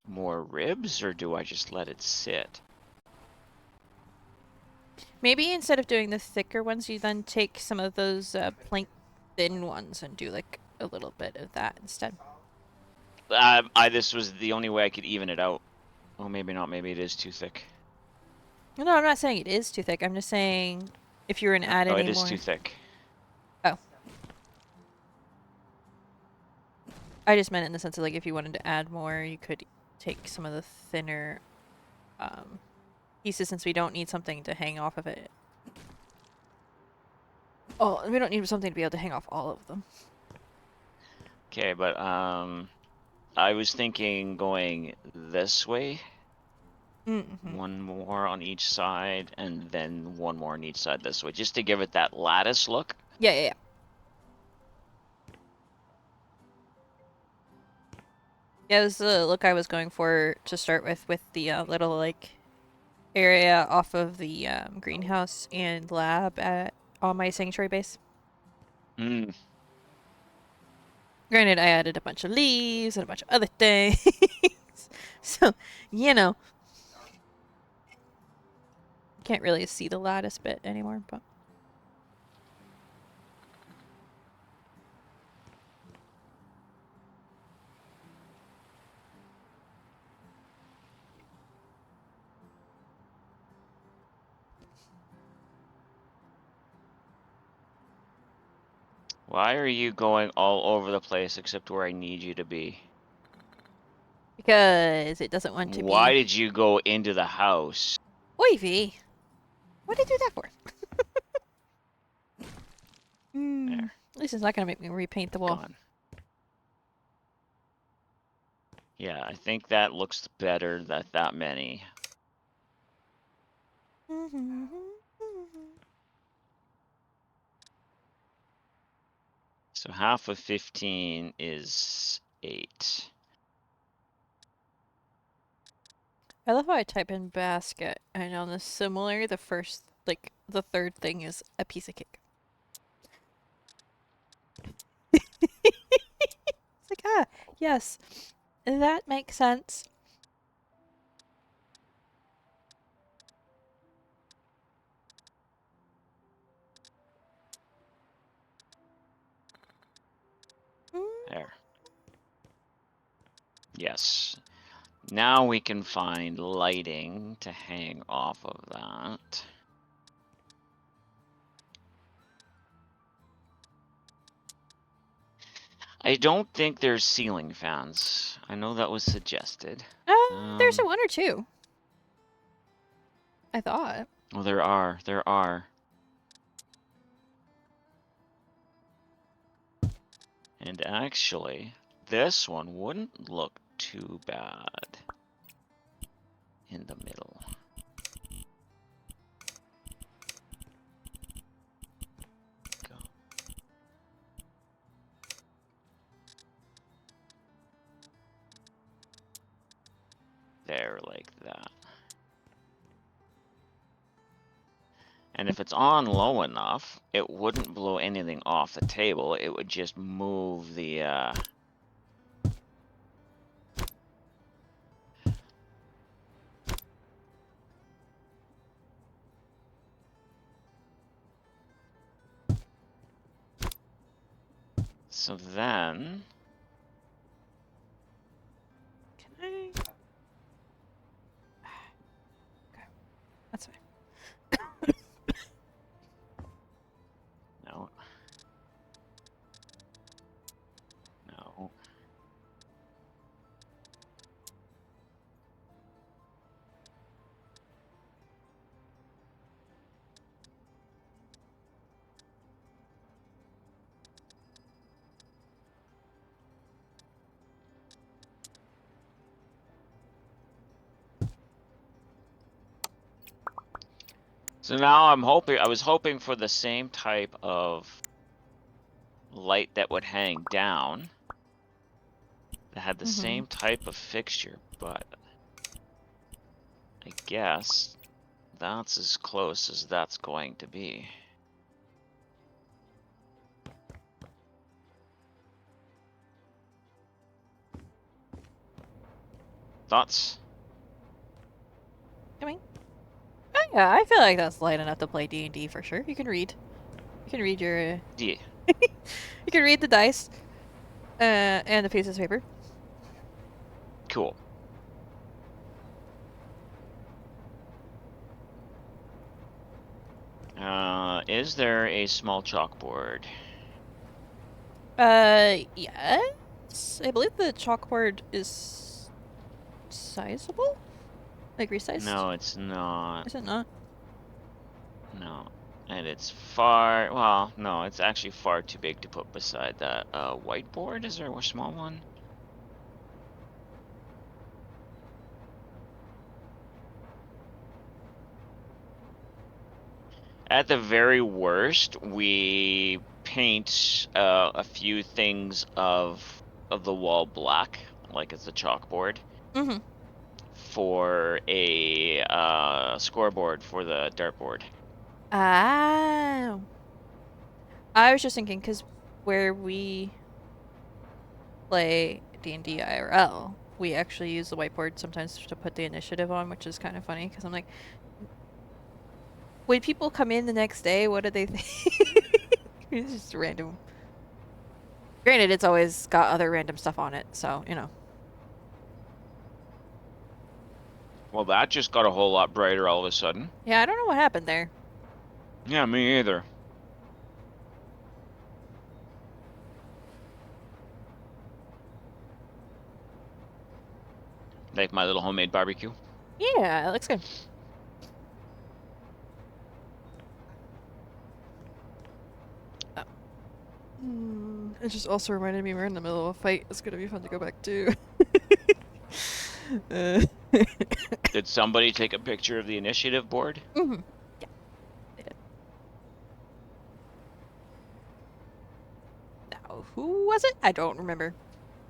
ribs or do I just let it sit? Maybe instead of doing the thicker ones, you then take some of those plank thin ones and do like a little bit of that instead. This was the only way I could even it out. Oh, maybe not. Maybe it is too thick. No, I'm not saying it is too thick. I'm just saying if you were to add Oh, any it is too more. thick. Oh. I just meant in the sense of like if you wanted to add more, you could take some of the thinner pieces since we don't need something to hang off of it Oh, we don't need something to be able to hang off all of them. Okay, but I was thinking going this way, Mm-hmm. one more on each side, and then one more on each side this way, just to give it that lattice look. Yeah. Yeah, this is the look I was going for to start with the little, like, area off of the greenhouse and lab on my sanctuary base. Hmm. Granted, I added a bunch of leaves and a bunch of other things. So, you know, can't really see the lattice bit anymore, but Why are you going all over the place except where I need you to be? because it doesn't want to Why be. did you go into the house? Oy vey! What did I do that for? Hmm. There, At least it's not gonna make me repaint the wall. gone. Yeah, I think that looks better, that many. So half of 15 is 8. I love how I type in basket, and on the similar, the first, like, the third thing is a piece of cake. It's like, ah, yes, that makes sense. There. Yes. Now we can find lighting to hang off of that. I don't think there's ceiling fans. I know that was suggested. There's a one or two. I thought. Well, there are. There are. And actually, this one wouldn't look too bad in the middle. Go. There, like that. And if it's on low enough, it wouldn't blow anything off the table. It would just move the, So then... Can I? Okay, that's fine. No. No. So now I was hoping for the same type of light that would hang down, that had the same type of fixture, but I guess that's as close as that's going to be. Thoughts? I mean, oh yeah, I feel like that's light enough to play D&D for sure. You can read. You can read your. Yeah. You can read the dice, and the pieces of paper. Cool. Is there a small chalkboard? Yes. I believe the chalkboard is sizable, like resized. No, it's not. Is it not? No. And it's far, well, no, it's actually far too big to put beside that whiteboard. Is there a small one? At the very worst, we paint a few things of the wall black, like it's a chalkboard, Mm-hmm. for a scoreboard for the dartboard. Ah. I was just thinking because where we play D&D IRL, we actually use the whiteboard sometimes to put the initiative on, which is kind of funny because I'm like, when people come in the next day, what do they think? It's just random. Granted, it's always got other random stuff on it, so, you know. Well, that just got a whole lot brighter all of a sudden. Yeah, I don't know what happened there. Yeah, me either. Like my little homemade barbecue. Yeah, it looks good. It just also reminded me we're in the middle of a fight. It's gonna be fun to go back to. uh, Did somebody take a picture of the initiative board? hmm Yeah, they did. Now, who was it? I don't remember.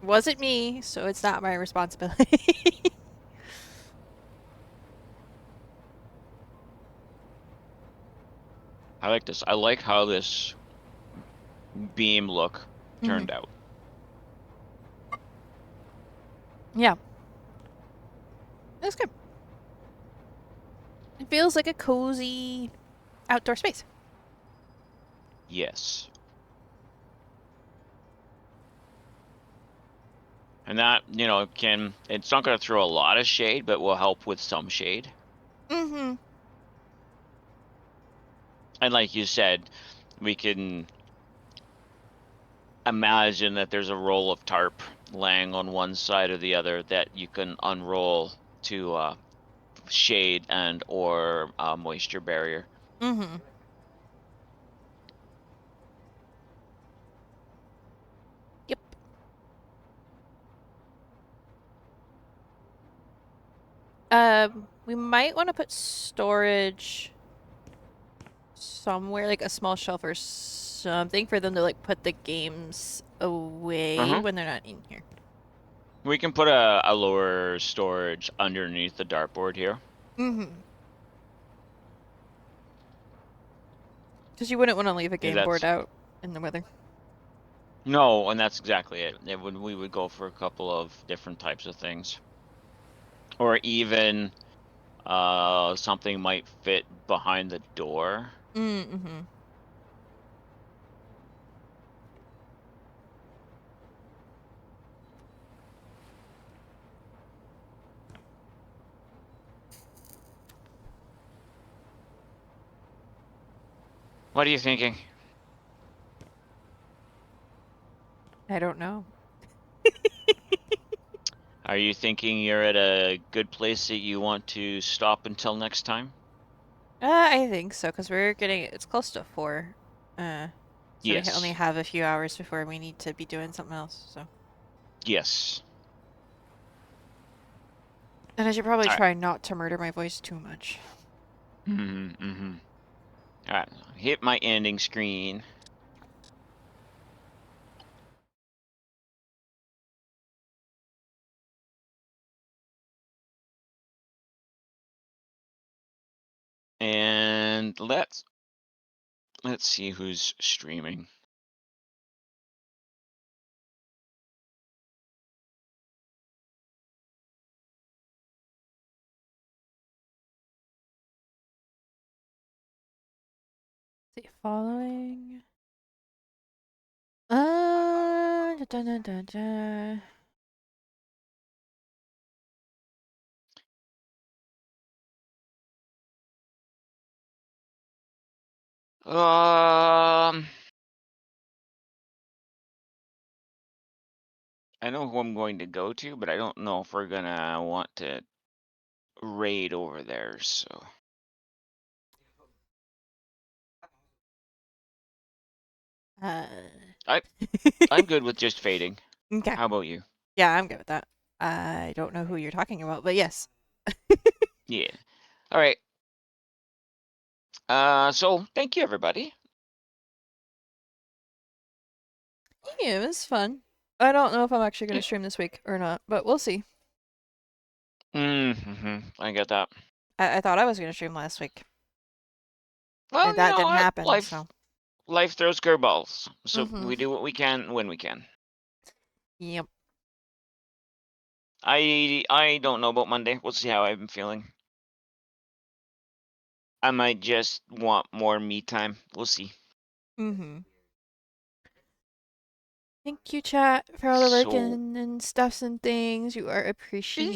It wasn't me, so it's not my responsibility. I like this. I like how this beam look hmm turned out. Yeah, that's good. It feels like a cozy outdoor space. Yes. And that, it's not going to throw a lot of shade, but will help with some shade. Mm-hmm. And like you said, we can imagine that there's a roll of tarp laying on one side or the other that you can unroll to shade and or moisture barrier. Mm-hmm. Yep. We might want to put storage somewhere, like a small shelf or something, for them to like put the games away Uh-huh. when they're not in here. We can put a lower storage underneath the dartboard here. Mm-hmm. Because you wouldn't want to leave a Yeah, game board out in the weather. no, and that's exactly it. We would go for a couple of different types of things. Or even something might fit behind the door. Mm-hmm. What are you thinking? I don't know. Are you thinking you're at a good place that you want to stop until next time? I think so, because it's close to 4. So we only Yes. have a few hours before we need to be doing something else, so. Yes. And I should probably All right. try not to murder my voice too much. Mm-hmm. Mm-hmm. All right. Hit my ending screen. And let's see who's streaming. See, following. Da, da, da, da, da. Um, I know who I'm going to go to, but I don't know if we're gonna want to raid over there. So I'm good with just fading. Okay. How about you? Yeah, I'm good with that. I don't know who you're talking about, but yes. Yeah. All right. So thank you, everybody. Yeah, it was fun. I don't know if I'm actually going Yeah. to stream this week or not, but we'll see. I get that. I thought I was going to stream last week, Well, and you that know didn't what? happen, so. Life throws curveballs. So Mm-hmm. we do what we can when we can. Yep. I don't know about Monday. We'll see how I'm feeling. I might just want more me time. We'll see. Mm-hmm. Thank you, chat, for all the work So and stuffs and things. You are appreciated.